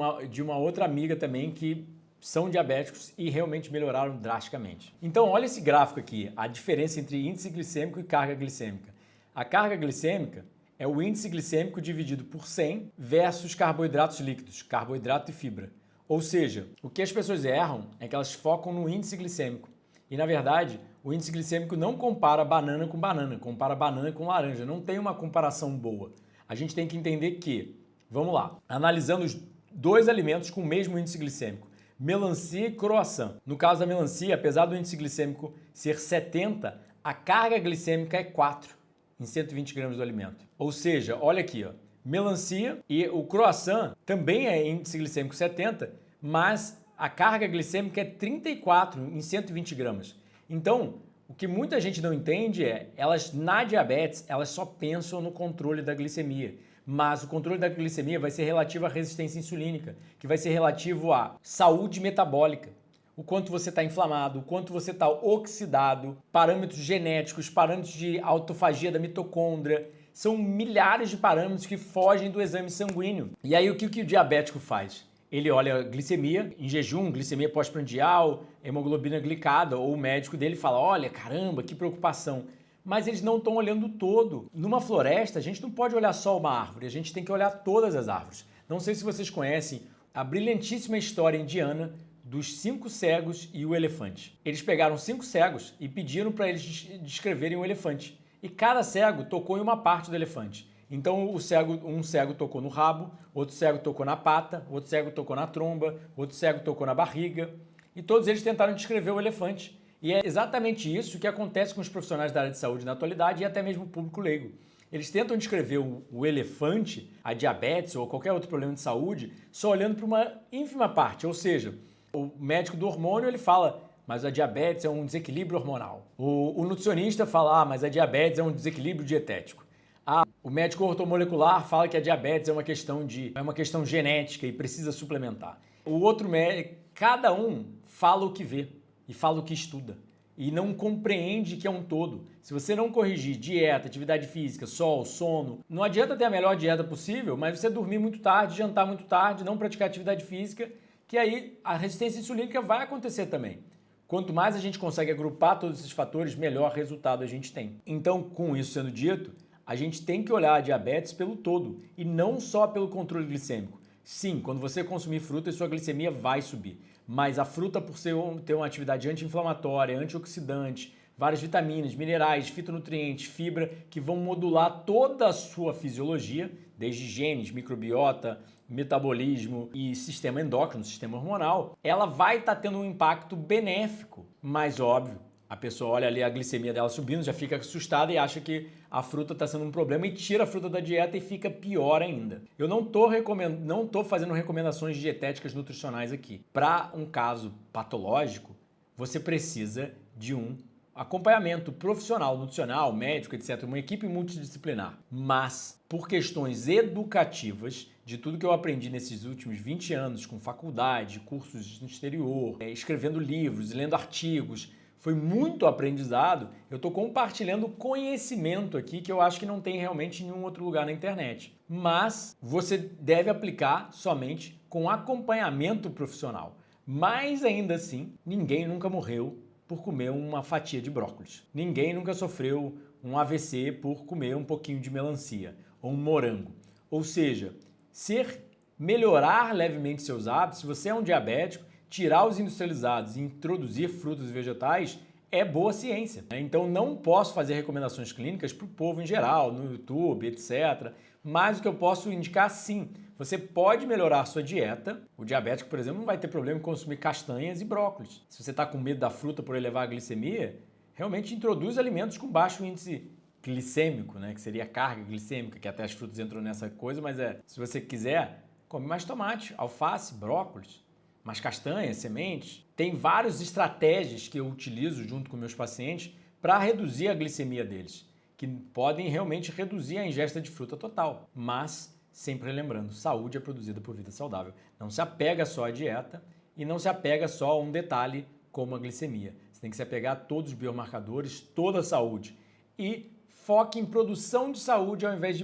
[SPEAKER 1] uma outra amiga também que são diabéticos e realmente melhoraram drasticamente. Então, olha esse gráfico aqui, a diferença entre índice glicêmico e carga glicêmica. A carga glicêmica é o índice glicêmico dividido por 100 versus carboidratos líquidos, carboidrato e fibra. Ou seja, o que as pessoas erram é que elas focam no índice glicêmico. E, na verdade, o índice glicêmico não compara banana com banana, compara banana com laranja. Não tem uma comparação boa. A gente tem que entender que, vamos lá, analisando os 2 alimentos com o mesmo índice glicêmico, melancia e croissant. No caso da melancia, apesar do índice glicêmico ser 70, a carga glicêmica é 4 em 120 gramas do alimento. Ou seja, olha aqui, ó, melancia e o croissant também é índice glicêmico 70, mas a carga glicêmica é 34 em 120 gramas. Então, o que muita gente não entende é, elas na diabetes, elas só pensam no controle da glicemia. Mas o controle da glicemia vai ser relativo à resistência insulínica, que vai ser relativo à saúde metabólica. O quanto você está inflamado, o quanto você está oxidado, parâmetros genéticos, parâmetros de autofagia da mitocôndria. São milhares de parâmetros que fogem do exame sanguíneo. E aí o que o diabético faz? Ele olha glicemia em jejum, glicemia pós-prandial, hemoglobina glicada, ou o médico dele fala, olha, caramba, que preocupação. Mas eles não estão olhando o todo. Numa floresta, a gente não pode olhar só uma árvore, a gente tem que olhar todas as árvores. Não sei se vocês conhecem a brilhantíssima história indiana dos 5 cegos e o elefante. Eles pegaram 5 cegos e pediram para eles descreverem o elefante. E cada cego tocou em uma parte do elefante. Então um cego tocou no rabo, outro cego tocou na pata, outro cego tocou na tromba, outro cego tocou na barriga. E todos eles tentaram descrever o elefante. E é exatamente isso que acontece com os profissionais da área de saúde na atualidade e até mesmo o público leigo. Eles tentam descrever o elefante, a diabetes ou qualquer outro problema de saúde só olhando para uma ínfima parte. Ou seja, o médico do hormônio ele fala, mas a diabetes é um desequilíbrio hormonal. O nutricionista fala, mas a diabetes é um desequilíbrio dietético. O médico ortomolecular fala que a diabetes é uma questão genética e precisa suplementar. O outro médico, cada um fala o que vê e fala o que estuda e não compreende que é um todo. Se você não corrigir dieta, atividade física, sol, sono, não adianta ter a melhor dieta possível, mas você dormir muito tarde, jantar muito tarde, não praticar atividade física, que aí a resistência insulínica vai acontecer também. Quanto mais a gente consegue agrupar todos esses fatores, melhor resultado a gente tem. Então, com isso sendo dito, a gente tem que olhar a diabetes pelo todo e não só pelo controle glicêmico. Sim, quando você consumir fruta, sua glicemia vai subir, mas a fruta, por ter uma atividade anti-inflamatória, antioxidante, várias vitaminas, minerais, fitonutrientes, fibra, que vão modular toda a sua fisiologia, desde genes, microbiota, metabolismo e sistema endócrino, sistema hormonal, ela vai estar tendo um impacto benéfico, mas óbvio, a pessoa olha ali a glicemia dela subindo, já fica assustada e acha que a fruta está sendo um problema e tira a fruta da dieta e fica pior ainda. Eu não estou fazendo recomendações dietéticas nutricionais aqui. Para um caso patológico, você precisa de um acompanhamento profissional, nutricional, médico, etc., uma equipe multidisciplinar. Mas, por questões educativas, de tudo que eu aprendi nesses últimos 20 anos, com faculdade, cursos no exterior, escrevendo livros, lendo artigos, foi muito aprendizado, eu estou compartilhando conhecimento aqui que eu acho que não tem realmente em nenhum outro lugar na internet. Mas você deve aplicar somente com acompanhamento profissional. Mas ainda assim, ninguém nunca morreu por comer uma fatia de brócolis. Ninguém nunca sofreu um AVC por comer um pouquinho de melancia ou um morango. Ou seja, melhorar levemente seus hábitos, se você é um diabético, tirar os industrializados e introduzir frutas e vegetais é boa ciência. Então não posso fazer recomendações clínicas para o povo em geral, no YouTube, etc. Mas o que eu posso indicar sim, você pode melhorar a sua dieta. O diabético, por exemplo, não vai ter problema em consumir castanhas e brócolis. Se você está com medo da fruta por elevar a glicemia, realmente introduz alimentos com baixo índice glicêmico, né? Que seria a carga glicêmica, que até as frutas entram nessa coisa, mas se você quiser, come mais tomate, alface, brócolis, mais castanhas, sementes. Tem várias estratégias que eu utilizo junto com meus pacientes para reduzir a glicemia deles, que podem realmente reduzir a ingesta de fruta total. Mas, sempre lembrando, saúde é produzida por vida saudável. Não se apega só à dieta e não se apega só a um detalhe como a glicemia. Você tem que se apegar a todos os biomarcadores, toda a saúde. E foque em produção de saúde ao invés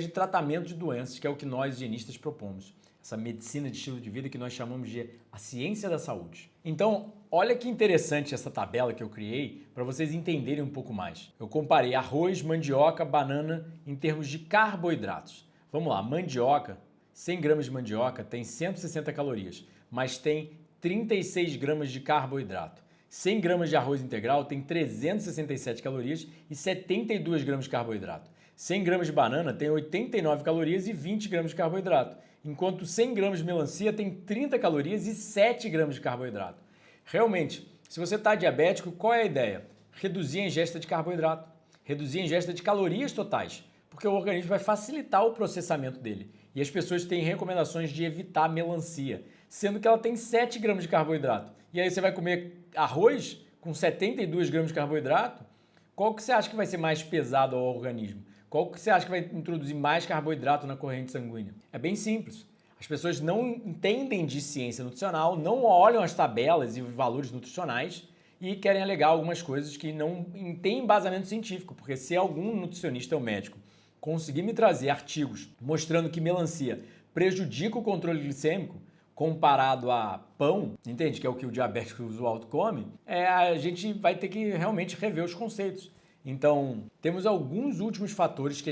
[SPEAKER 1] de tratamento de doenças, que é o que nós higienistas propomos. Essa medicina de estilo de vida que nós chamamos de a ciência da saúde. Então, olha que interessante essa tabela que eu criei para vocês entenderem um pouco mais. Eu comparei arroz, mandioca, banana em termos de carboidratos. Vamos lá, mandioca, 100 gramas de mandioca tem 160 calorias, mas tem 36 gramas de carboidrato. 100 gramas de arroz integral tem 367 calorias e 72 gramas de carboidrato. 100 gramas de banana tem 89 calorias e 20 gramas de carboidrato, enquanto 100 gramas de melancia tem 30 calorias e 7 gramas de carboidrato. Realmente, se você está diabético, qual é a ideia? Reduzir a ingesta de carboidrato, reduzir a ingesta de calorias totais, porque o organismo vai facilitar o processamento dele. E as pessoas têm recomendações de evitar melancia, sendo que ela tem 7 gramas de carboidrato. E aí você vai comer arroz com 72 gramas de carboidrato? Qual que você acha que vai ser mais pesado ao organismo? Qual que você acha que vai introduzir mais carboidrato na corrente sanguínea? É bem simples. As pessoas não entendem de ciência nutricional, não olham as tabelas e os valores nutricionais e querem alegar algumas coisas que não têm embasamento científico, porque se algum nutricionista ou médico conseguir me trazer artigos mostrando que melancia prejudica o controle glicêmico, comparado a pão, entende? Que é o que o diabético usual come, a gente vai ter que realmente rever os conceitos. Então, temos alguns últimos fatores que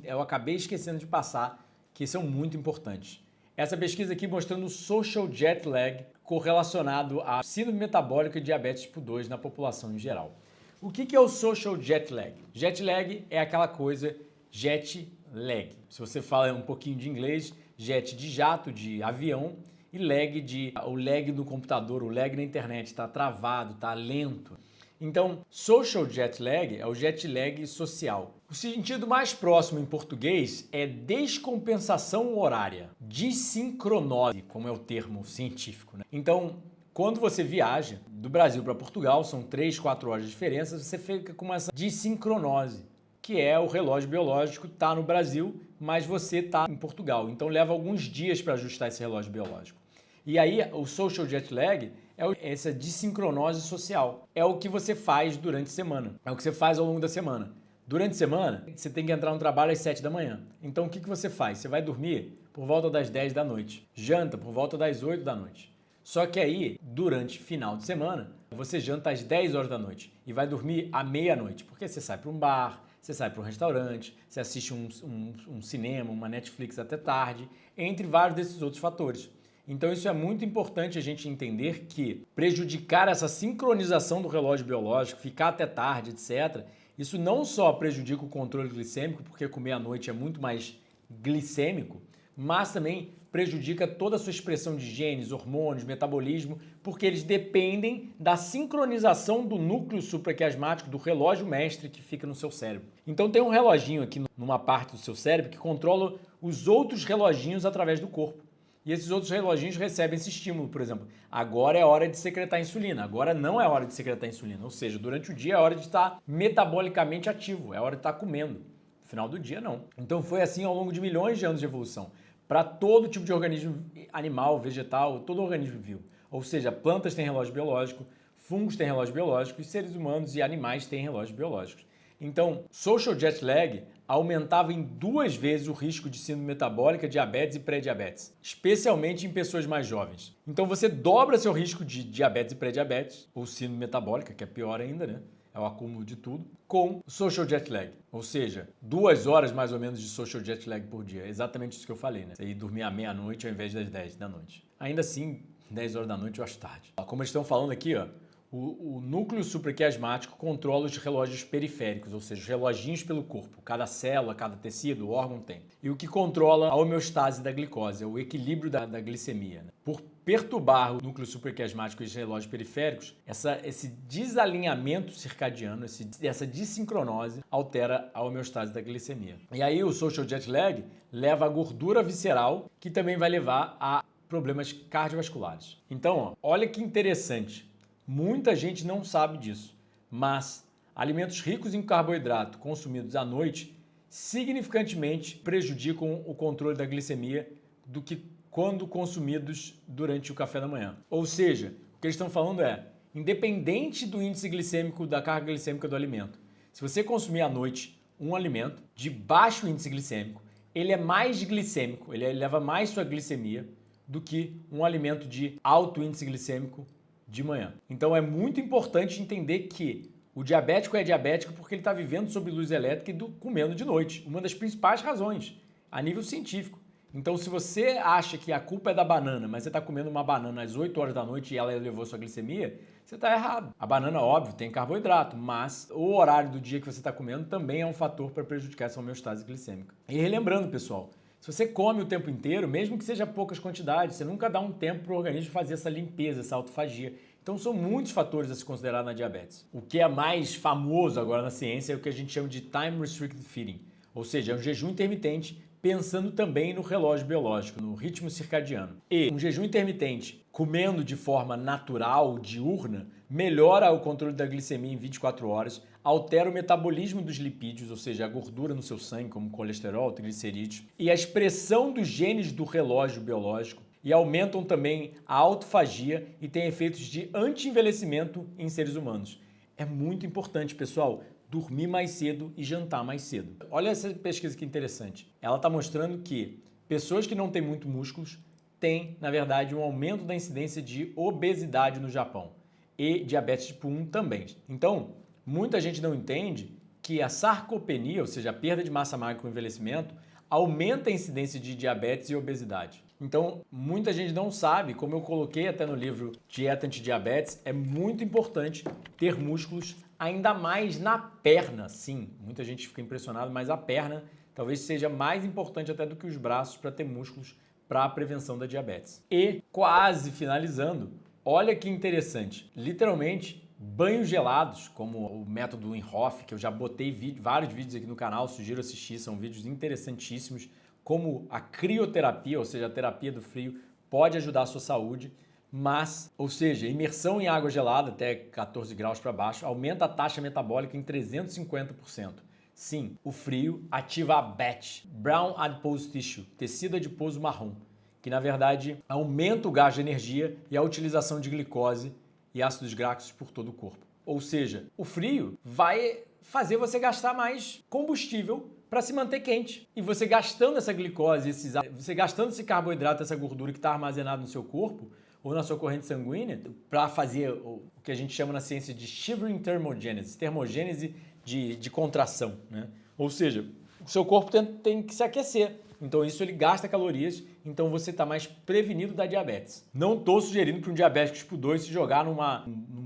[SPEAKER 1] eu acabei esquecendo de passar, que são muito importantes. Essa pesquisa aqui mostrando o social jet lag correlacionado à síndrome metabólica e diabetes tipo 2 na população em geral. O que é o social jet lag? Jet lag é aquela coisa jet lag. Se você fala um pouquinho de inglês, jet de jato, de avião, e lag o lag no computador, o lag na internet, está travado, está lento. Então, social jet lag é o jet lag social. O sentido mais próximo em português é descompensação horária, desincronose, como é o termo científico, né? Então, quando você viaja do Brasil para Portugal, são 3, 4 horas de diferença, você fica com essa desincronose, que é o relógio biológico está no Brasil, mas você está em Portugal. Então leva alguns dias para ajustar esse relógio biológico. E aí o social jet lag é essa desincronose social. É o que você faz durante a semana. É o que você faz ao longo da semana. Durante a semana, você tem que entrar no trabalho às 7 da manhã. Então o que você faz? Você vai dormir por volta das 10 da noite. Janta por volta das 8 da noite. Só que aí, durante final de semana, você janta às 10 horas da noite e vai dormir à meia-noite. Porque você sai para um bar, você sai para um restaurante, você assiste um cinema, uma Netflix até tarde, entre vários desses outros fatores. Então isso é muito importante a gente entender que prejudicar essa sincronização do relógio biológico, ficar até tarde, etc., isso não só prejudica o controle glicêmico, porque comer à noite é muito mais glicêmico, mas também prejudica toda a sua expressão de genes, hormônios, metabolismo, porque eles dependem da sincronização do núcleo supraquiasmático, do relógio mestre que fica no seu cérebro. Então tem um reloginho aqui numa parte do seu cérebro que controla os outros reloginhos através do corpo. E esses outros reloginhos recebem esse estímulo, por exemplo, agora é hora de secretar insulina, agora não é hora de secretar insulina, ou seja, durante o dia é hora de estar metabolicamente ativo, é hora de estar comendo, no final do dia não. Então foi assim ao longo de milhões de anos de evolução, para todo tipo de organismo animal, vegetal, todo organismo vivo. Ou seja, plantas têm relógio biológico, fungos têm relógio biológico e seres humanos e animais têm relógios biológicos. Então, social jet lag aumentava em 2 vezes o risco de síndrome metabólica, diabetes e pré-diabetes, especialmente em pessoas mais jovens. Então você dobra seu risco de diabetes e pré-diabetes, ou síndrome metabólica, que é pior ainda, né? É o acúmulo de tudo, com social jet lag. Ou seja, 2 horas mais ou menos de social jet lag por dia. É exatamente isso que eu falei, né? Você ir dormir à meia-noite ao invés das 10 da noite. Ainda assim, 10 horas da noite eu acho tarde. Como eles estão falando aqui, ó, o núcleo supraquiasmático controla os relógios periféricos, ou seja, os reloginhos pelo corpo. Cada célula, cada tecido, órgão tem. E o que controla a homeostase da glicose, é o equilíbrio da glicemia. Né? Por perturbar o núcleo supraquiasmático e os relógios periféricos, esse desalinhamento circadiano, essa desincronose, altera a homeostase da glicemia. E aí o social jet lag leva a gordura visceral, que também vai levar a problemas cardiovasculares. Então, ó, olha que interessante. Muita gente não sabe disso, mas alimentos ricos em carboidrato consumidos à noite significantemente prejudicam o controle da glicemia do que quando consumidos durante o café da manhã. Ou seja, o que eles estão falando é, independente do índice glicêmico, da carga glicêmica do alimento, se você consumir à noite um alimento de baixo índice glicêmico, ele é mais glicêmico, ele eleva mais sua glicemia do que um alimento de alto índice glicêmico de manhã. Então é muito importante entender que o diabético é diabético porque ele está vivendo sob luz elétrica e comendo de noite. Uma das principais razões, a nível científico. Então se você acha que a culpa é da banana, mas você está comendo uma banana às 8 horas da noite e ela elevou sua glicemia, você está errado. A banana, óbvio, tem carboidrato, mas o horário do dia que você está comendo também é um fator para prejudicar essa homeostase glicêmica. E relembrando, pessoal, se você come o tempo inteiro, mesmo que seja poucas quantidades, você nunca dá um tempo para o organismo fazer essa limpeza, essa autofagia. Então são muitos fatores a se considerar na diabetes. O que é mais famoso agora na ciência é o que a gente chama de Time Restricted Feeding, ou seja, é um jejum intermitente pensando também no relógio biológico, no ritmo circadiano. E um jejum intermitente comendo de forma natural, diurna, melhora o controle da glicemia em 24 horas, altera o metabolismo dos lipídios, ou seja, a gordura no seu sangue, como colesterol, triglicerídeos, e a expressão dos genes do relógio biológico, e aumentam também a autofagia e têm efeitos de anti-envelhecimento em seres humanos. É muito importante, pessoal, dormir mais cedo e jantar mais cedo. Olha essa pesquisa que interessante. Ela está mostrando que pessoas que não têm muito músculos tem, na verdade, um aumento da incidência de obesidade no Japão e diabetes tipo 1 também. Então, muita gente não entende que a sarcopenia, ou seja, a perda de massa magra com o envelhecimento, aumenta a incidência de diabetes e obesidade. Então, muita gente não sabe, como eu coloquei até no livro Dieta Antidiabetes, é muito importante ter músculos, ainda mais na perna, sim. Muita gente fica impressionada, mas a perna talvez seja mais importante até do que os braços para ter músculos para a prevenção da diabetes. E, quase finalizando, olha que interessante, literalmente, banhos gelados, como o método Wim Hof, que eu já botei vários vídeos aqui no canal, sugiro assistir, são vídeos interessantíssimos, como a crioterapia, ou seja, a terapia do frio, pode ajudar a sua saúde, mas, ou seja, imersão em água gelada até 14 graus para baixo aumenta a taxa metabólica em 350%. Sim, o frio ativa a BAT, Brown Adipose Tissue, tecido adiposo marrom, que na verdade aumenta o gasto de energia e a utilização de glicose e ácidos graxos por todo o corpo. Ou seja, o frio vai fazer você gastar mais combustível para se manter quente. E você gastando essa glicose, você gastando esse carboidrato, essa gordura que está armazenada no seu corpo ou na sua corrente sanguínea, para fazer o que a gente chama na ciência de shivering thermogenesis, termogênese de contração, né? Ou seja, o seu corpo tem que se aquecer. Então isso ele gasta calorias, então você está mais prevenido da diabetes. Não estou sugerindo para um diabético tipo 2 se jogar num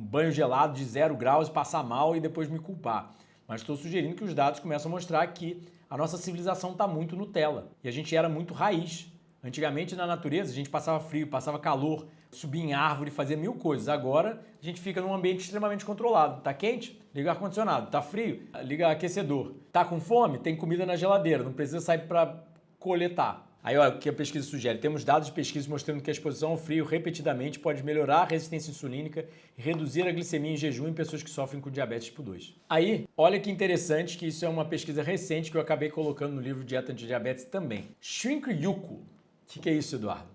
[SPEAKER 1] banho gelado de 0 graus e passar mal e depois me culpar. Mas estou sugerindo que os dados começam a mostrar que a nossa civilização está muito Nutella. E a gente era muito raiz. Antigamente na natureza a gente passava frio, passava calor, subia em árvore, fazia mil coisas. Agora a gente fica num ambiente extremamente controlado. Tá quente? Liga ar-condicionado. Tá frio? Liga aquecedor. Tá com fome? Tem comida na geladeira. Não precisa sair para coletar. Aí olha o que a pesquisa sugere. Temos dados de pesquisa mostrando que a exposição ao frio repetidamente pode melhorar a resistência insulínica e reduzir a glicemia em jejum em pessoas que sofrem com diabetes tipo 2. Aí, olha que interessante que isso é uma pesquisa recente que eu acabei colocando no livro Dieta Antidiabetes também. Shinryu-ku. O que é isso, Eduardo?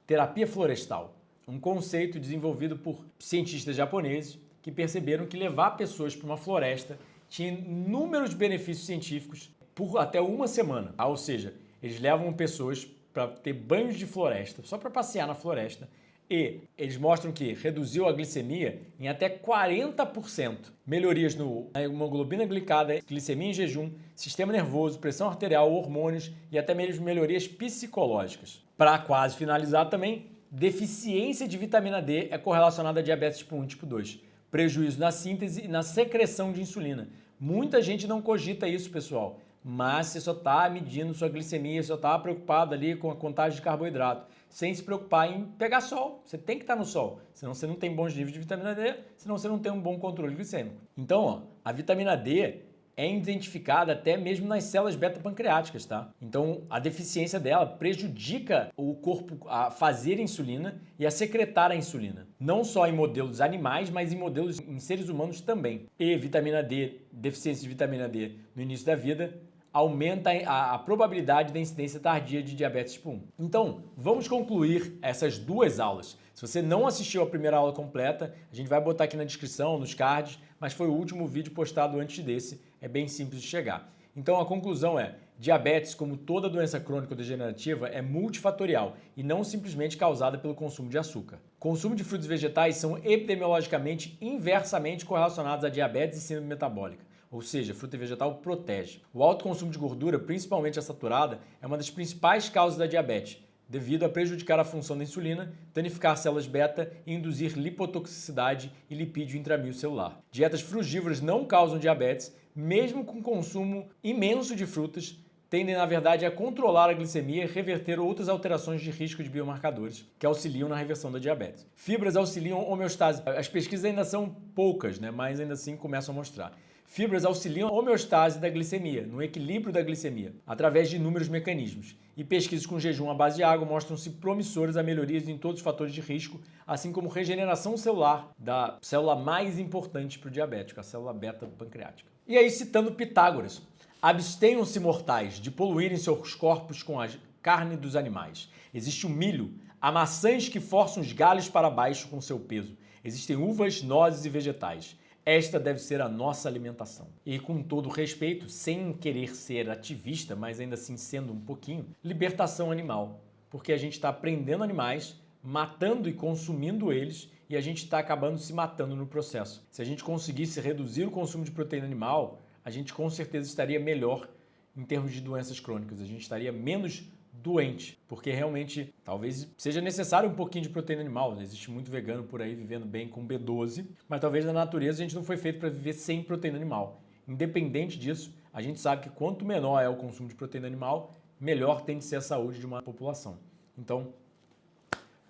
[SPEAKER 1] Terapia florestal. Um conceito desenvolvido por cientistas japoneses que perceberam que levar pessoas para uma floresta tinha inúmeros benefícios científicos por até uma semana. Ou seja, eles levam pessoas para ter banhos de floresta, só para passear na floresta, e eles mostram que reduziu a glicemia em até 40%. Melhorias no hemoglobina glicada, glicemia em jejum, sistema nervoso, pressão arterial, hormônios e até mesmo melhorias psicológicas. Para quase finalizar também, deficiência de vitamina D é correlacionada a diabetes tipo 1 e tipo 2. Prejuízo na síntese e na secreção de insulina. Muita gente não cogita isso, pessoal. Mas você só está medindo sua glicemia, só está preocupado ali com a contagem de carboidrato, sem se preocupar em pegar sol. Você tem que estar no sol, senão você não tem bons níveis de vitamina D, senão você não tem um bom controle glicêmico. Então, ó, a vitamina D é identificada até mesmo nas células beta-pancreáticas, tá? Então, a deficiência dela prejudica o corpo a fazer insulina e a secretar a insulina. Não só em modelos animais, mas em seres humanos também. E vitamina D, deficiência de vitamina D no início da vida, aumenta a probabilidade da incidência tardia de diabetes tipo 1. Então, vamos concluir essas duas aulas. Se você não assistiu a primeira aula completa, a gente vai botar aqui na descrição, nos cards, mas foi o último vídeo postado antes desse, é bem simples de chegar. Então a conclusão é, diabetes, como toda doença crônica ou degenerativa, é multifatorial e não simplesmente causada pelo consumo de açúcar. Consumo de frutos e vegetais são epidemiologicamente inversamente correlacionados a diabetes e síndrome metabólica. Ou seja, fruta e vegetal protege. O alto consumo de gordura, principalmente a saturada, é uma das principais causas da diabetes, devido a prejudicar a função da insulina, danificar células beta e induzir lipotoxicidade e lipídio intramil celular. Dietas frugívoras não causam diabetes, mesmo com consumo imenso de frutas, tendem na verdade a controlar a glicemia e reverter outras alterações de risco de biomarcadores que auxiliam na reversão da diabetes. Fibras auxiliam a homeostase. As pesquisas ainda são poucas, mas ainda assim começam a mostrar. Fibras auxiliam a homeostase da glicemia, no equilíbrio da glicemia, através de inúmeros mecanismos. E pesquisas com jejum à base de água mostram-se promissoras a melhorias em todos os fatores de risco, assim como regeneração celular da célula mais importante para o diabético, a célula beta-pancreática. E aí, citando Pitágoras, abstenham-se mortais de poluírem seus corpos com a carne dos animais. Existe o milho, há maçãs que forçam os galhos para baixo com seu peso. Existem uvas, nozes e vegetais. Esta deve ser a nossa alimentação. E com todo respeito, sem querer ser ativista, mas ainda assim sendo um pouquinho, libertação animal. porque a gente está prendendo animais, matando e consumindo eles e a gente está acabando se matando no processo. Se a gente conseguisse reduzir o consumo de proteína animal, a gente com certeza estaria melhor em termos de doenças crônicas, a gente estaria menos doente, porque realmente talvez seja necessário um pouquinho de proteína animal. Existe muito vegano por aí vivendo bem com B12, mas talvez na natureza a gente não foi feito para viver sem proteína animal. Independente disso, a gente sabe que quanto menor é o consumo de proteína animal, melhor tem que ser a saúde de uma população. Então,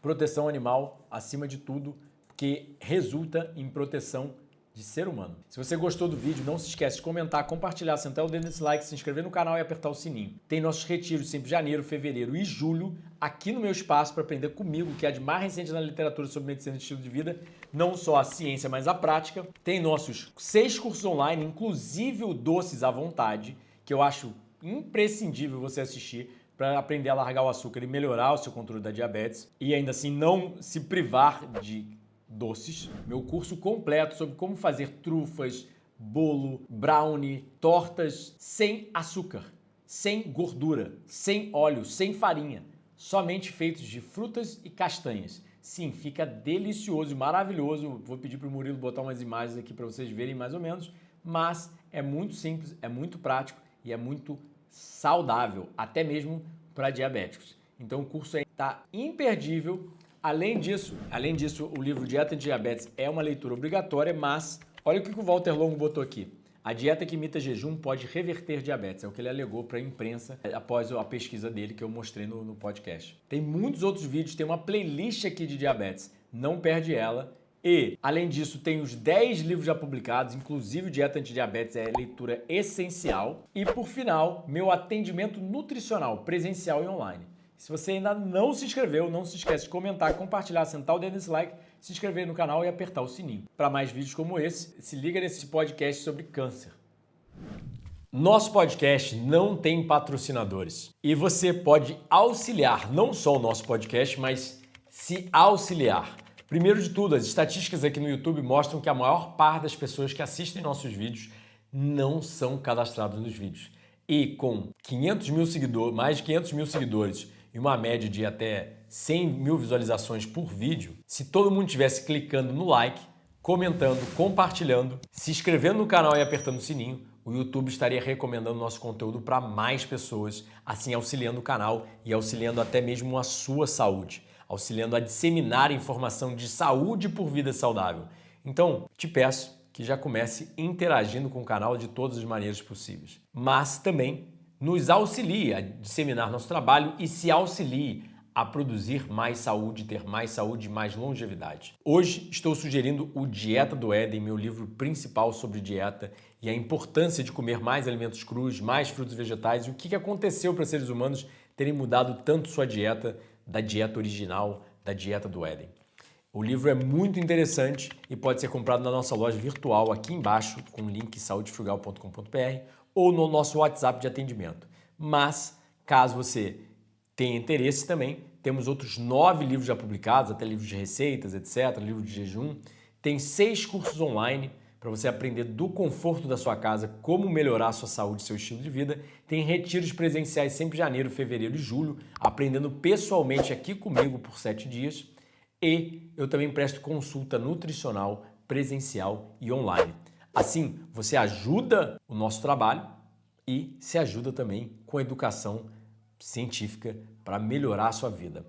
[SPEAKER 1] proteção animal acima de tudo, porque resulta em proteção de ser humano. Se você gostou do vídeo, não se esquece de comentar, compartilhar, sentar o dedo nesse like, se inscrever no canal e apertar o sininho. Tem nossos retiros sempre janeiro, fevereiro e julho aqui no meu espaço para aprender comigo, que é de mais recente na literatura sobre medicina e estilo de vida, não só a ciência, mas a prática. Tem nossos 6 cursos online, inclusive o Doces à Vontade, que eu acho imprescindível você assistir para aprender a largar o açúcar e melhorar o seu controle da diabetes e ainda assim não se privar de doces. Meu curso completo sobre como fazer trufas, bolo, brownie, tortas sem açúcar, sem gordura, sem óleo, sem farinha, somente feitos de frutas e castanhas. Sim, fica delicioso e maravilhoso. Vou pedir para o Murilo botar umas imagens aqui para vocês verem mais ou menos, mas é muito simples, é muito prático e é muito saudável, até mesmo para diabéticos. Então o curso está imperdível. Além disso, o livro Dieta de Diabetes é uma leitura obrigatória, mas olha o que o Walter Longo botou aqui. A dieta que imita jejum pode reverter diabetes, é o que ele alegou para a imprensa após a pesquisa dele que eu mostrei no podcast. Tem muitos outros vídeos, tem uma playlist aqui de diabetes, não perde ela. E, além disso, tem os 10 livros já publicados, inclusive Dieta Antidiabetes é leitura essencial. E, por final, meu atendimento nutricional presencial e online. Se você ainda não se inscreveu, não se esquece de comentar, compartilhar, sentar o dedo nesse like, se inscrever no canal e apertar o sininho. Para mais vídeos como esse, se liga nesse podcast sobre câncer. Nosso podcast não tem patrocinadores e você pode auxiliar não só o nosso podcast, mas se auxiliar. Primeiro de tudo, as estatísticas aqui no YouTube mostram que a maior parte das pessoas que assistem nossos vídeos não são cadastradas nos vídeos. E com 500 mil seguidores, mais de 500 mil seguidores e uma média de até 100 mil visualizações por vídeo, se todo mundo estivesse clicando no like, comentando, compartilhando, se inscrevendo no canal e apertando o sininho, o YouTube estaria recomendando nosso conteúdo para mais pessoas, assim auxiliando o canal e auxiliando até mesmo a sua saúde, auxiliando a disseminar informação de saúde por vida saudável. Então, te peço que já comece interagindo com o canal de todas as maneiras possíveis. Mas também nos auxilie a disseminar nosso trabalho e se auxilie a produzir mais saúde, ter mais saúde e mais longevidade. Hoje estou sugerindo o Dieta do Éden, meu livro principal sobre dieta e a importância de comer mais alimentos crus, mais frutos e vegetais e o que aconteceu para seres humanos terem mudado tanto sua dieta da dieta original, da Dieta do Éden. O livro é muito interessante e pode ser comprado na nossa loja virtual aqui embaixo com o link saudefrugal.com.br ou no nosso WhatsApp de atendimento. Mas, caso você tenha interesse também, temos outros 9 livros já publicados, até livros de receitas, etc., livro de jejum. Tem 6 cursos online para você aprender do conforto da sua casa como melhorar a sua saúde e seu estilo de vida. Tem retiros presenciais sempre em janeiro, fevereiro e julho, aprendendo pessoalmente aqui comigo por 7 dias. E eu também presto consulta nutricional presencial e online. Assim, você ajuda o nosso trabalho e se ajuda também com a educação científica para melhorar a sua vida.